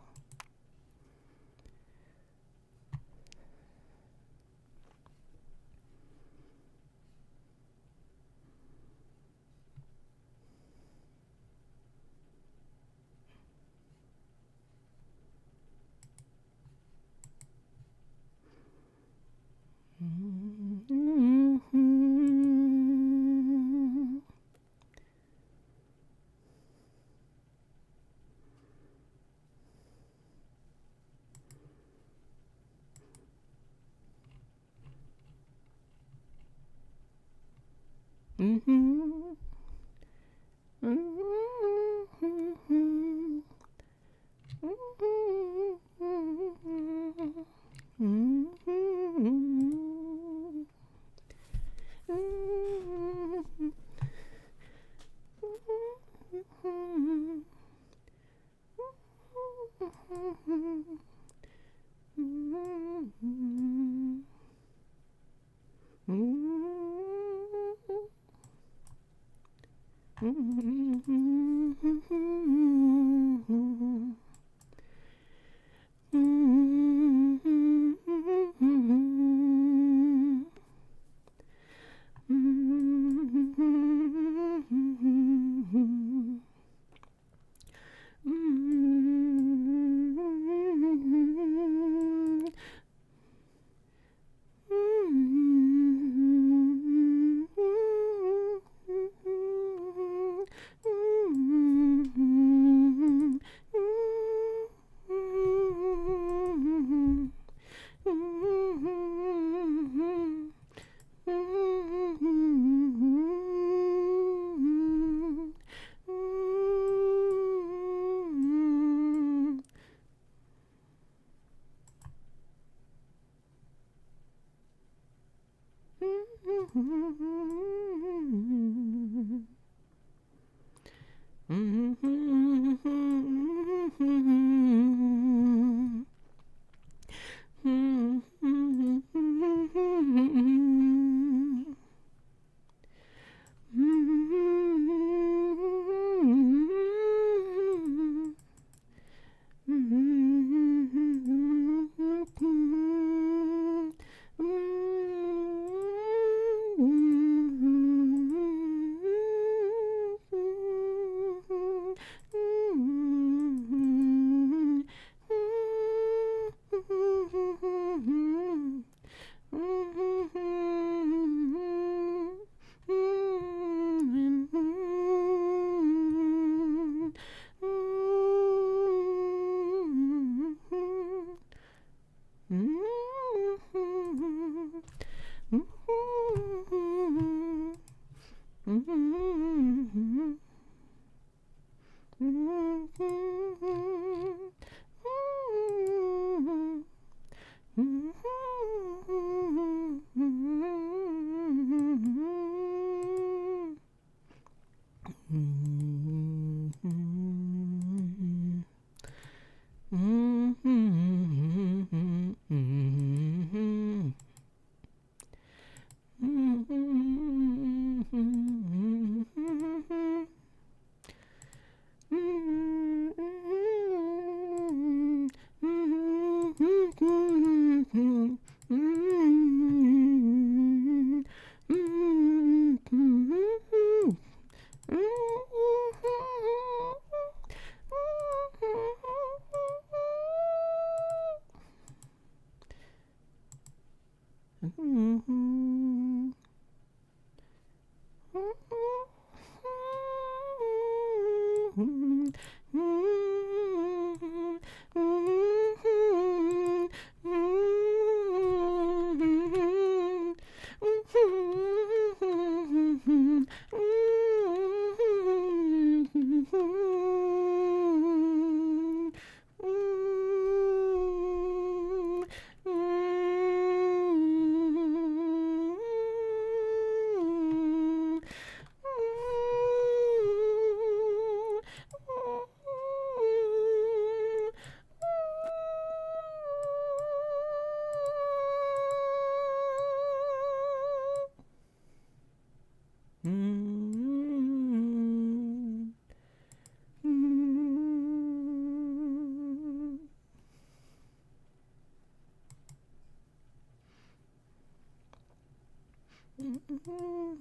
Well,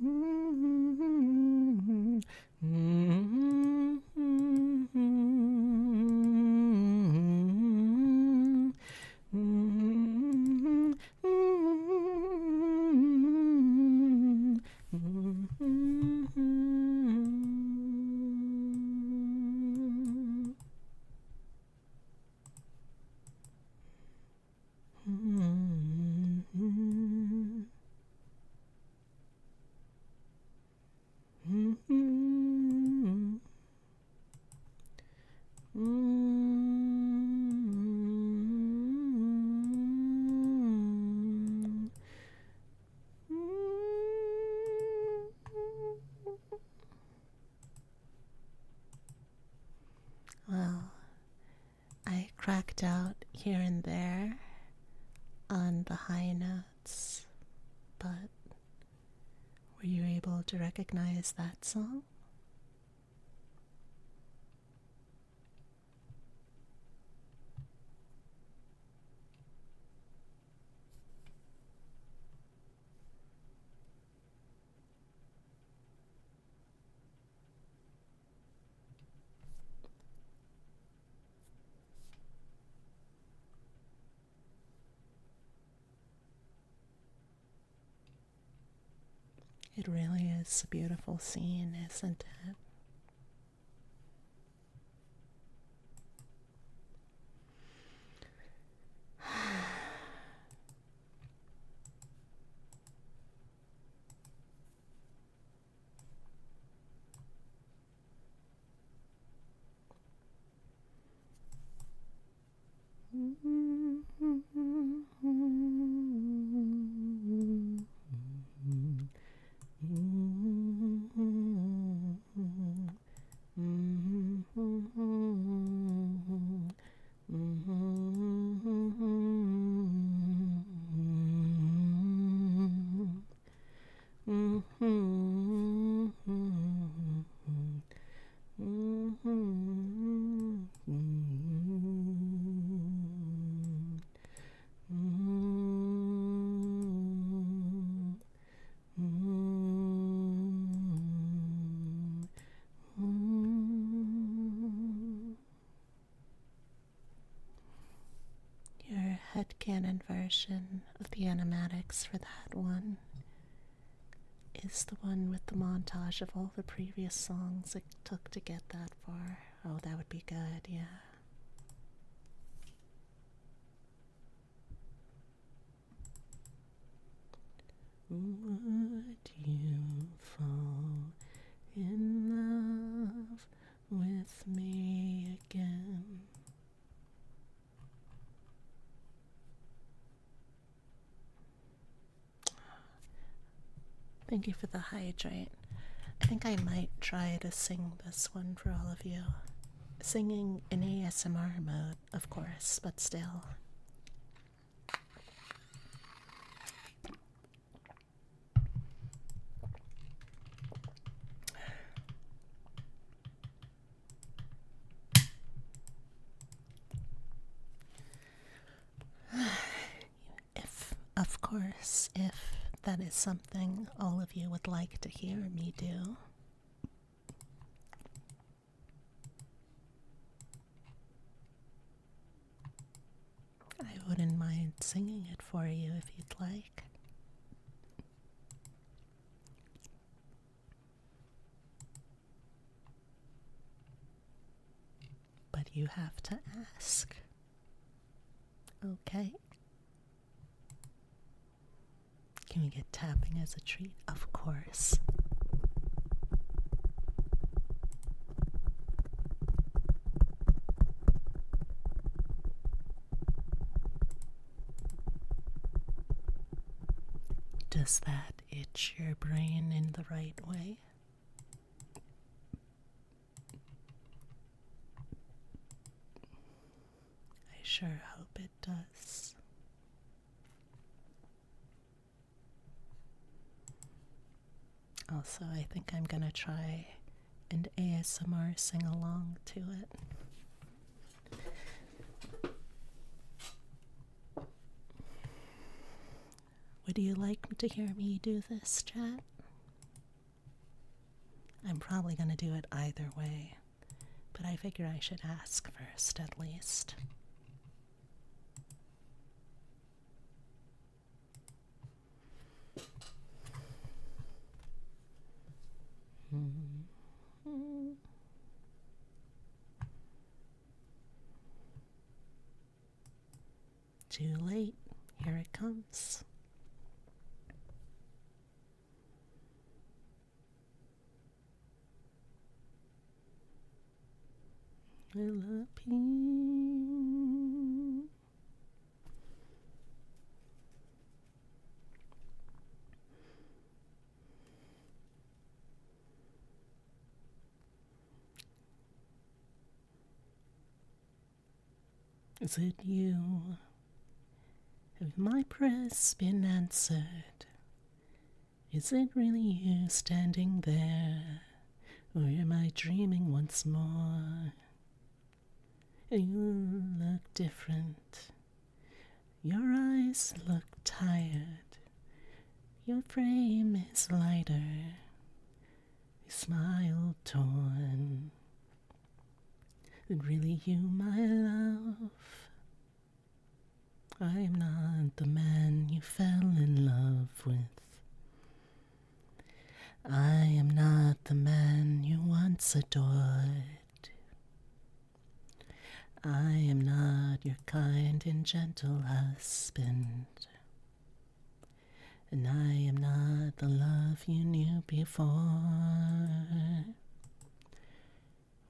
I cracked out here and there on the high notes, but were you able to recognize that song? It really is a beautiful scene, isn't it? Your headcanon version of the animatics for that one is the one with the montage of all the previous songs it took to get that far. Oh, that would be good, yeah. Would you fall in love with me again? Thank you for the hydrate. I think I might try to sing this one for all of you. Singing in ASMR mode, of course, but still. If that is something all of you would like to hear me do. I wouldn't mind singing it for you if you'd like. But you have to ask. Okay? Can we get tapping as a treat? Of course. Does that itch your brain in the right way? I sure hope it does. Also, I think I'm gonna try and ASMR sing along to it. Would you like to hear me do this, chat? I'm probably going to do it either way, but I figure I should ask first at least. Too late. Here it comes. Philippine. Is it you? Have my prayers been answered? Is it really you standing there? Or am I dreaming once more? You look different. Your eyes look tired. Your frame is lighter. Your smile torn. Is it really you, my love? I am not the man you fell in love with. I am not the man you once adored. I am not your kind and gentle husband. And I am not the love you knew before.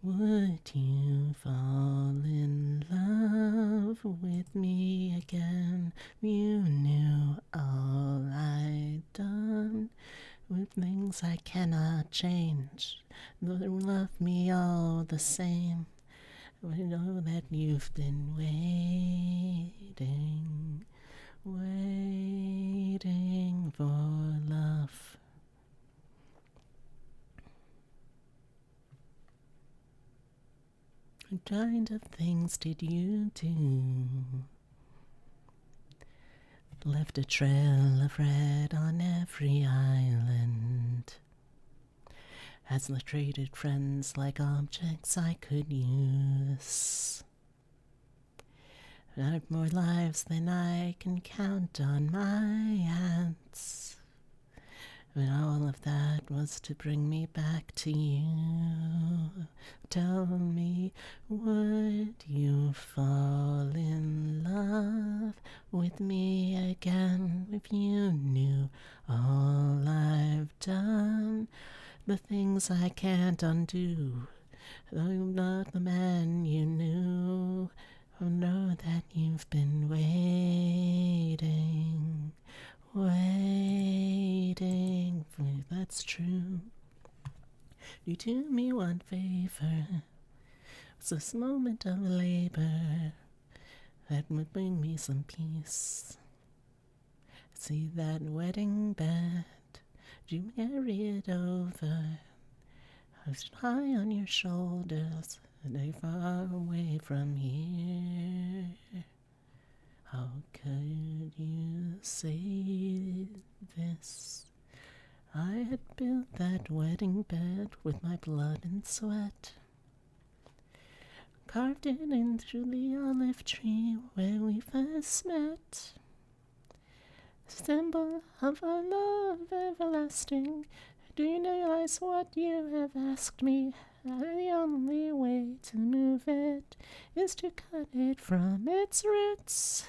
Would you fall in love with me again? You knew all I'd done with things I cannot change. But love me all the same. I know that you've been waiting for love. What kind of things did you do? Left a trail of red on every island. Has treated friends like objects I could use. I've more lives than I can count on my hands. But all of that was to bring me back to you. Tell me, would you fall in love with me again if you knew all I've done? The things I can't undo. I'm not the man you knew. Oh, know that you've been waiting for me. That's true. You do me one favor. It's this moment of labor that would bring me some peace. See that wedding bed. You marry it over. I sit high on your shoulders, and they far away from here. How could you say this? I had built that wedding bed with my blood and sweat. Carved it into the olive tree where we first met. Symbol of a love everlasting. Do you realize what you have asked me? The only way to move it is to cut it from its roots.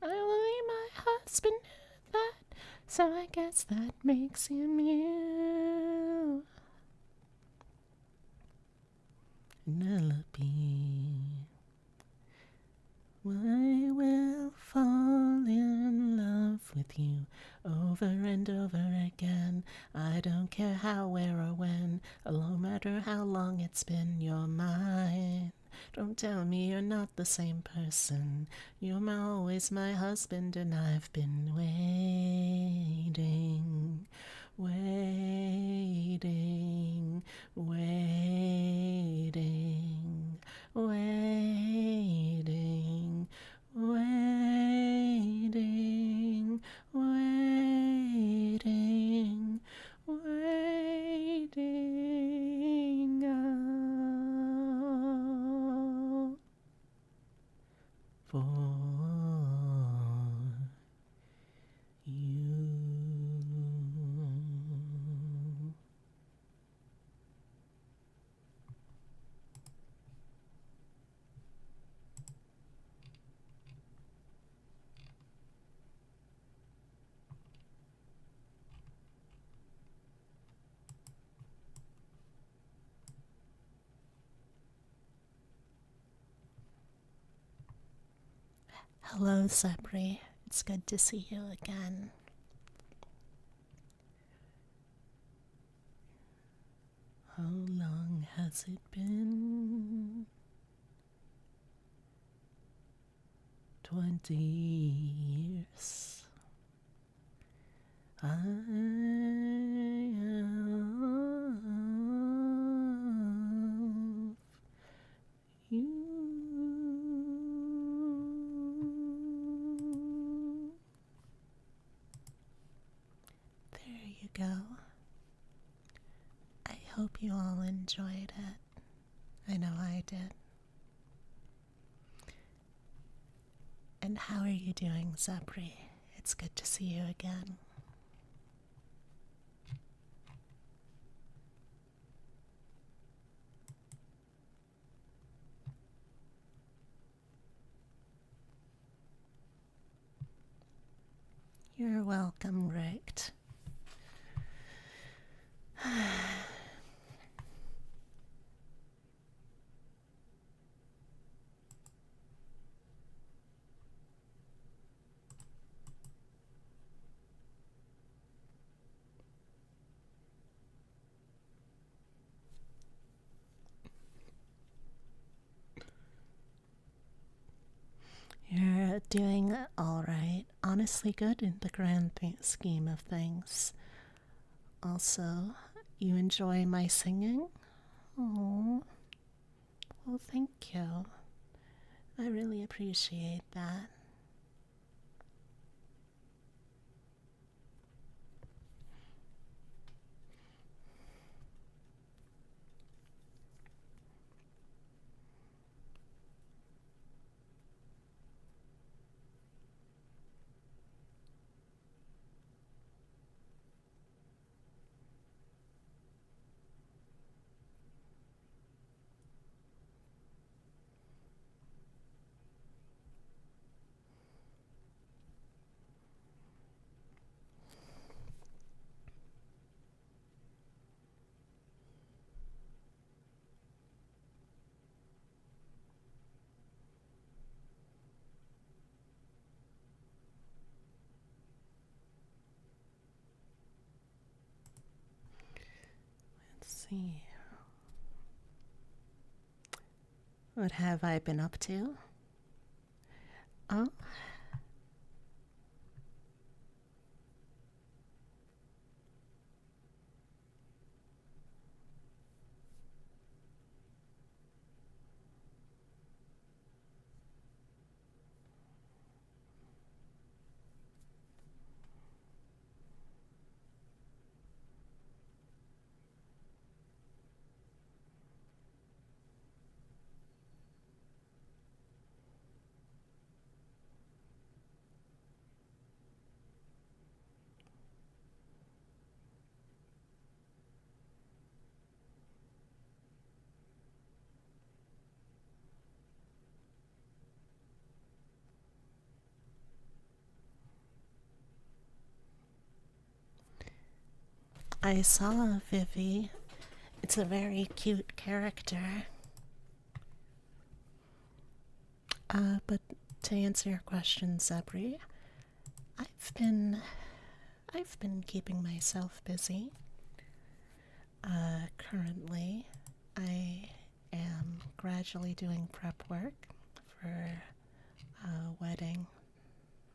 Only my husband knew that, so I guess that makes him you. Penelope, I will fall in love with you over and over again. I don't care how, where, or when, no matter how long it's been, you're mine. Don't tell me you're not the same person. You're always my husband, and I've been waiting, waiting, waiting, waiting, waiting, waiting, waiting. for you. Hello, Sabri. It's good to see you again. How long has it been? 20 years. I love you. There you go. I hope you all enjoyed it. I know I did. And how are you doing, Zabri? It's good to see you again. You're welcome, Richt. You're doing all right. Honestly, good in the grand scheme of things. Also, you enjoy my singing? Oh, well, thank you. I really appreciate that. Let's see. What have I been up to? Oh, I saw Vivi. It's a very cute character. But to answer your question, Zebri, I've been I've been keeping myself busy. Currently, I am gradually doing prep work for a wedding,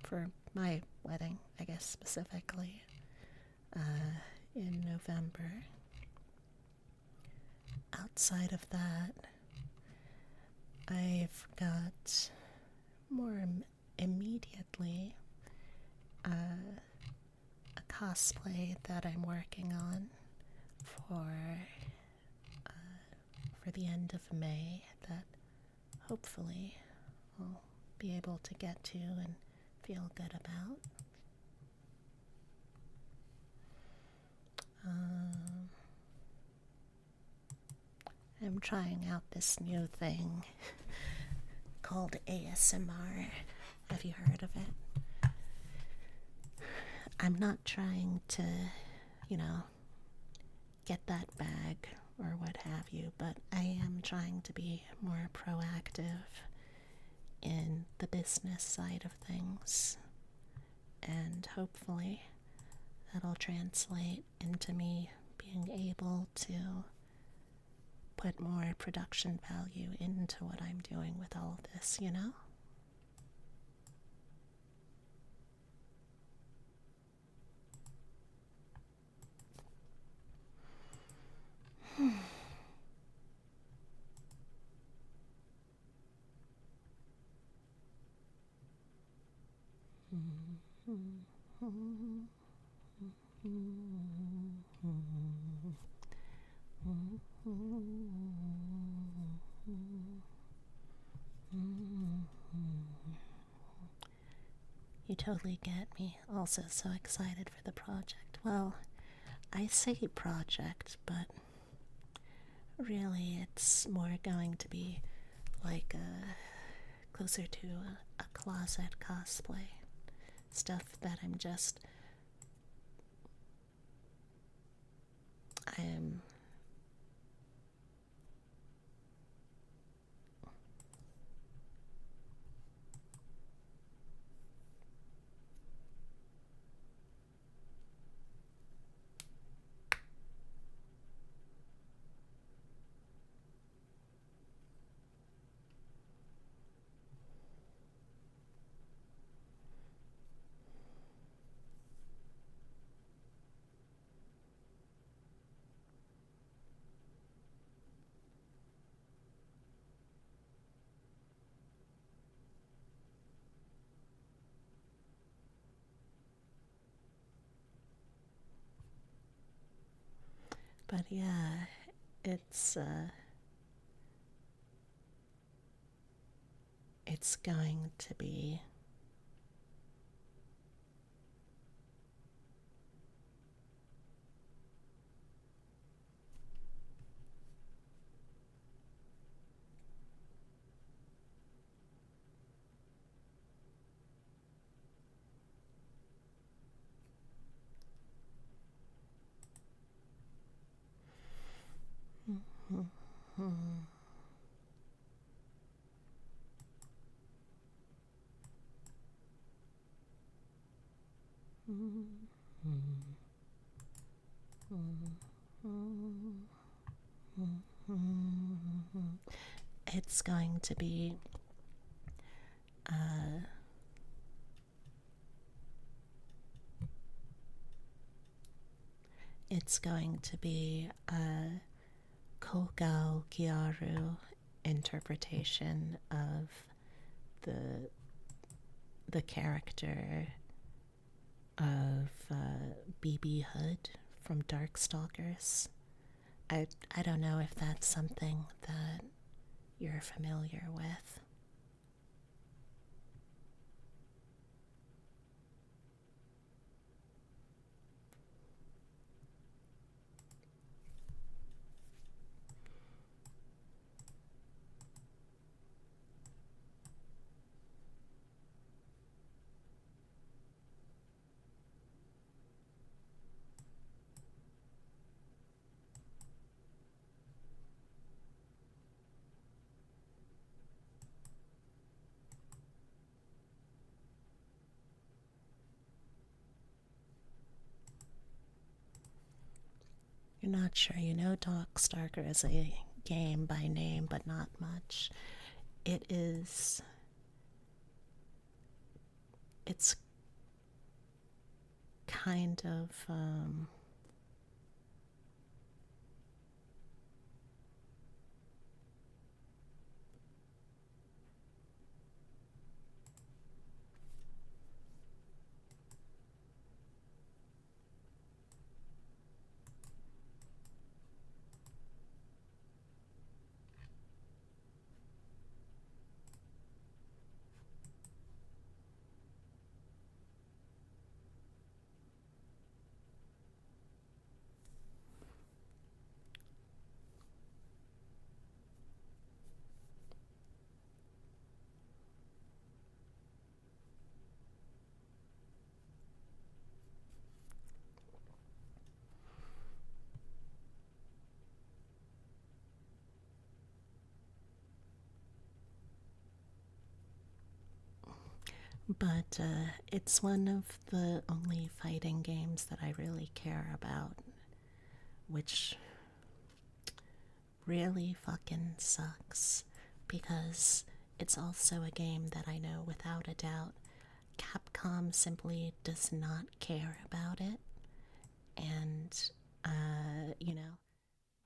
for my wedding, I guess specifically, in November. Outside of that, I've got more immediately a cosplay that I'm working on for for the end of May that hopefully will be able to get to and feel good about. I'm trying out this new thing called ASMR. Have you heard of it? I'm not trying to, you know, get that bag or what have you, but I am trying to be more proactive in the business side of things. And hopefully that'll translate into me being able to put more production value into what I'm doing with all of this, you know? You totally get me. Also, so excited for the project. Well, I say project, but really it's more going to be like closer to a closet cosplay. Stuff that I'm but yeah, it's going to be it's going to be uh it's going to be a Kogao Gyaru interpretation of the the character of BB Hood from Darkstalkers. I don't know if that's something that you're familiar with. You're not sure. You know Darkstalker is a game by name, but not much. It is. It's kind of. But it's one of the only fighting games that I really care about, which really fucking sucks because it's also a game that I know without a doubt Capcom simply does not care about it, and,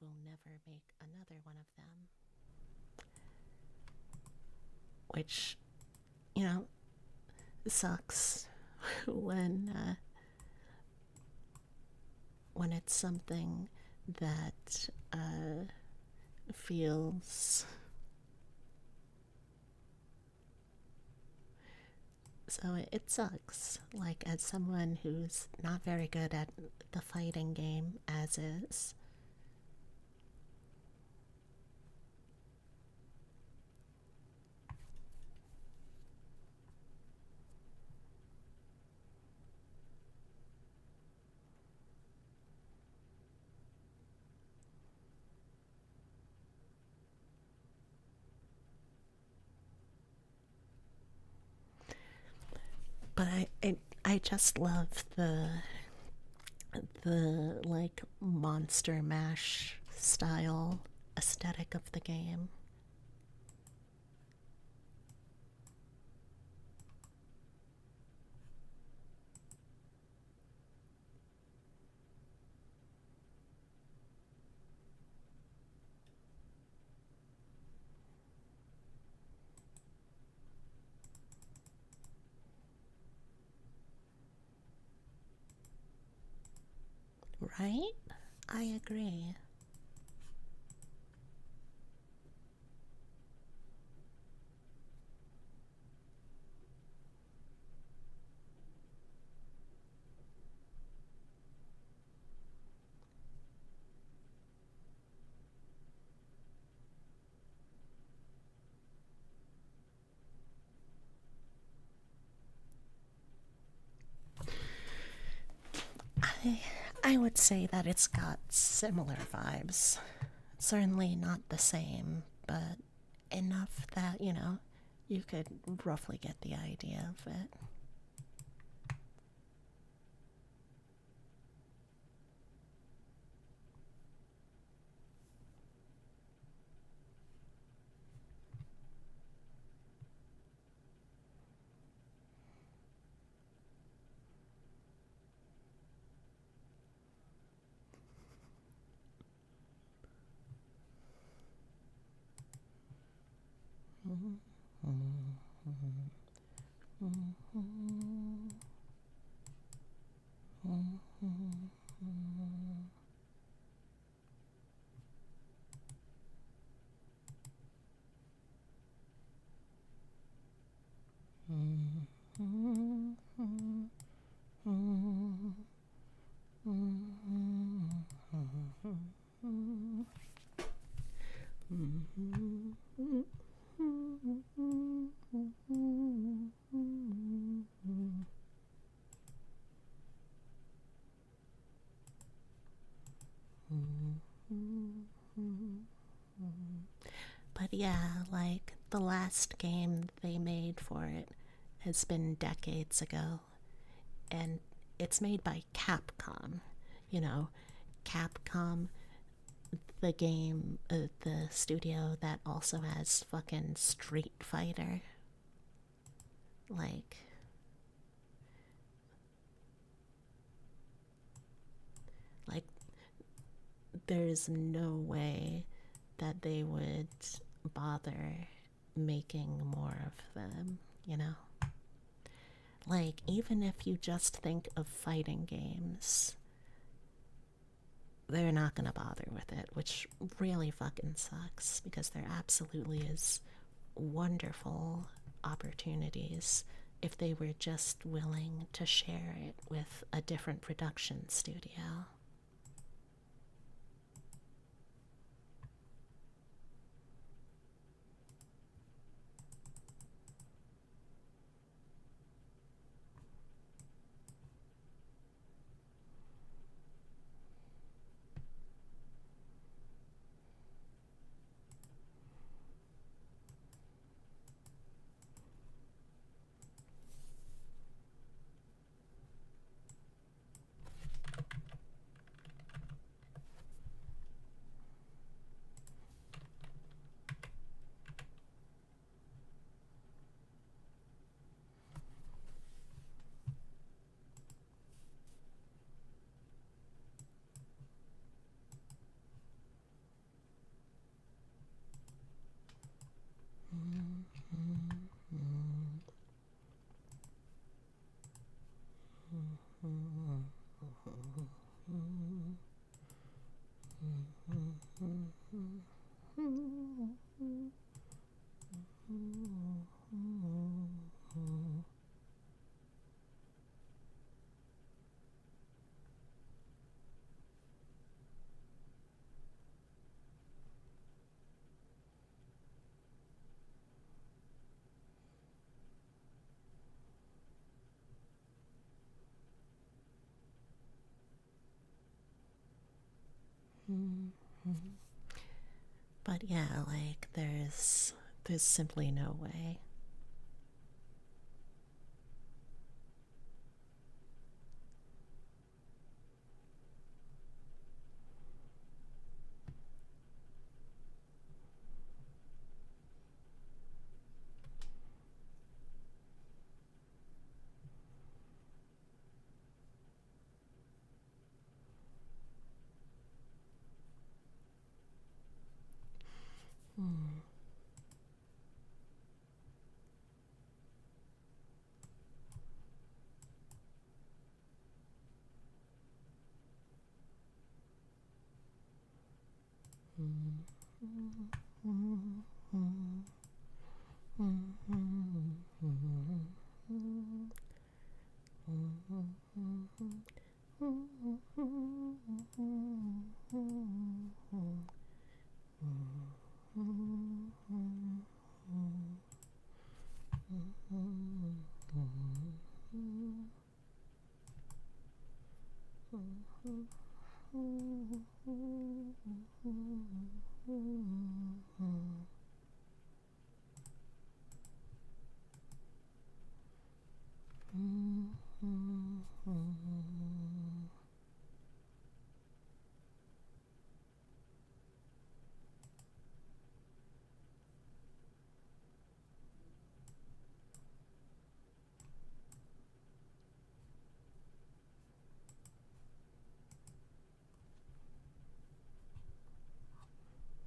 will never make another one of them. Which, you know, sucks when when it's something that feels so it sucks. Like, as someone who's not very good at the fighting game as is, but I just love the like monster mash style aesthetic of the game. Right? I agree. I I would say that it's got similar vibes. Certainly not the same, but enough that, you could roughly get the idea of it. But yeah, like the last game they made for it has been decades ago, and it's made by Capcom. You know, Capcom, the game, the studio that also has fucking Street Fighter. Like, like there's no way that they would bother making more of them, you know? Like, even if you just think of fighting games, they're not gonna bother with it, which really fucking sucks because there absolutely is wonderful opportunities if they were just willing to share it with a different production studio. But yeah, like there's simply no way.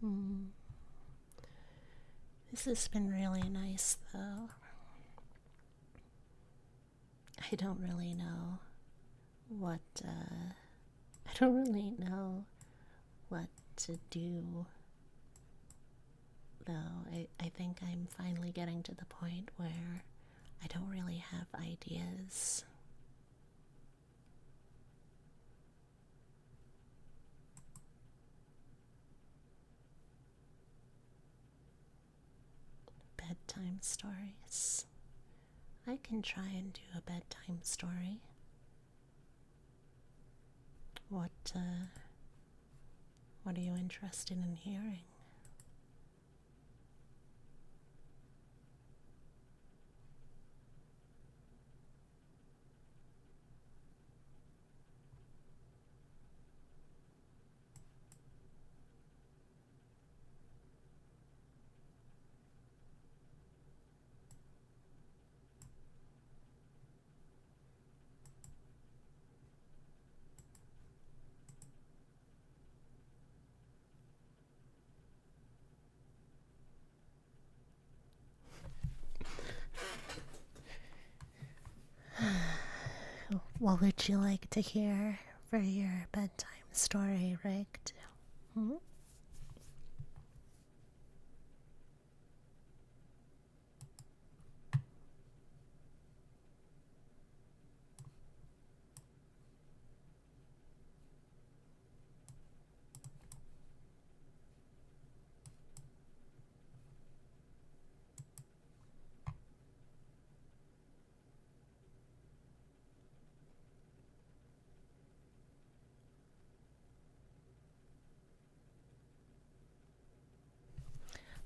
Hmm. This has been really nice, though. I don't really know what, I don't really know what to do, though. I think I'm finally getting to the point where I don't really have ideas. Bedtime stories. I can try and do a bedtime story. What are you interested in hearing? What would you like to hear for your bedtime story, Rick? Hmm?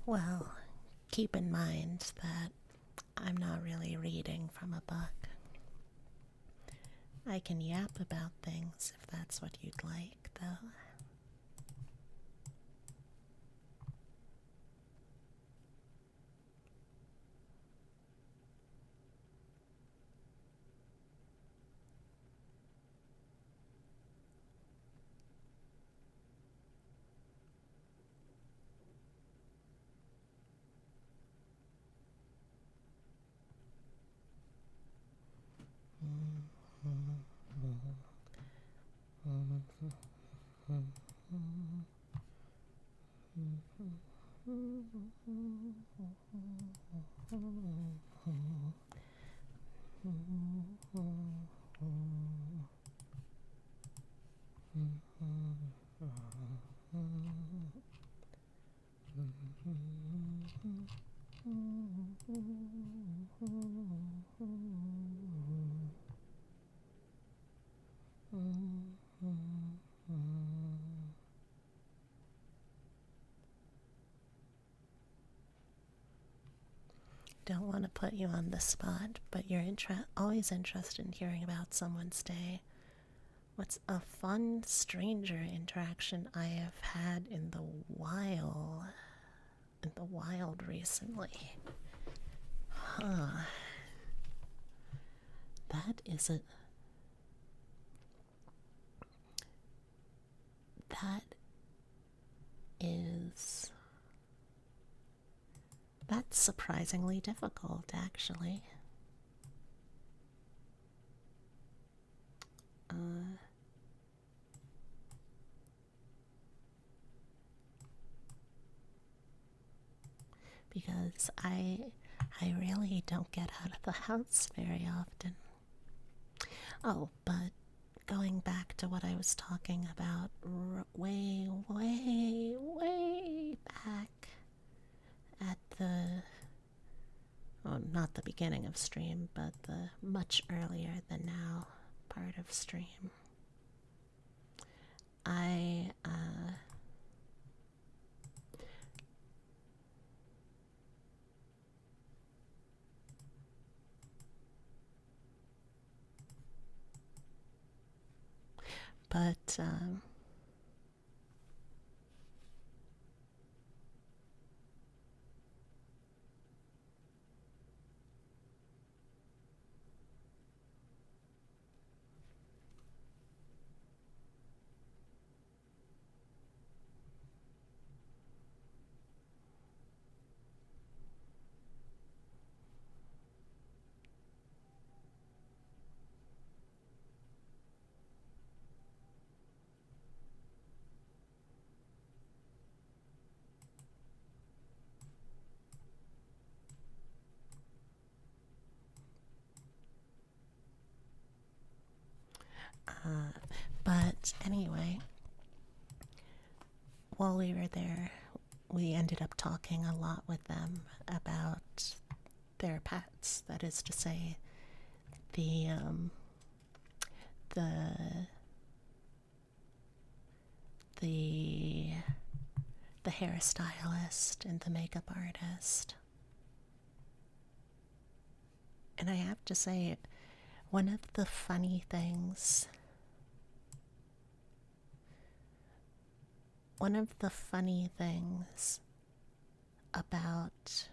Well, keep in mind that I'm not really reading from a book. I can yap about things if that's what you'd like, though. don't want to put you on the spot, but you're always interested in hearing about someone's day. What's a fun stranger interaction I have had in the wild? In the wild recently? Huh. That is a. That is. That's surprisingly difficult, actually. Because I really don't get out of the house very often. Oh, but going back to what I was talking about way, way, way back at the, well, not the beginning of stream, but the much earlier than now part of stream. I, but, but anyway, while we were there, we ended up talking a lot with them about their pets. That is to say, the the the the hairstylist and the makeup artist. And I have to say, one of the funny things about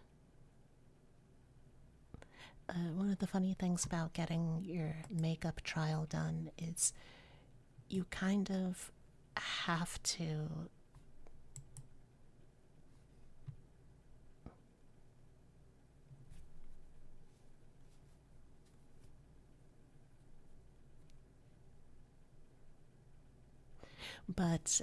one of the funny things about getting your makeup trial done is you kind of have to but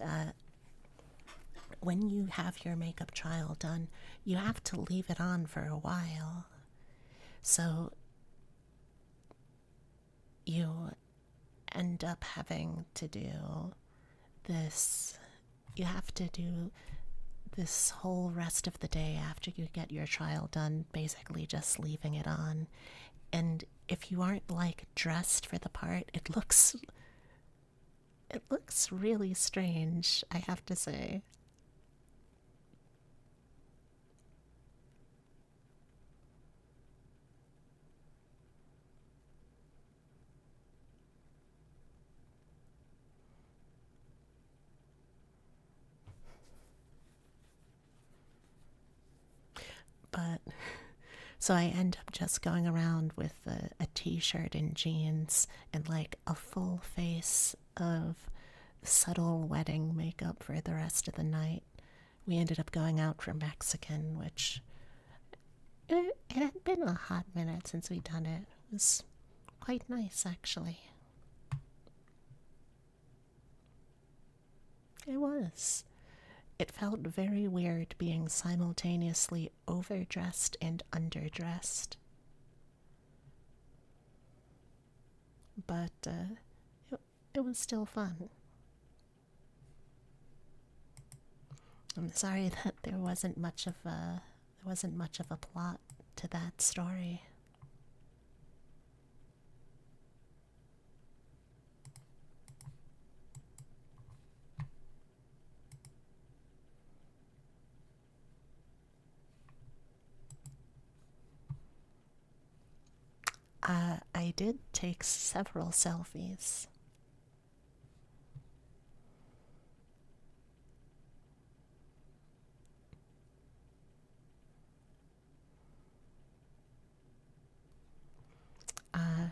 when you have your makeup trial done, you have to leave it on for a while. So you end up having to do this. You have to do this whole rest of the day after you get your trial done, basically just leaving it on. And if you aren't like dressed for the part, it looks really strange, I have to say. But so I end up just going around with a t-shirt and jeans and like a full face of subtle wedding makeup for the rest of the night. We ended up going out for Mexican, which it had been a hot minute since we'd done it. It was quite nice, actually. It was. It felt very weird being simultaneously overdressed and underdressed. But it was still fun. I'm sorry that there wasn't much of a plot to that story. I did take several selfies. Uh,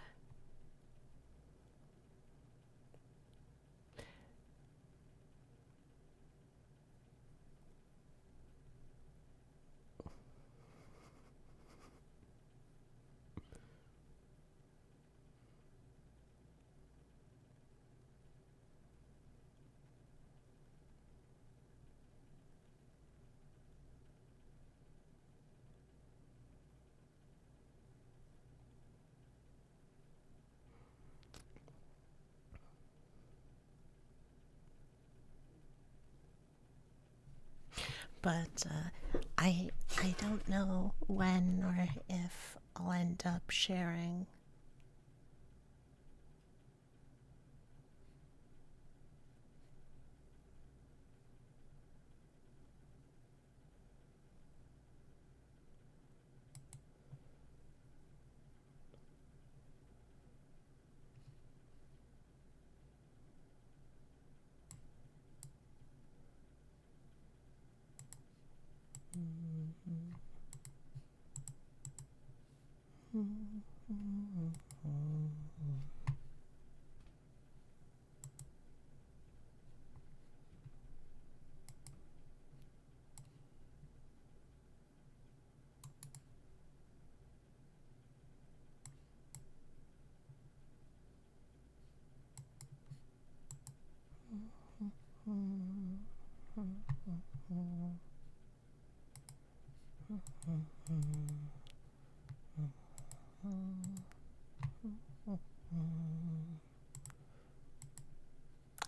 but I don't know when or if I'll end up sharing.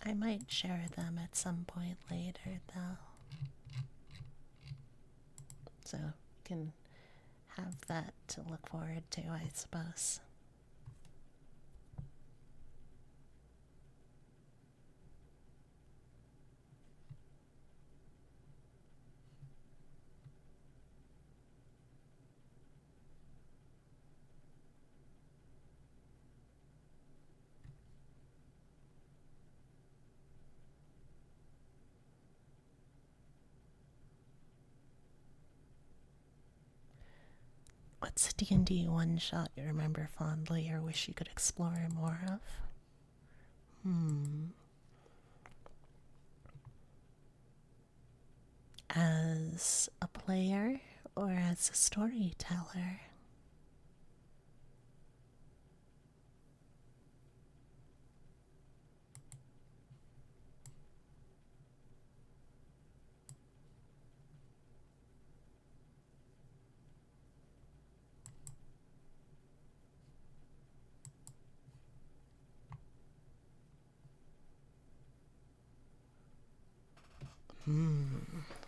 I might share them at some point later, though. So you can have that to look forward to, I suppose. What's a D&D one shot you remember fondly or wish you could explore more of? As a player or as a storyteller?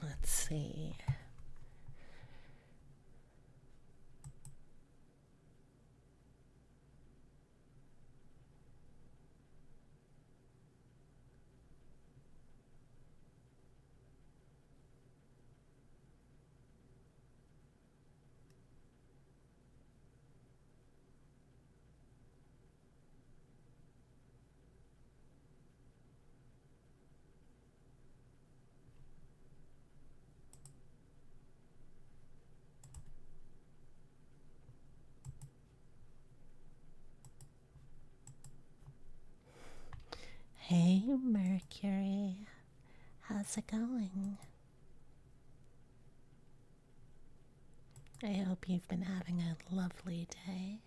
Let's see. Hey, Mercury. How's it going? I hope you've been having a lovely day.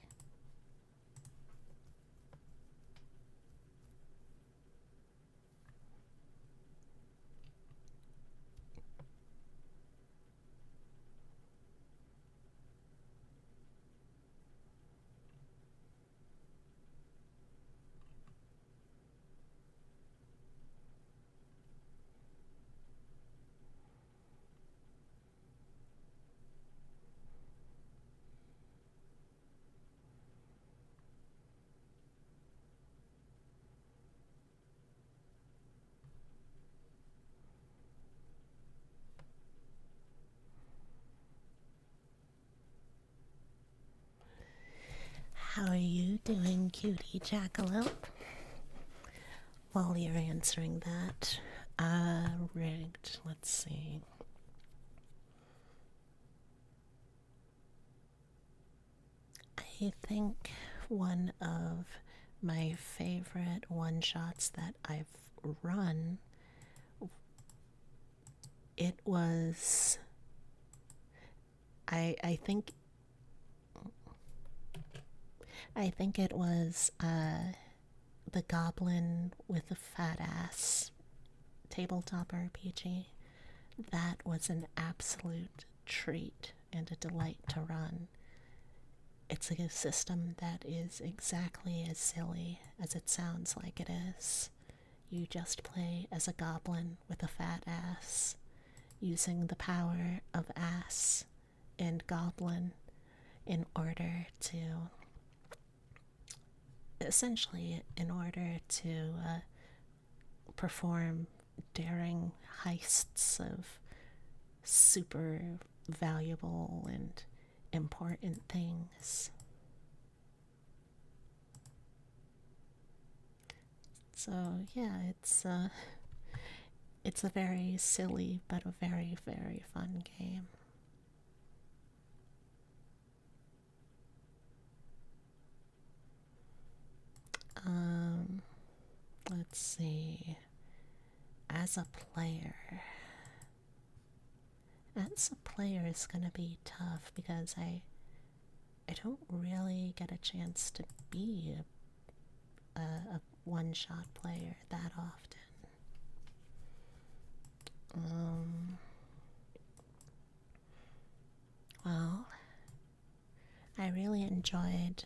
How are you doing, cutie jackalope? While you're answering that, rigged, let's see. I think one of my favorite one-shots that I've run, it was, I think it was the Goblin with a Fat Ass tabletop RPG. That was an absolute treat and a delight to run. It's a system that is exactly as silly as it sounds like it is. You just play as a goblin with a fat ass, using the power of ass and goblin in order to, essentially, in order to perform daring heists of super valuable and important things. So yeah, it's a very silly but a very, very fun game. Um, let's see. As a player, is gonna be tough because I don't really get a chance to be a one-shot player that often. Well, I really enjoyed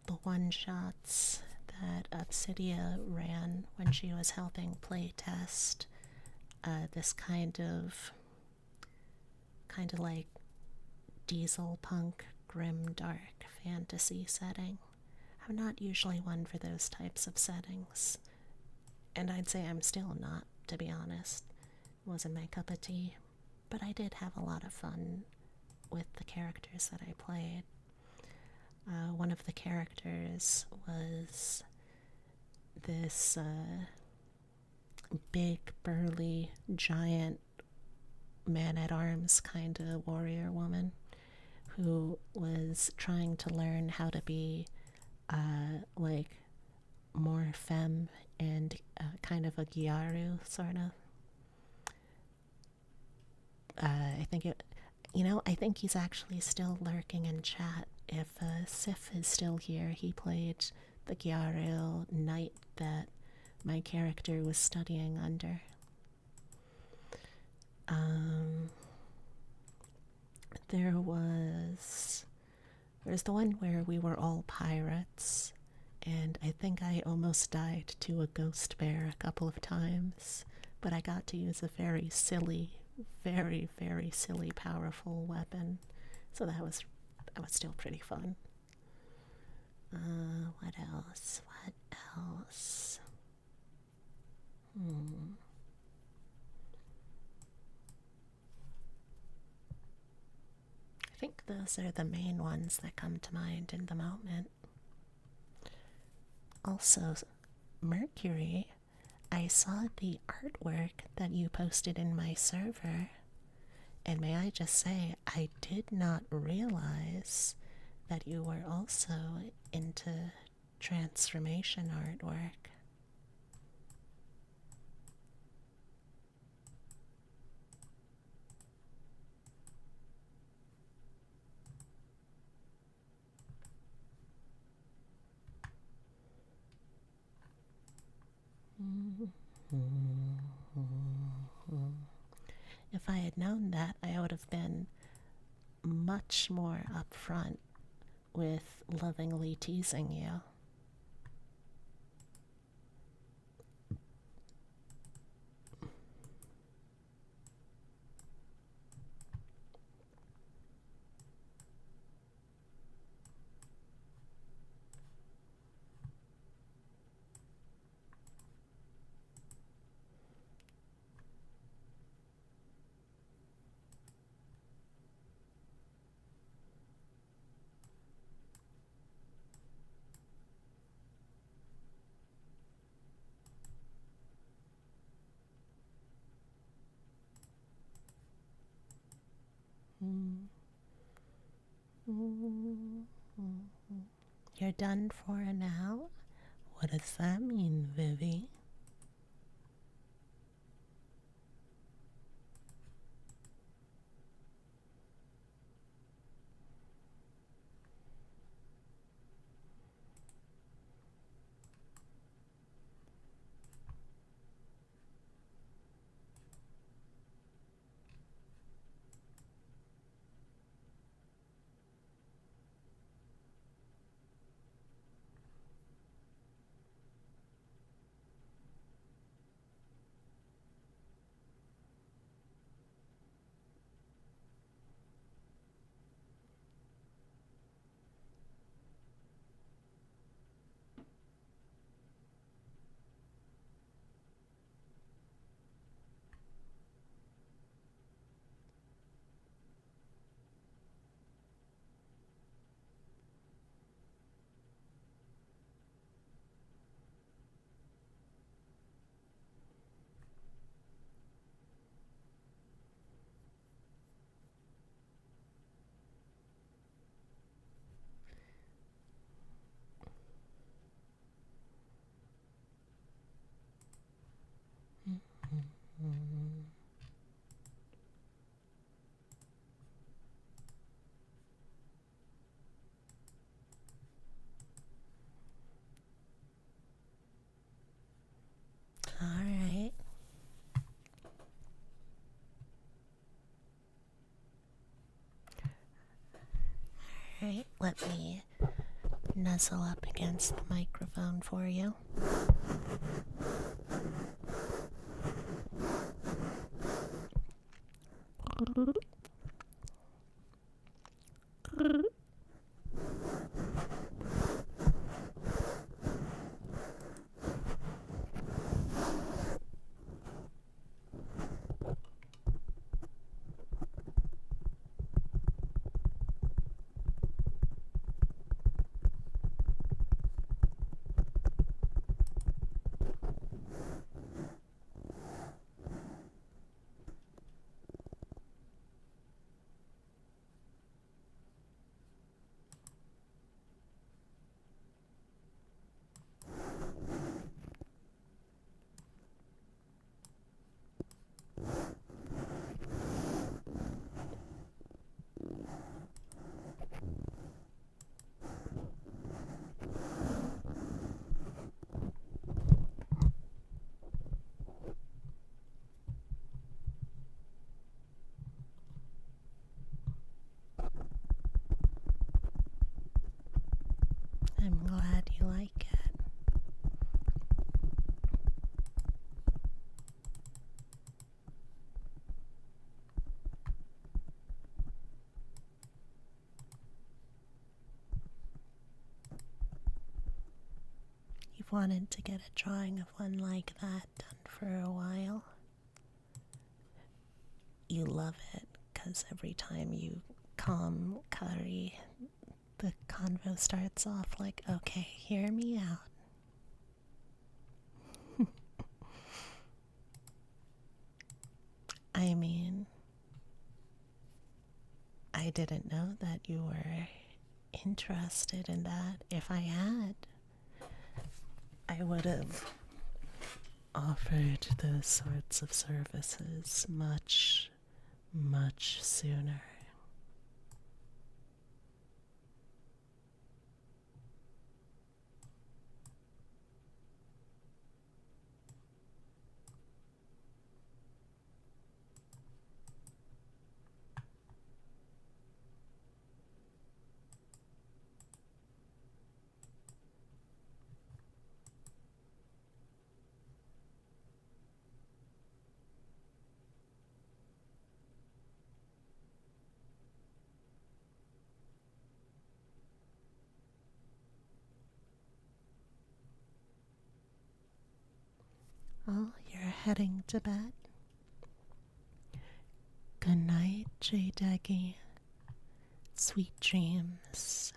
the one-shots that Obsidia ran when she was helping playtest this kind of like diesel punk grim dark fantasy setting. I'm not usually one for those types of settings, and I'd say I'm still not, to be honest. It wasn't my cup of tea, but I did have a lot of fun with the characters that I played. One of the characters was this big, burly, giant man at arms kind of warrior woman who was trying to learn how to be like more femme and kind of a Gyaru sort of. I think it, I think he's actually still lurking in chat. If Sif is still here, he played the Gyaru knight that my character was studying under. There's the one where we were all pirates, and I think I almost died to a ghost bear a couple of times, but I got to use a very silly, very, very silly, powerful weapon, so that was still pretty fun. What else? What else? I think those are the main ones that come to mind in the moment. Also, Mercury, I saw the artwork that you posted in my server, and may I just say, I did not realize that you were also into transformation artwork. If I had known that, I would have been much more upfront with lovingly teasing you. You're done for now? What does that mean, Vivi? All right. All right, let me nuzzle up against the microphone for you. I'm glad you like it. You've wanted to get a drawing of one like that done for a while. You love it because every time you calm Kari, the convo starts off like, okay, hear me out. I mean, I didn't know that you were interested in that. If I had, I would have offered those sorts of services much, much sooner. Oh, you're heading to bed? Good night, J-Deggy. Sweet dreams.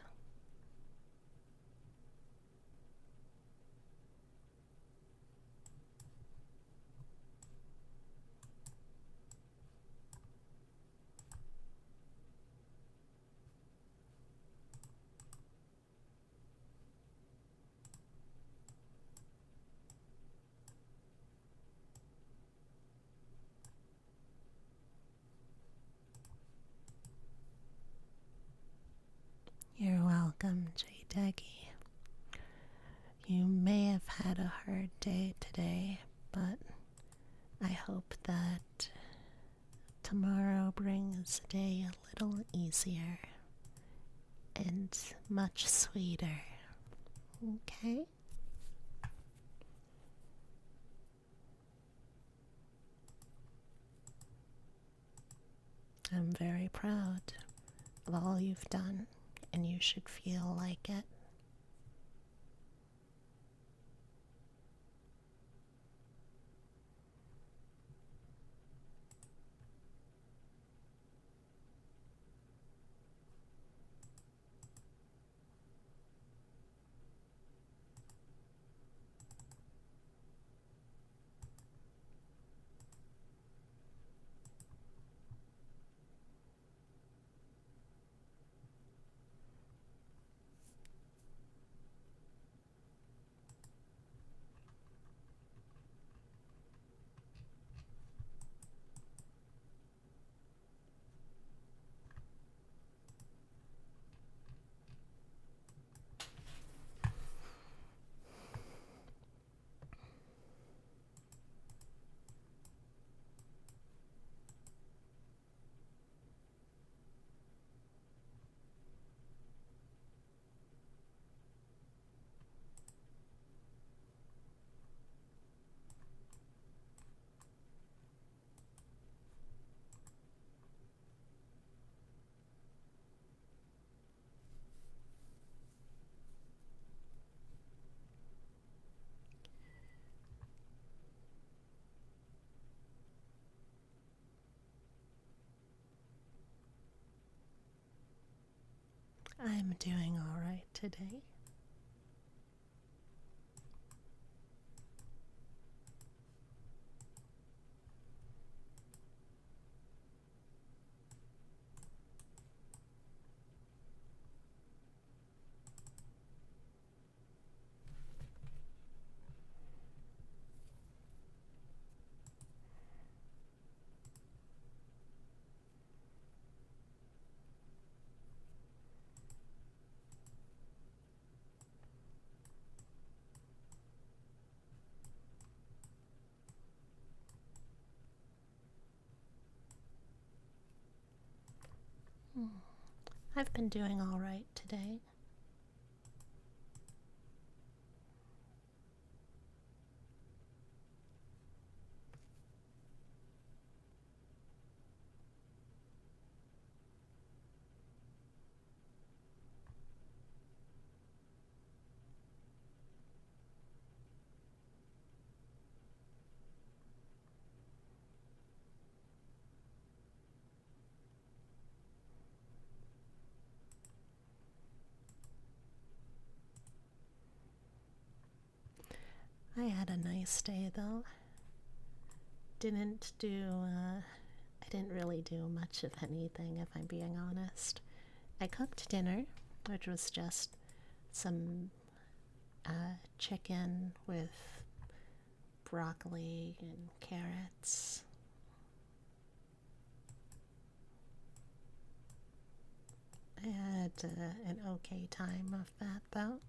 Daggy. You may have had a hard day today, but I hope that tomorrow brings a day a little easier and much sweeter. Okay? I'm very proud of all you've done, and you should feel like it. I'm doing all right today. I've been doing all right today. I had a nice day though. I didn't really do much of anything, if I'm being honest. I cooked dinner, which was just some chicken with broccoli and carrots. I had an okay time of that though.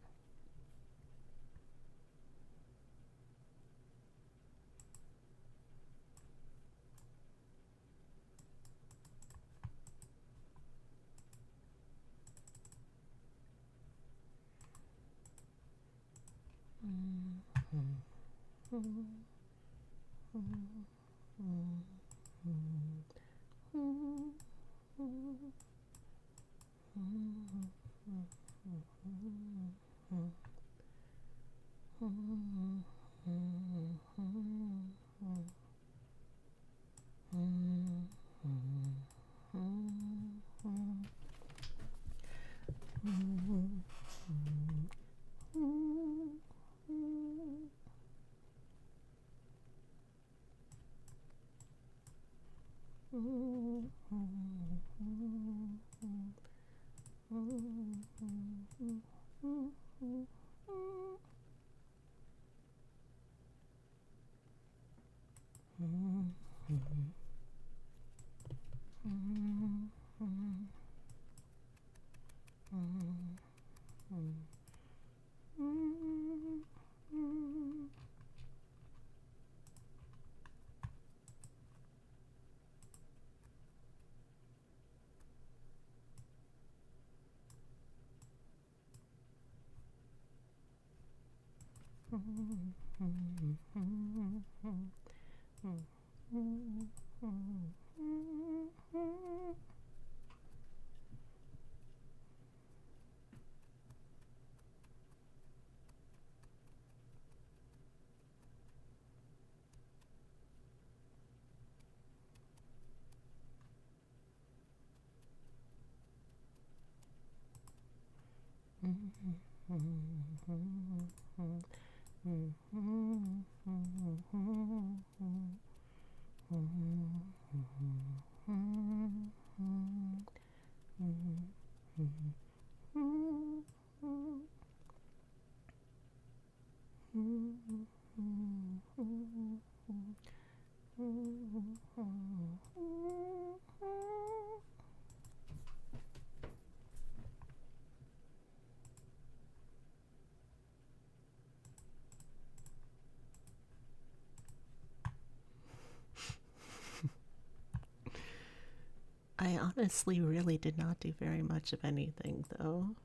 I honestly really did not do very much of anything though.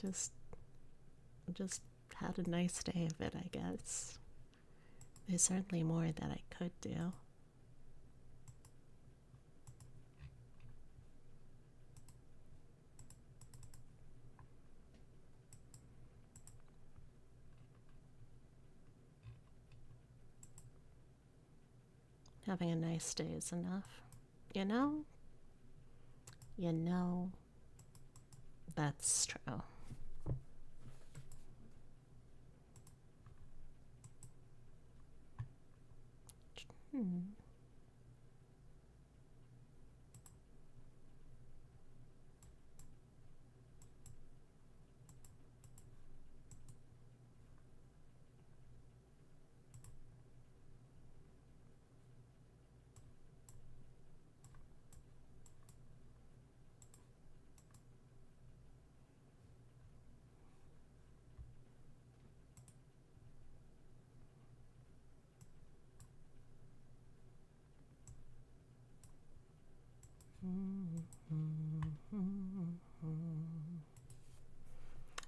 Just just had a nice day of it, I guess. There's certainly more that I could do. Having a nice day is enough. You know? You know, that's true. Hmm.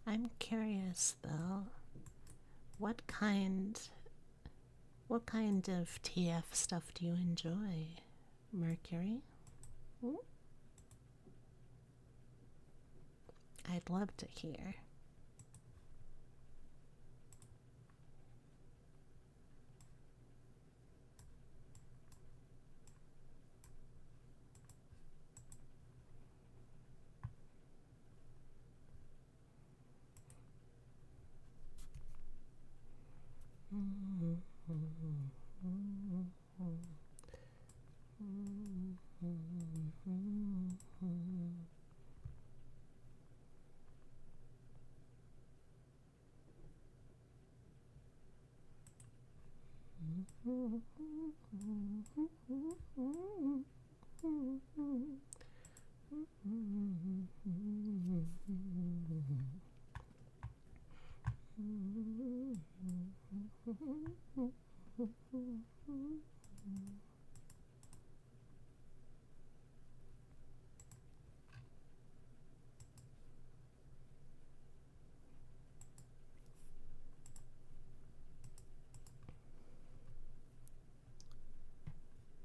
I'm curious though, what kind what kind of TF stuff do you enjoy? Mercury? Hmm? I'd love to hear.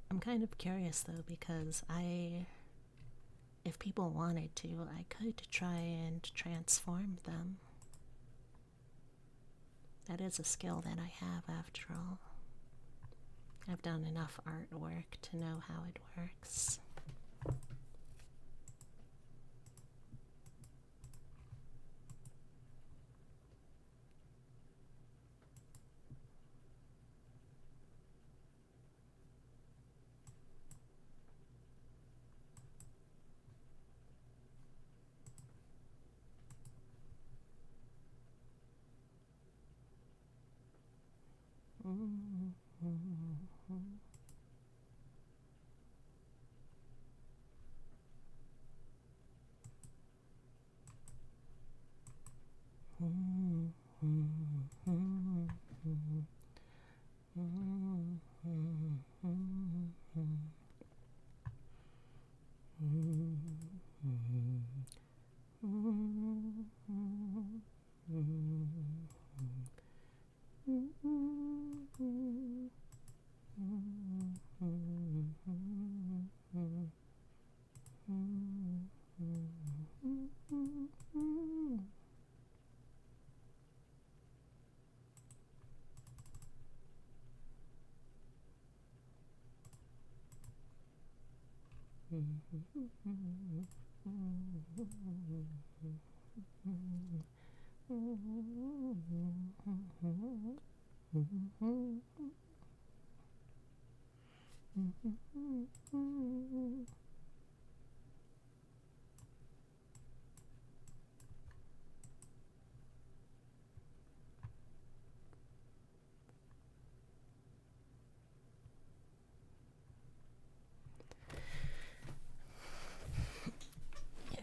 I'm kind of curious though because if people wanted to, I could try and transform them. That is a skill that I have after all. I've done enough artwork to know how it works.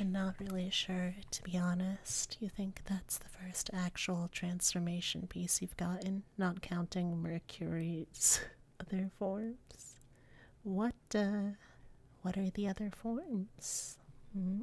You're not really sure, to be honest. You think that's the first actual transformation piece you've gotten, not counting Mercury's other forms. What are the other forms? Hmm?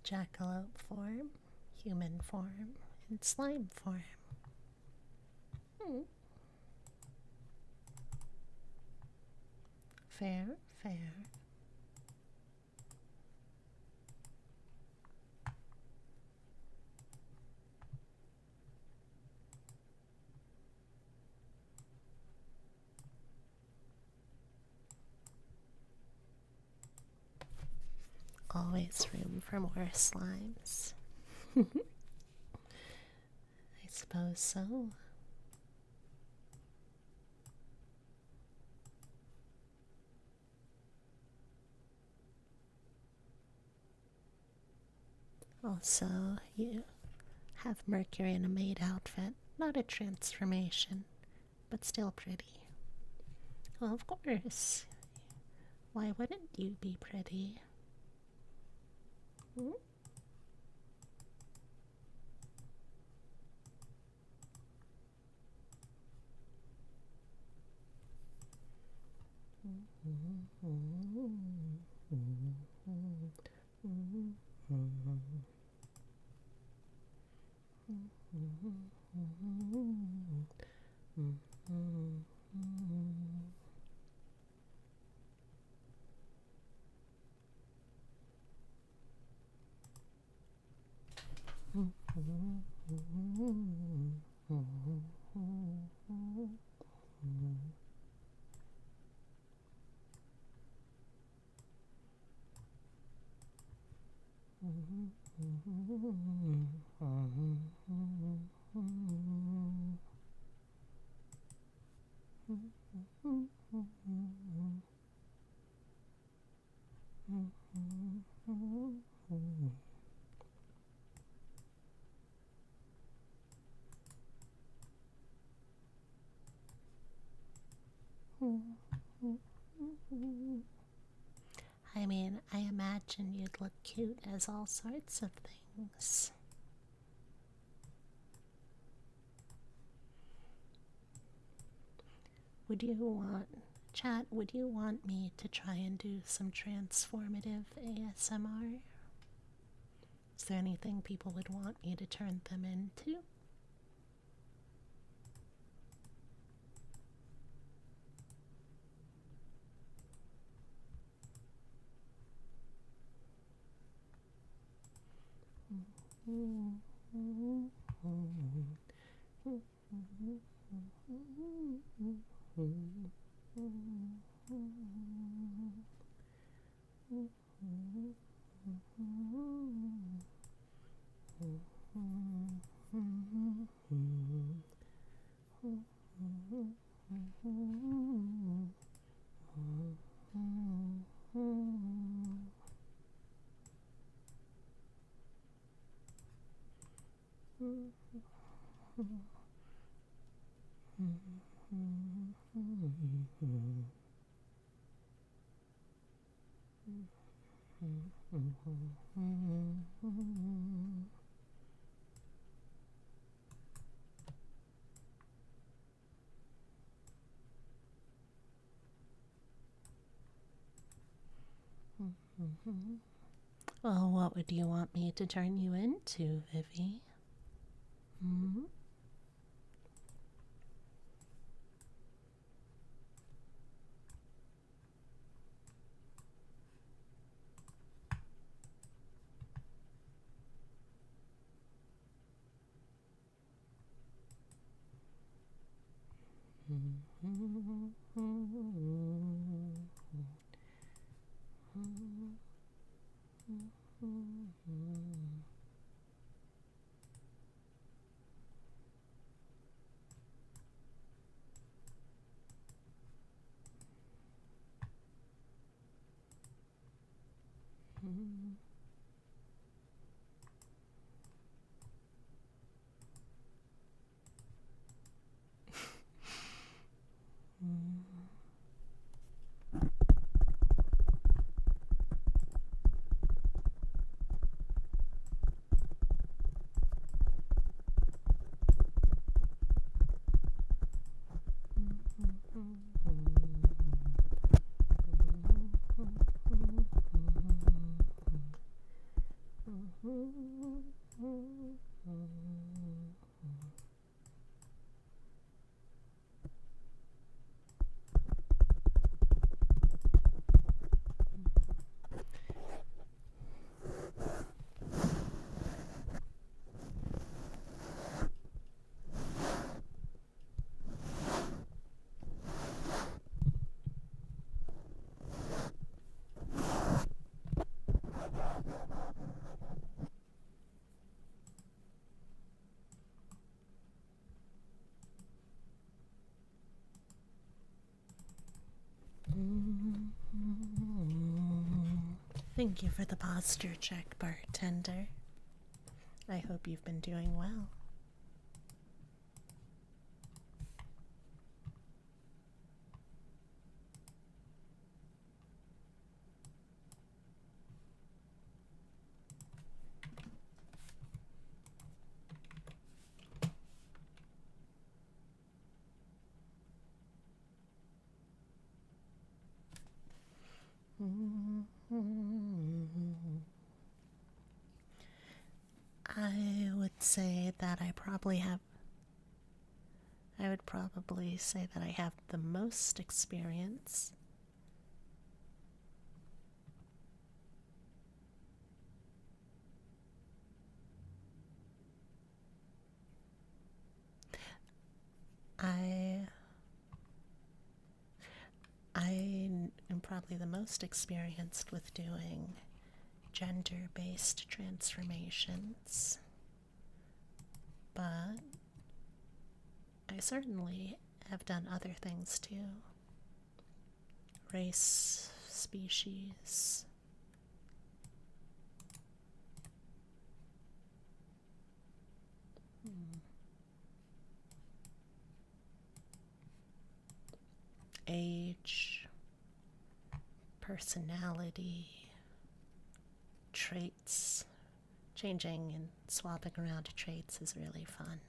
Jackalope form, human form, and slime form. Fair, fair. Always room for more slimes. I suppose so. Also, you have Mercury in a maid outfit. Not a transformation, but still pretty. Well, of course. Why wouldn't you be pretty? Hmm? I mean, I imagine you'd look cute as all sorts of things. Would you want, chat, would you want me to try and do some transformative ASMR? Is there anything people would want me to turn them into? Well, what would you want me to turn you into, Vivi? Hmm? Thank you for the posture check, bartender. I hope you've been doing well. I would say that I would probably say that I have the most experience. I I am probably the most experienced with doing gender-based transformations, but I certainly have done other things too. Race, species. Age, personality, traits. Changing and swapping around traits is really fun.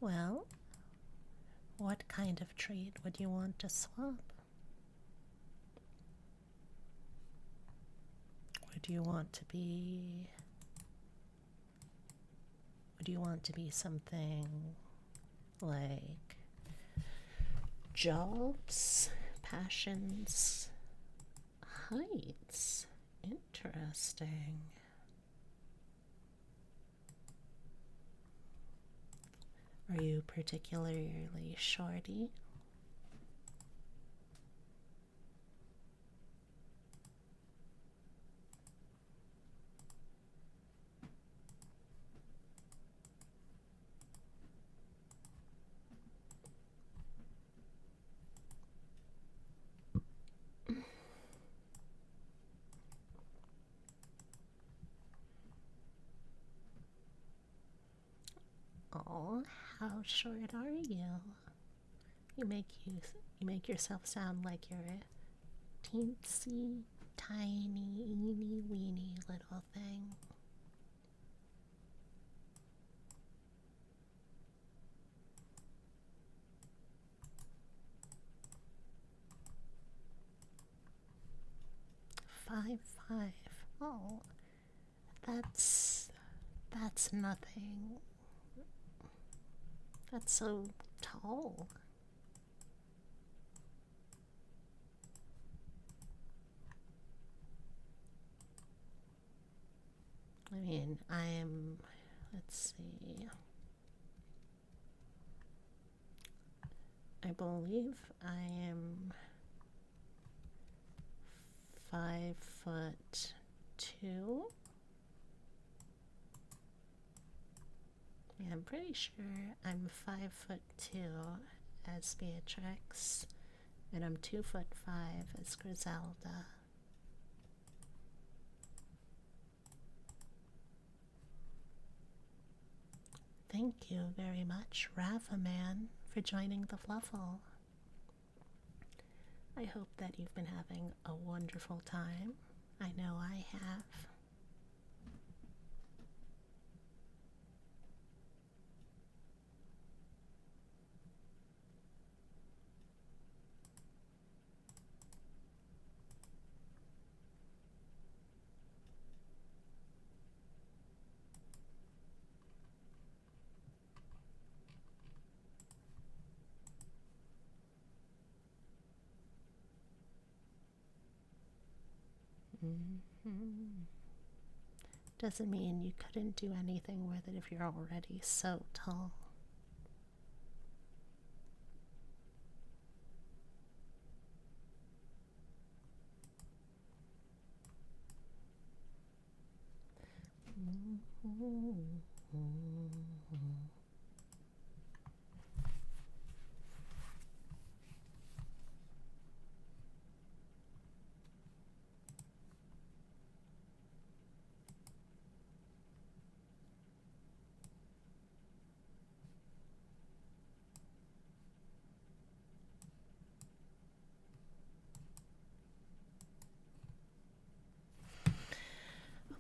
Well, what kind of trait would you want to swap? do you want to be? Do you want to be something like jobs, passions, heights? Interesting. Are you particularly shorty? Oh, how short are you? You make yourself sound like you're a teensy tiny eeny weeny little thing. Five. Oh, that's nothing. That's so tall. I mean, let's see. I believe I am 5'2". Yeah, I'm pretty sure I'm 5'2" as Beatrix, and I'm 2'5" as Griselda. Thank you very much, Ravaman, for joining the Fluffle. I hope that you've been having a wonderful time. I know I have. Doesn't mean you couldn't do anything with it if you're already so tall.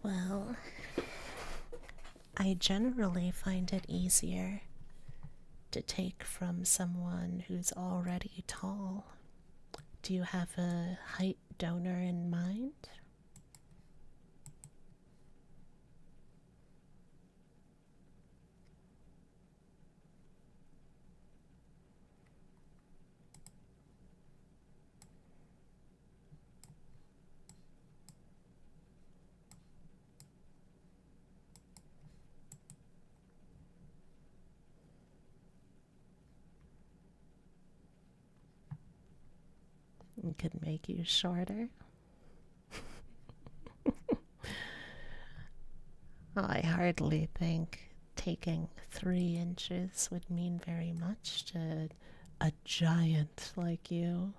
Well, I generally find it easier to take from someone who's already tall. Do you have a height donor in mind? It could make you shorter. I hardly think taking 3 inches would mean very much to a giant like you.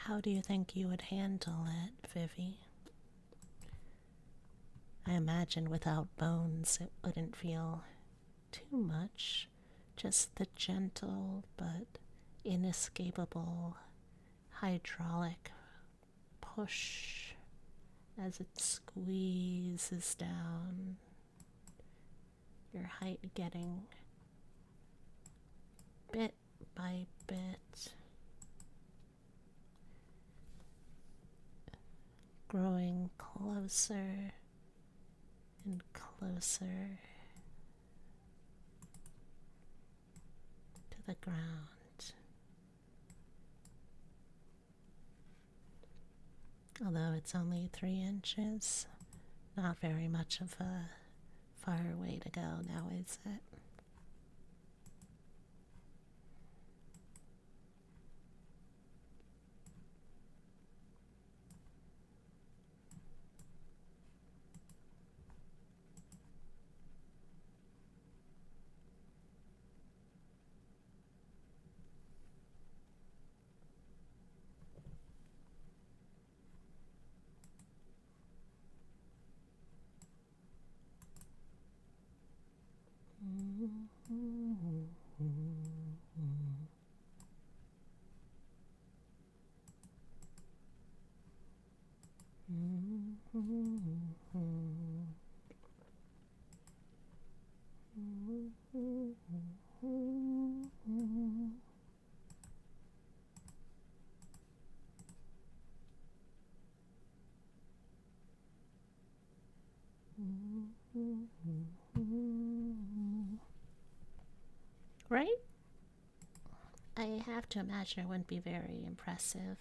How do you think you would handle it, Vivi? I imagine without bones it wouldn't feel too much, just the gentle but inescapable hydraulic push as it squeezes down, your height getting bit by bit, growing closer and closer to the ground. Although it's only 3 inches, not very much of a far way to go now, is it? Right? I have to imagine it wouldn't be very impressive.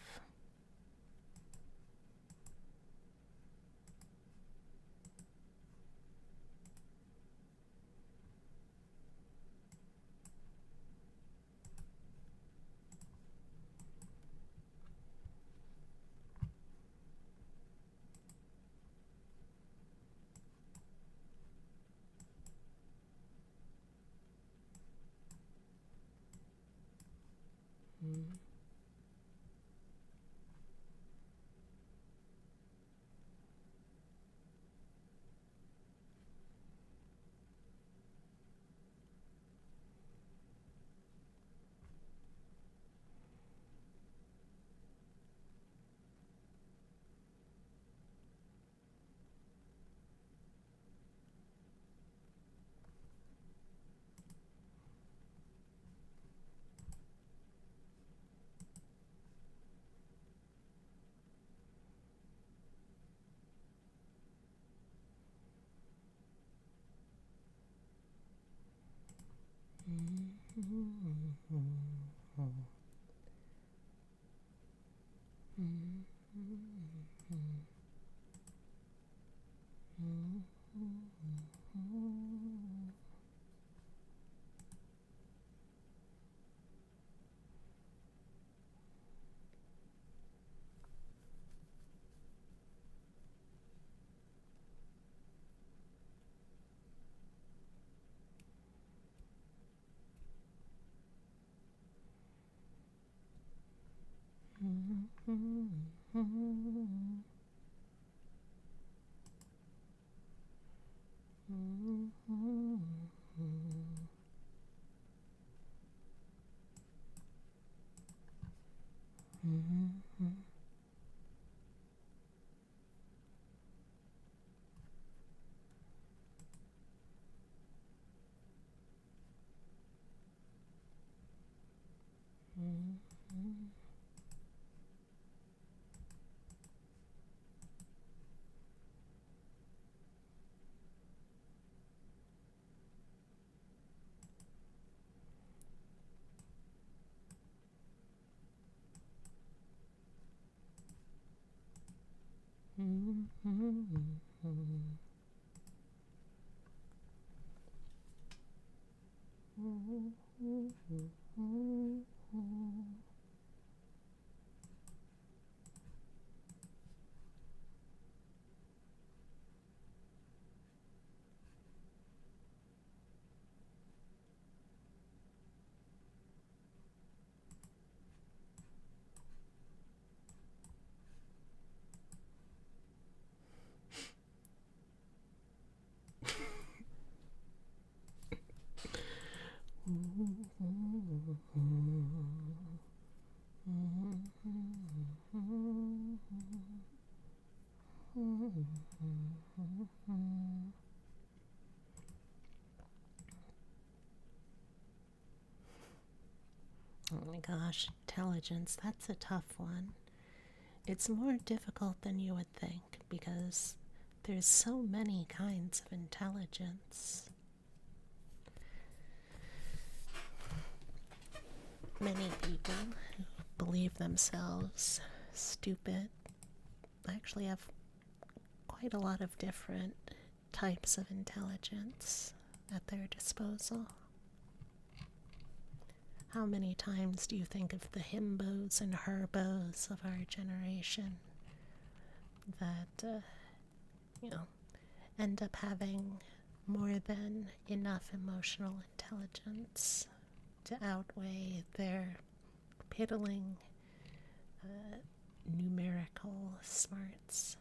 Oh my gosh, intelligence, that's a tough one. It's more difficult than you would think because there's so many kinds of intelligence. Many people who believe themselves stupid actually have quite a lot of different types of intelligence at their disposal. How many times do you think of the himbos and herbos of our generation that, end up having more than enough emotional intelligence to outweigh their piddling numerical smarts?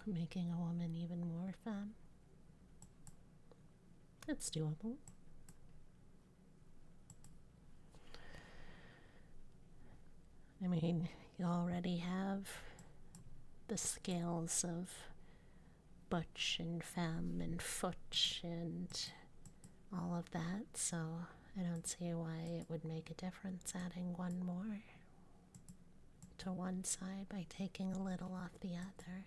Making a woman even more femme. It's doable. I mean, you already have the scales of butch and femme and futch and all of that, so I don't see why it would make a difference adding one more to one side by taking a little off the other.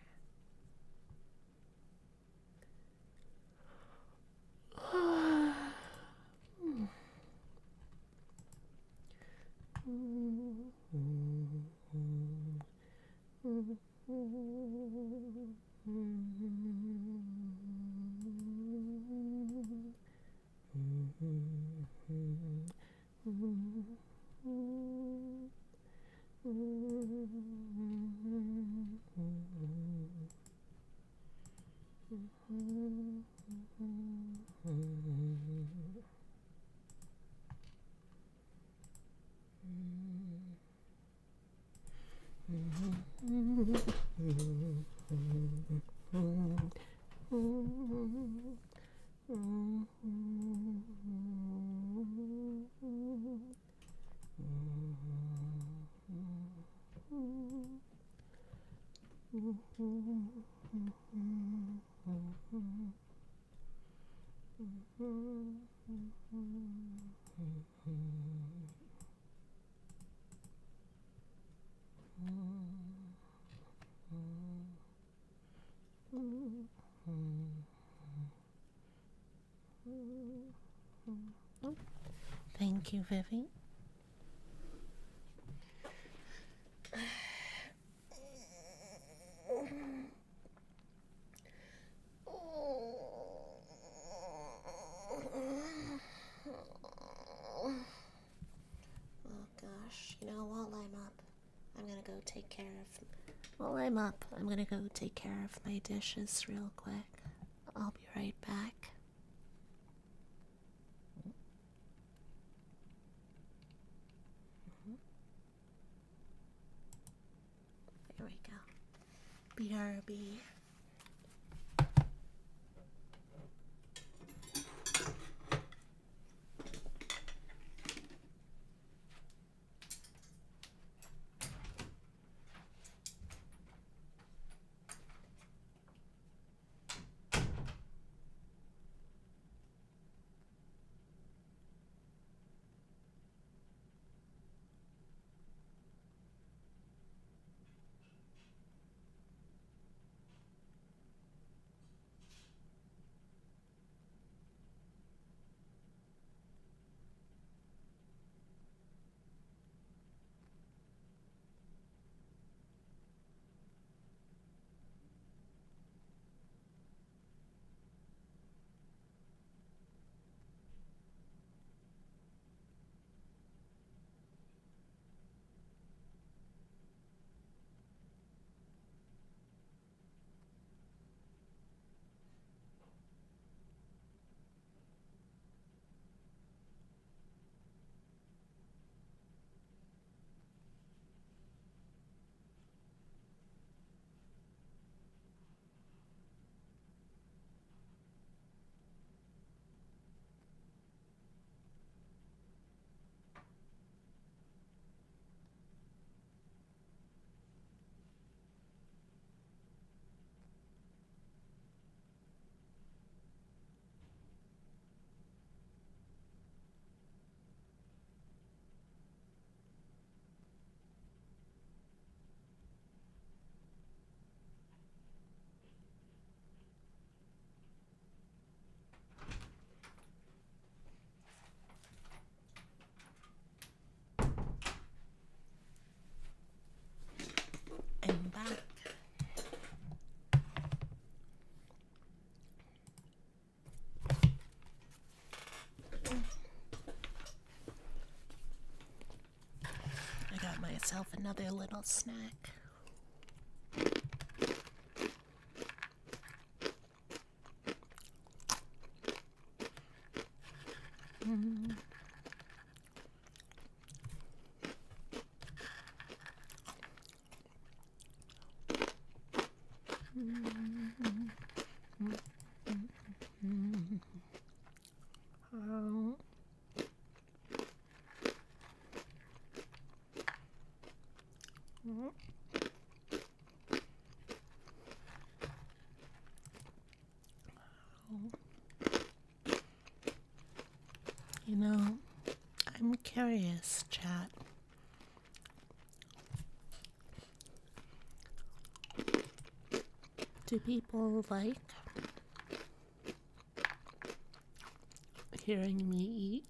Thank you, Vivi. Oh gosh, while I'm up, I'm gonna go take care of. While I'm up, I'm gonna go take care of my dishes real quick. I'll be right back. There we go. BRB. I'm back. I got myself another little snack. I'm curious, chat. Do people like hearing me eat?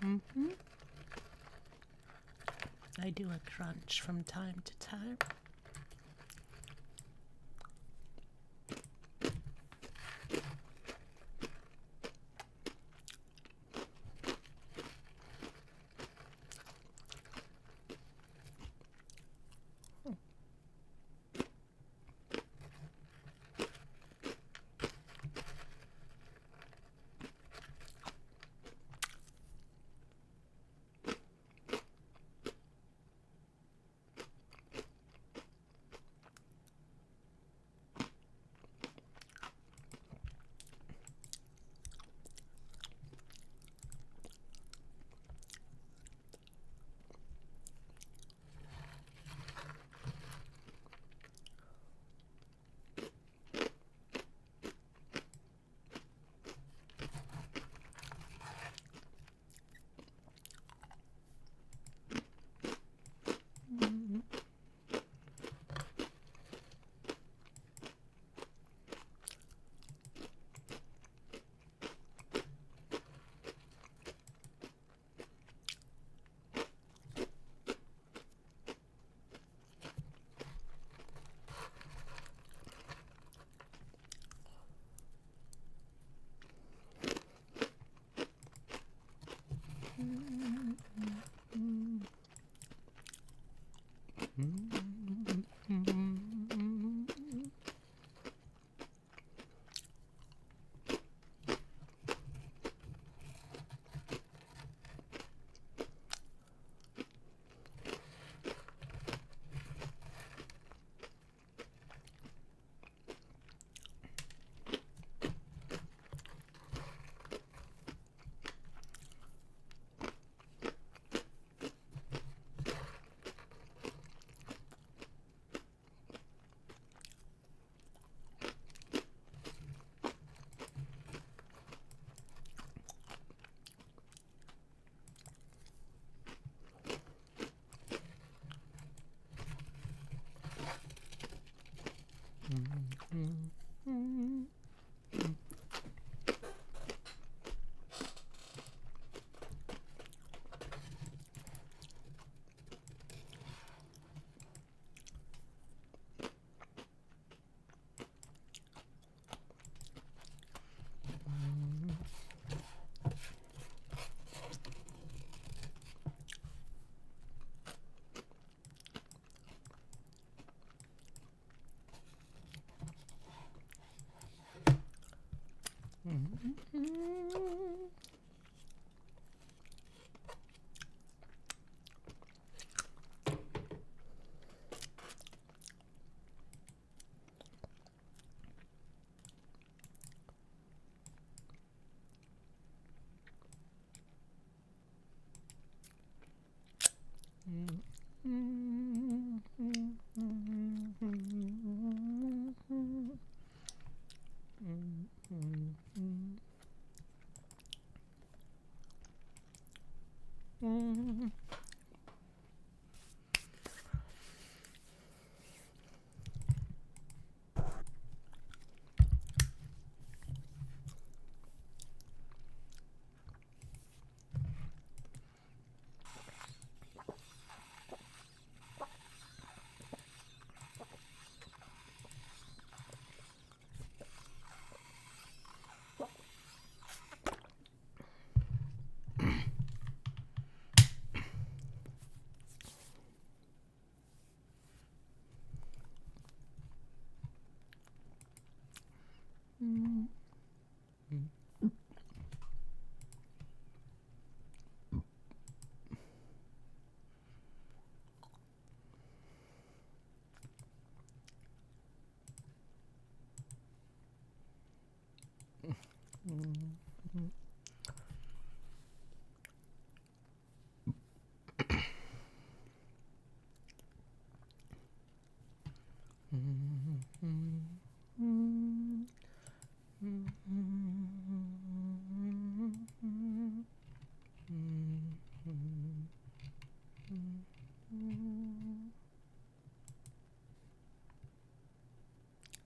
Mm-hmm. I do a crunch from time to time.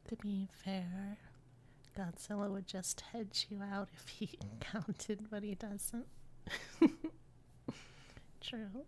To be fair, Godzilla would just hedge you out if he counted, but he doesn't. True.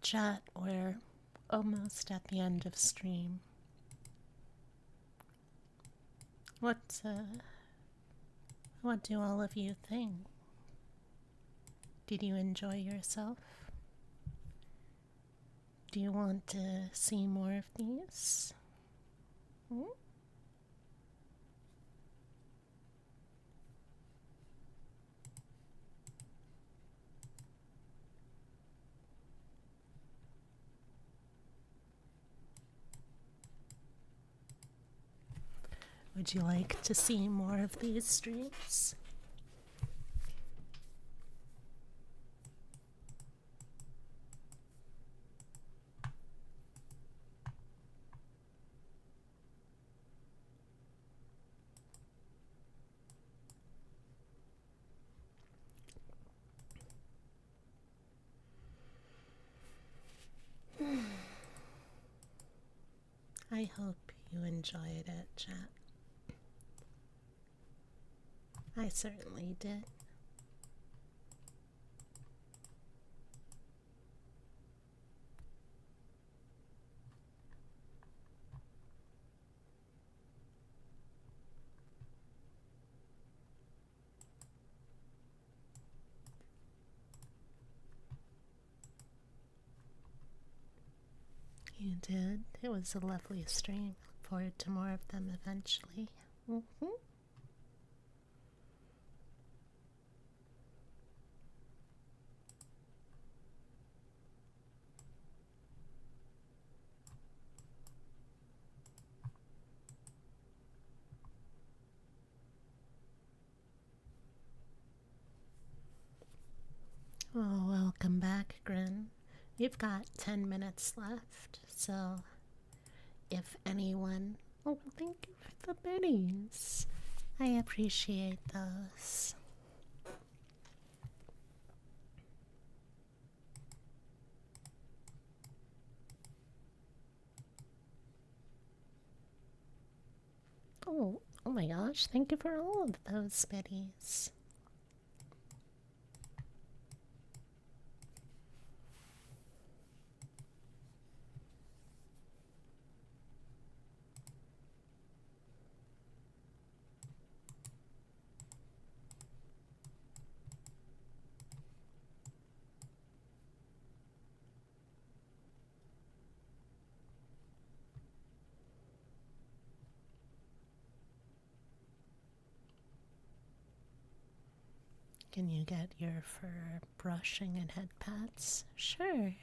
Chat, we're almost at the end of stream. What do all of you think? Did you enjoy yourself? Do you want to see more of these? Would you like to see more of these streams? I hope you enjoyed it, chat. I certainly did. You did. It was a lovely stream. Look forward to more of them eventually. Oh, welcome back, Grin. We've got 10 minutes left, so if anyone... Oh, thank you for the biddies. I appreciate those. Oh my gosh, thank you for all of those biddies. Can you get your fur brushing and head pats? Sure.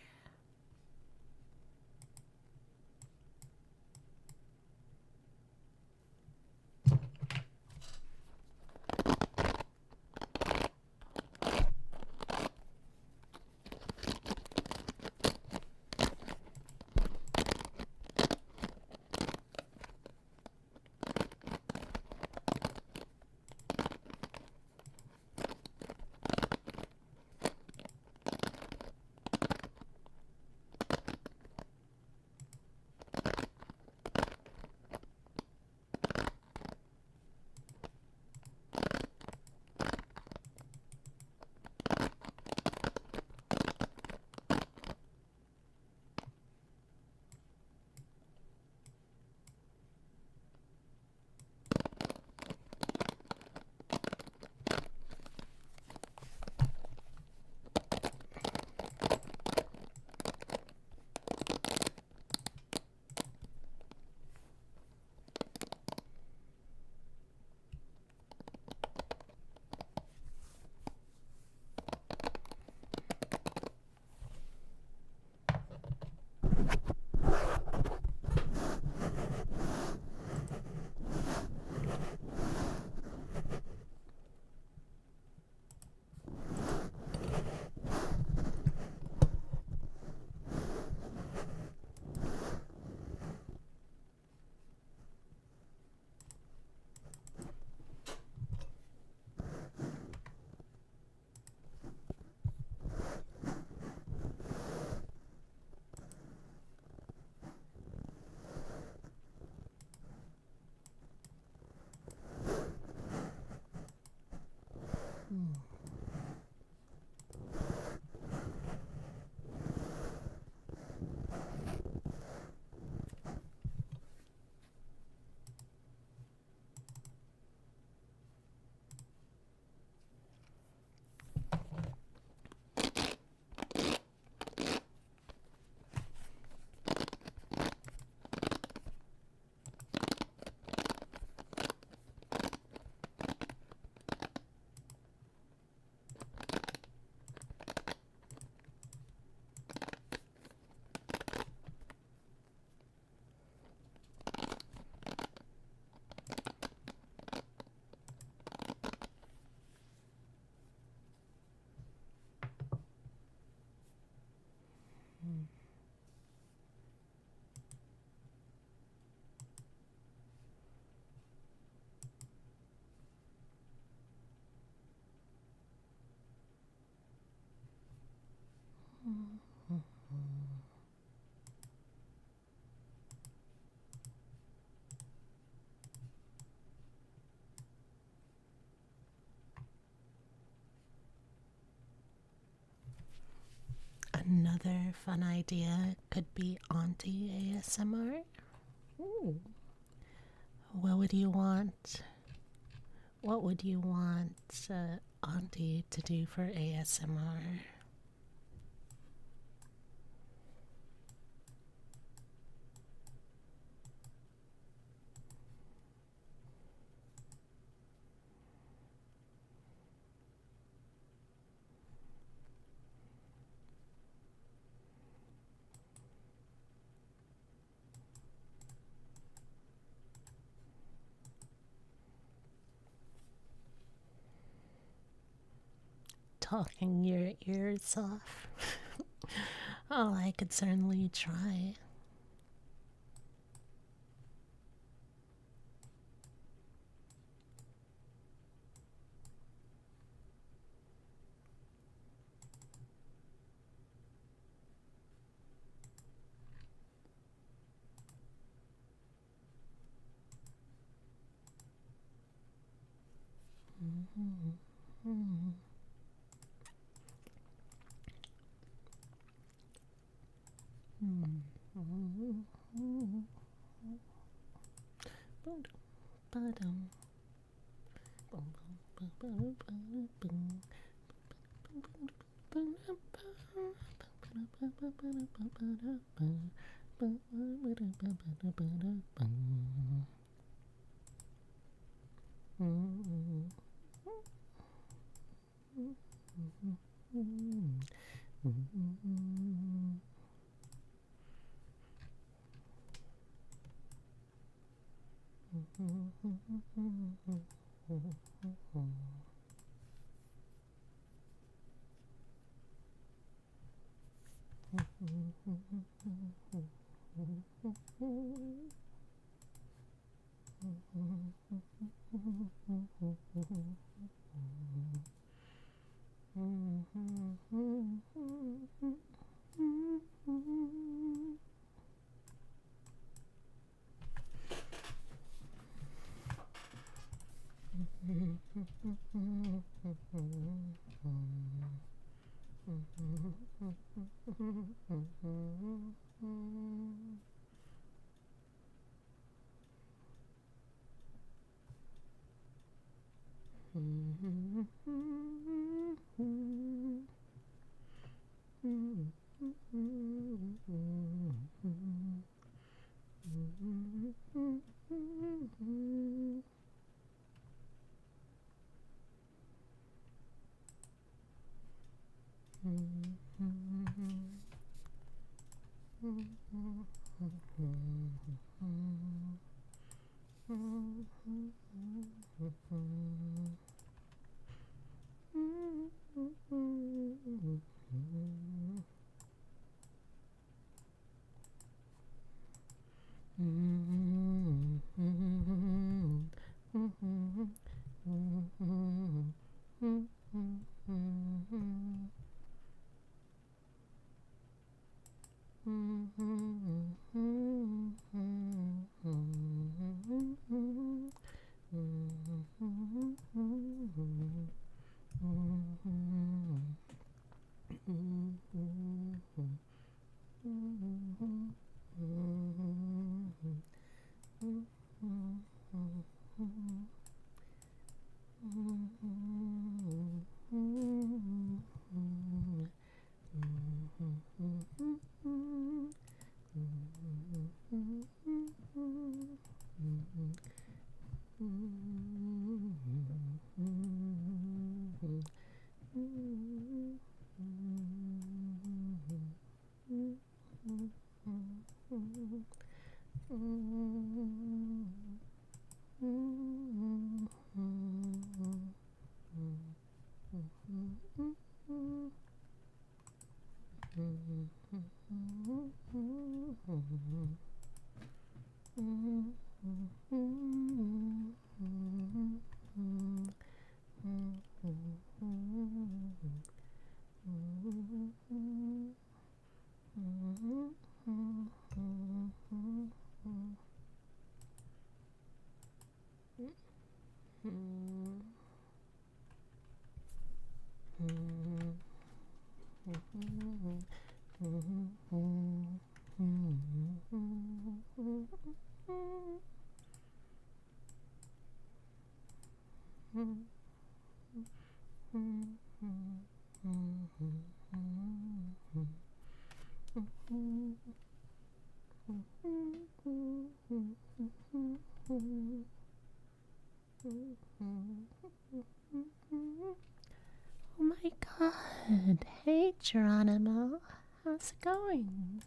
Another fun idea could be Auntie ASMR. Ooh. What would you want? What would you want Auntie to do for ASMR? Talking your ears off. Oh, I could certainly try. Oh my god. Hey, Geronimo. How's it going?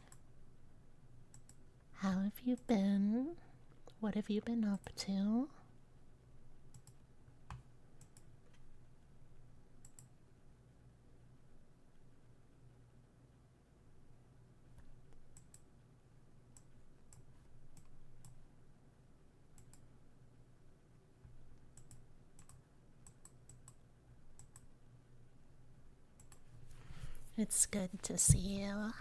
How have you been? What have you been up to? It's good to see you.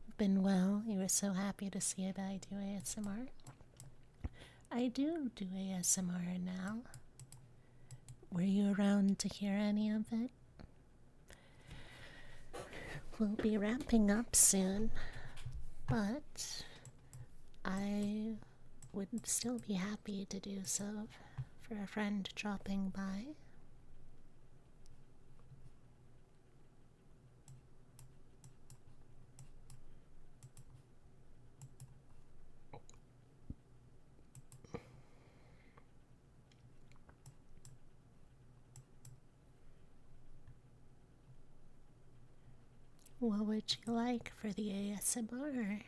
You've been well. You were so happy to see that I do ASMR. I do ASMR now. Were you around to hear any of it? We'll be wrapping up soon, but I would still be happy to do so for a friend dropping by. What would you like for the ASMR?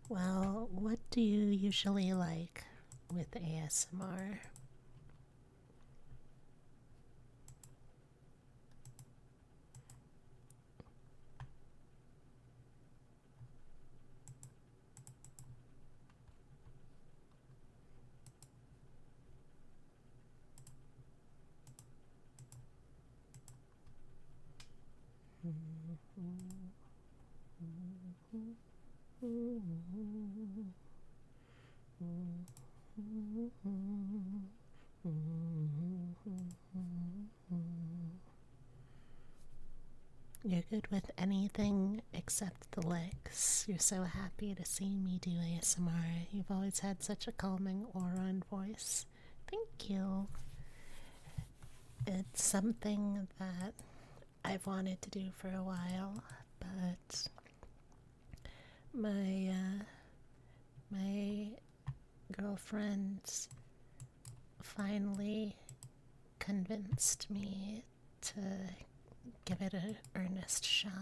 Well, what do you usually like with ASMR? You're good with anything except the legs. You're so happy to see me do ASMR. You've always had such a calming aura and voice. Thank you. It's something that I've wanted to do for a while, but my girlfriend finally convinced me to give it an earnest shot.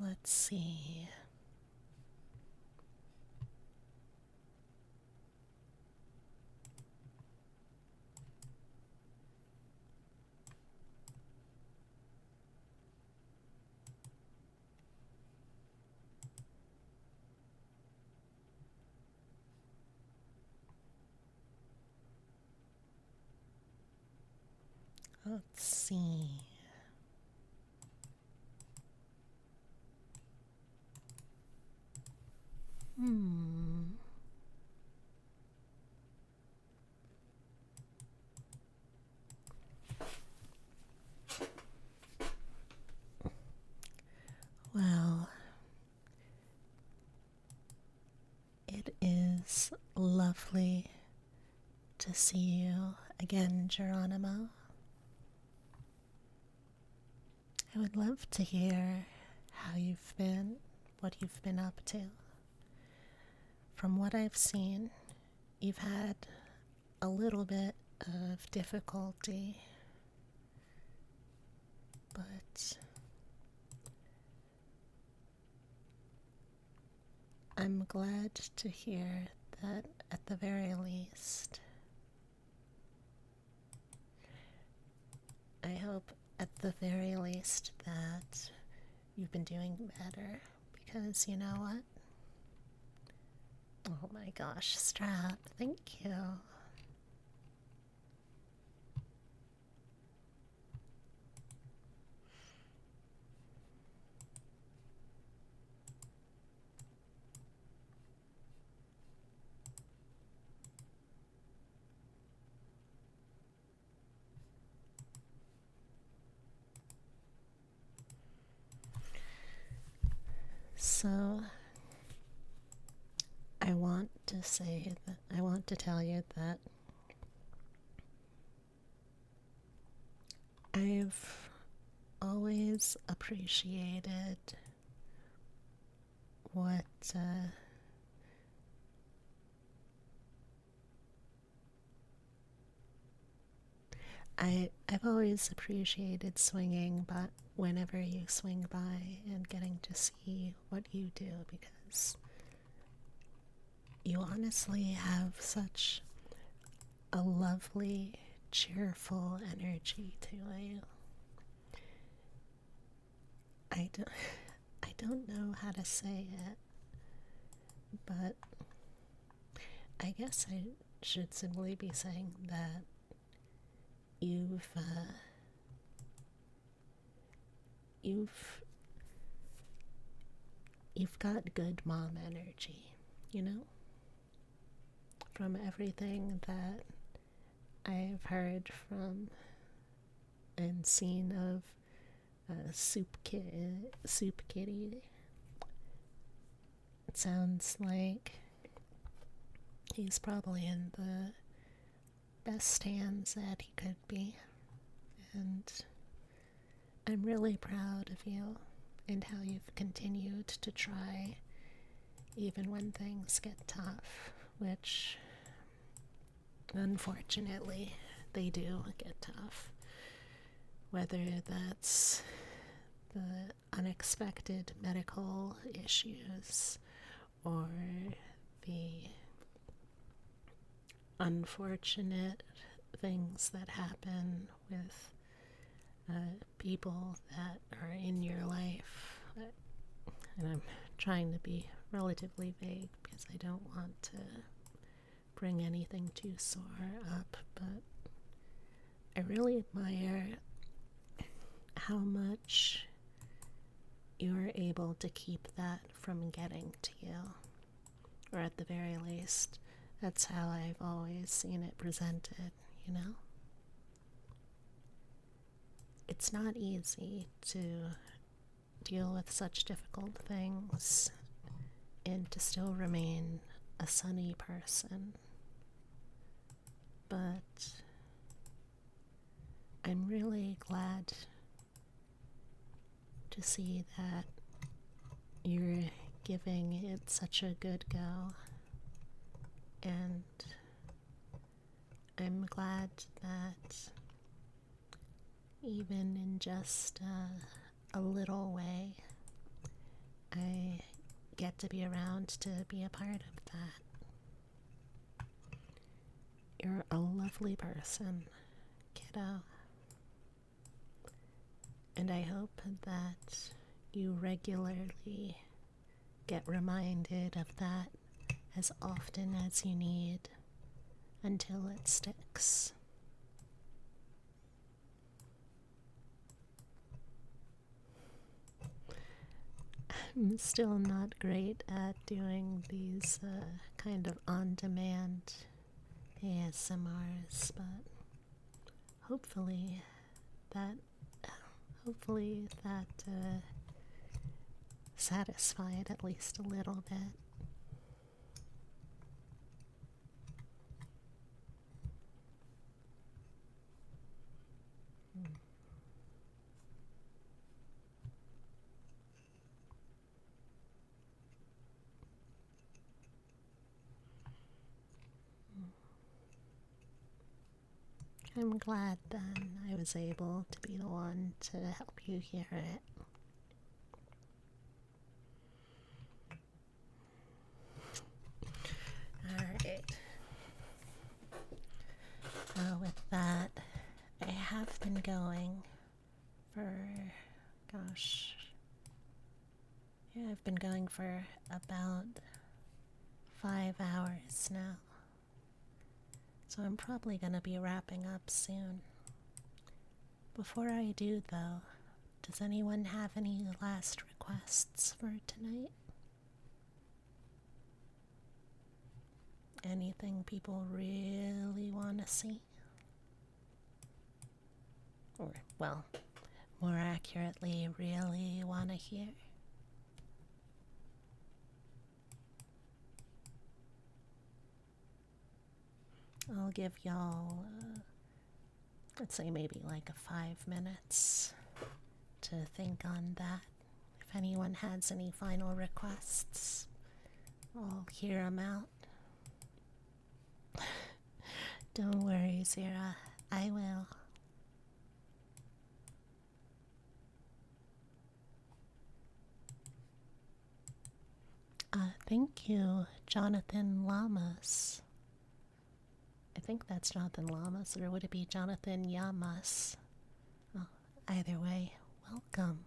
Let's see. Let's see. Hmm. see you again, Geronimo. I would love to hear how you've been, what you've been up to. From what I've seen, you've had a little bit of difficulty, but I'm glad to hear that at the very least. I hope at the very least that you've been doing better, because you know what? Oh my gosh, Strap, thank you. So, I want to tell you that I've always appreciated what I've always appreciated swinging, but whenever you swing by and getting to see what you do, because you honestly have such a lovely, cheerful energy to you. I don't know how to say it, but I guess I should simply be saying that you've you've got good mom energy, you know? From everything that I've heard from and seen of Soup Kitty, it sounds like he's probably in the best hands that he could be, and I'm really proud of you and how you've continued to try even when things get tough, which unfortunately they do get tough. Whether that's the unexpected medical issues or the unfortunate things that happen with people that are in your life. And I'm trying to be relatively vague because I don't want to bring anything too sore up, but I really admire how much you're able to keep that from getting to you, or at the very least, that's how I've always seen it presented, you know? It's not easy to deal with such difficult things and to still remain a sunny person, but I'm really glad to see that you're giving it such a good go, and I'm glad that even in just a little way, I get to be around to be a part of that. You're a lovely person, kiddo. And I hope that you regularly get reminded of that as often as you need until it sticks. I'm still not great at doing these kind of on-demand ASMRs, but hopefully that satisfied at least a little bit. I'm glad then I was able to be the one to help you hear it. Alright. With that, I have been going for, gosh, yeah, I've been going for about 5 hours now. So I'm probably gonna be wrapping up soon. Before I do, though, does anyone have any last requests for tonight? Anything people really want to see? Or, well, more accurately, really want to hear? I'll give y'all, let's say maybe like 5 minutes to think on that. If anyone has any final requests, I'll hear them out. Don't worry, Zira, I will. Thank you, Jonathan Lamas. I think that's Jonathan Lamas, or would it be Jonathan Yamas? Oh, either way, welcome.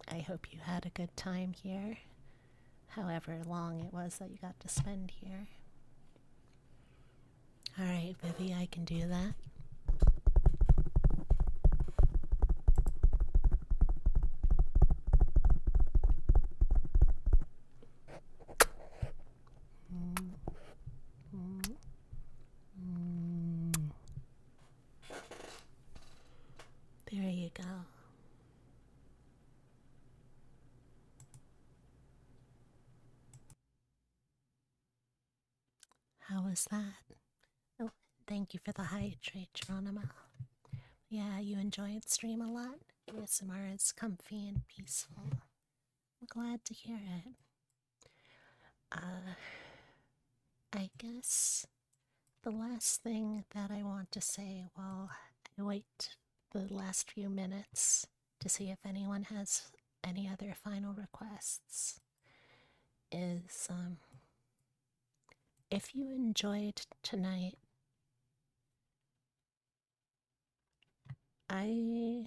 I hope you had a good time here, however long it was that you got to spend here. Alright, Vivi, I can do that. There you go. How was that? Oh, thank you for the hydrate, Geronimo. Yeah, you enjoyed stream a lot? ASMR is comfy and peaceful. I'm glad to hear it. I guess the last thing that I want to say while I wait the last few minutes to see if anyone has any other final requests is if you enjoyed tonight, I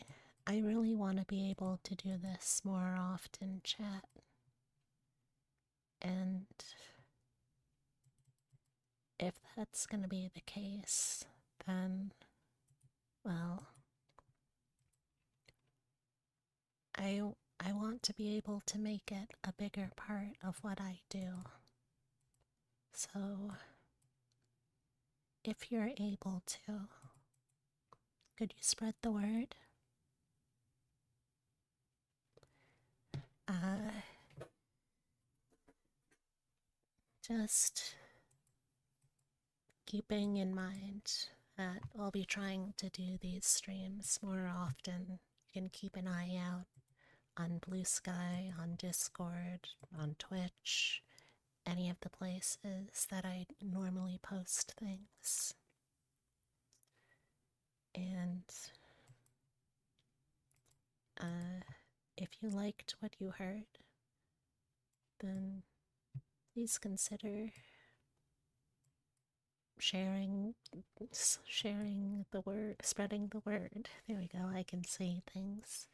really want to be able to do this more often, chat. And if that's going to be the case, then, well, I want to be able to make it a bigger part of what I do. So, if you're able to, could you spread the word? Just keeping in mind that I'll be trying to do these streams more often. You can keep an eye out on Blue Sky, on Discord, on Twitch, any of the places that I normally post things. And if you liked what you heard, then please consider sharing the word, spreading the word. There we go, I can say things.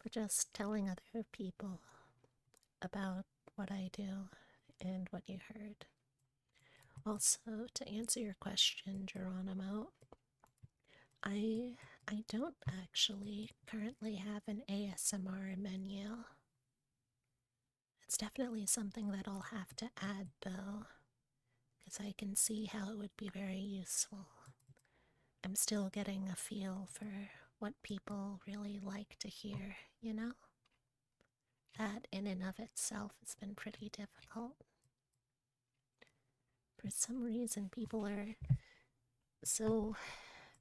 But just telling other people about what I do and what you heard. Also, to answer your question, Geronimo, I don't actually currently have an ASMR menu. It's definitely something that I'll have to add though, because I can see how it would be very useful. I'm still getting a feel for what people really like to hear, you know? That in and of itself has been pretty difficult. For some reason, people are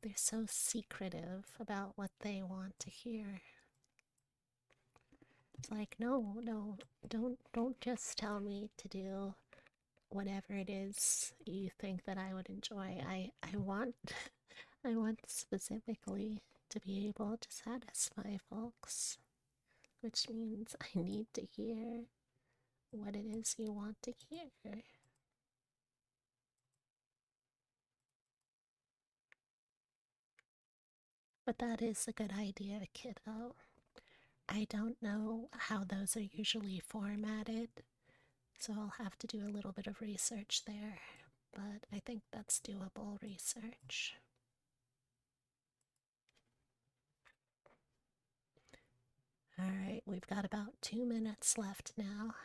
they're so secretive about what they want to hear. It's like, no, don't just tell me to do whatever it is you think that I would enjoy. I want I want specifically to be able to satisfy folks, which means I need to hear what it is you want to hear. But that is a good idea, kiddo. I don't know how those are usually formatted, so I'll have to do a little bit of research there. But I think that's doable research. Alright, we've got about 2 minutes left now.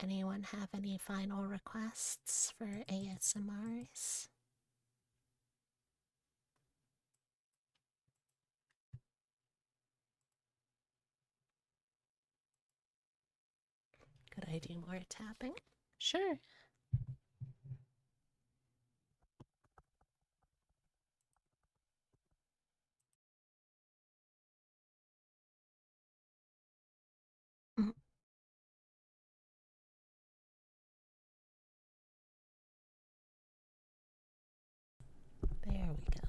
Anyone have any final requests for ASMRs? Could I do more tapping? Sure. Mm, there we go.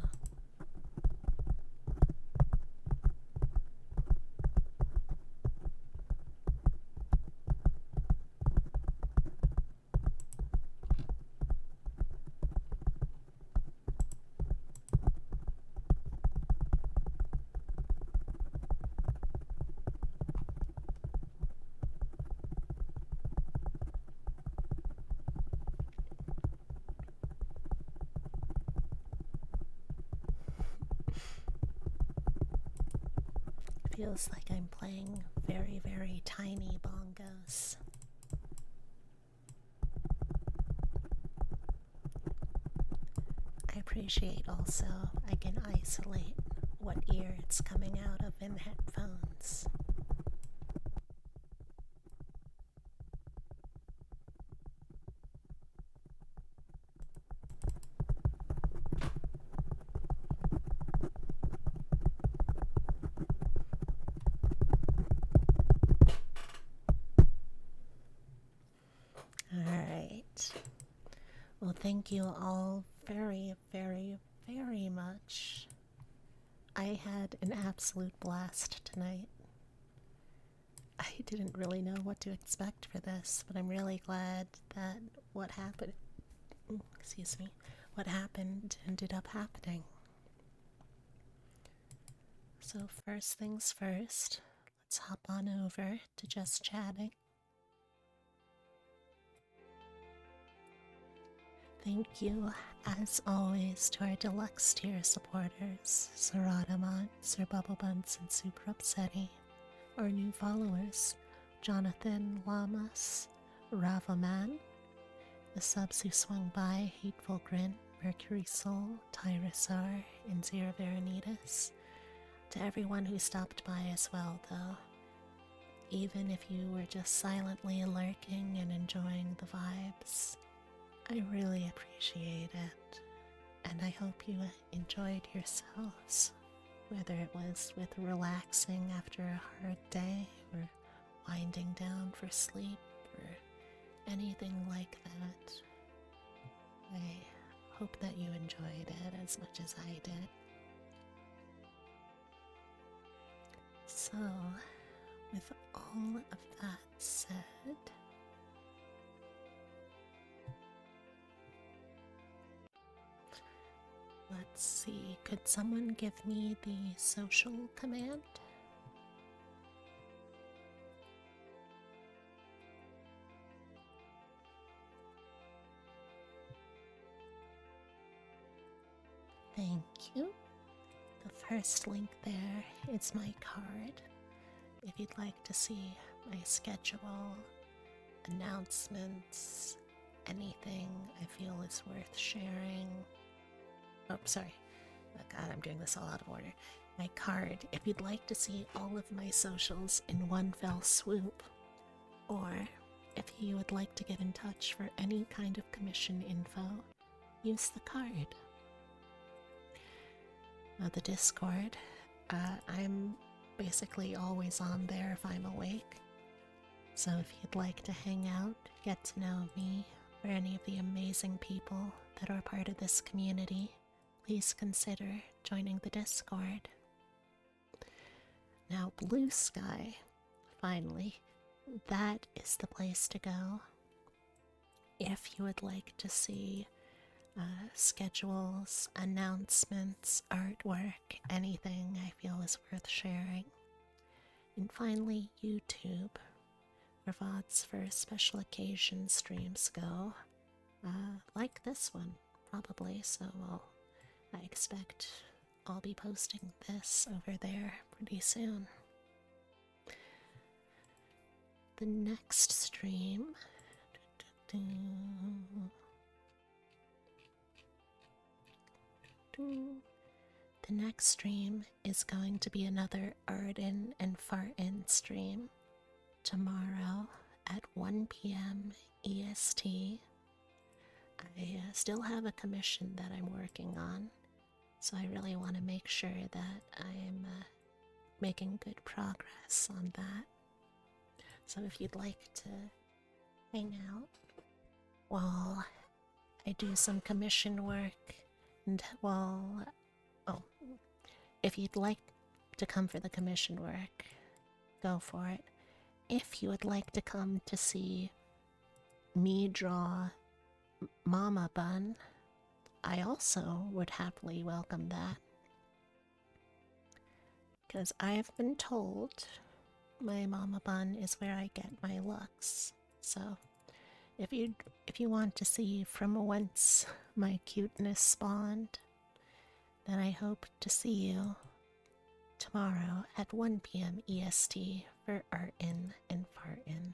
Feels like I'm playing very, very tiny bongos. I appreciate also I can isolate what ear it's coming out of in headphones. Alright. Well, thank you all very, very, very much. I had an absolute blast tonight. I didn't really know what to expect for this, but I'm really glad that what happened, excuse me, what happened ended up happening. So, first things first, let's hop on over to just chatting. Thank you, as always, to our deluxe tier supporters, Sir Adamant, Sir Bubblebuns, and Super Upsetty. Our new followers, Jonathan Lamas, Ravaman, the subs who swung by, Hateful Grin, Mercury Soul, Tyrusar, and Zira Veronitas. To everyone who stopped by as well, though. Even if you were just silently lurking and enjoying the vibes, I really appreciate it, and I hope you enjoyed yourselves, whether it was with relaxing after a hard day, or winding down for sleep, or anything like that. I hope that you enjoyed it as much as I did. So, with all of that said, let's see, could someone give me the social command? Thank you. The first link there is my card. If you'd like to see my schedule, announcements, anything I feel is worth sharing. Oh, sorry. Oh god, I'm doing this all out of order. My card, if you'd like to see all of my socials in one fell swoop, or if you would like to get in touch for any kind of commission info, use the card. The Discord, I'm basically always on there if I'm awake. So if you'd like to hang out, get to know me, or any of the amazing people that are part of this community, please consider joining the Discord. Now, Blue Sky, finally, that is the place to go if you would like to see schedules, announcements, artwork, anything I feel is worth sharing. And finally, YouTube, where VODs for special occasion streams go, like this one, probably, so I expect I'll be posting this over there pretty soon. The next stream. The next stream is going to be another Arden and Fartin stream tomorrow at 1 p.m. EST. I still have a commission that I'm working on, so I really want to make sure that I'm making good progress on that. So if you'd like to hang out while I do some commission work, and if you'd like to come for the commission work, go for it. If you would like to come to see me draw Mama Bun, I also would happily welcome that. Because I have been told my Mama Bun is where I get my looks. So if you want to see from whence my cuteness spawned, then I hope to see you tomorrow at 1 p.m. EST for Artin and Fartin.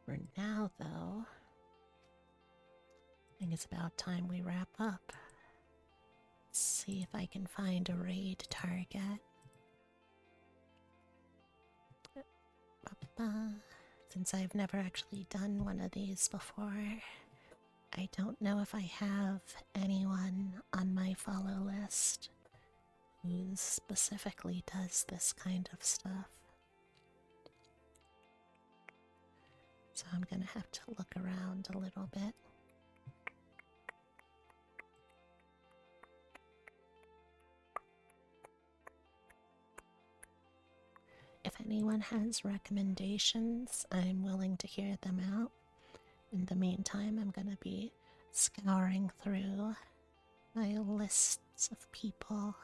For now, though, I think it's about time we wrap up. Let's see if I can find a raid target. Since I've never actually done one of these before, I don't know if I have anyone on my follow list who specifically does this kind of stuff. So I'm gonna have to look around a little bit. If anyone has recommendations, I'm willing to hear them out. In the meantime, I'm gonna be scouring through my lists of people.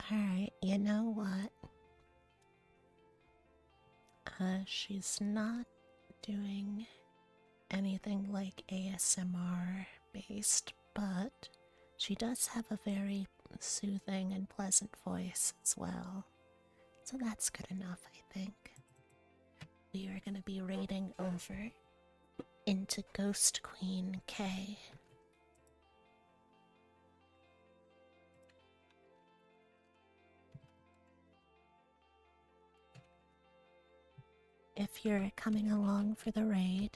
Alright, you know what? She's not doing anything like ASMR based, but she does have a very soothing and pleasant voice as well. So that's good enough, I think. We are going to be raiding over into Ghost Queen K. If you're coming along for the raid,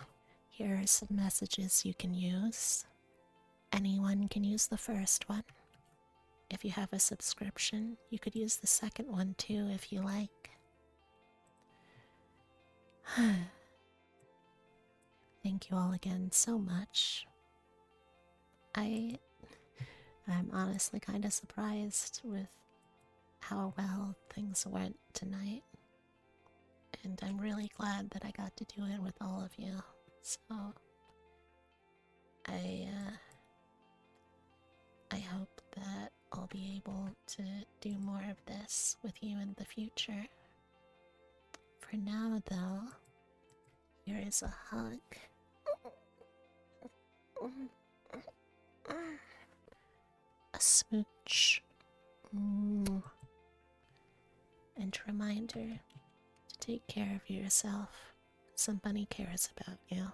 here are some messages you can use. Anyone can use the first one. If you have a subscription, you could use the second one too if you like. Thank you all again so much. I'm honestly kind of surprised with how well things went tonight. And I'm really glad that I got to do it with all of you. So I hope that I'll be able to do more of this with you in the future. For now, though, here is a hug. A smooch. And a reminder to take care of yourself. Somebody cares about you.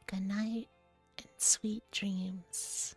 Good night and sweet dreams.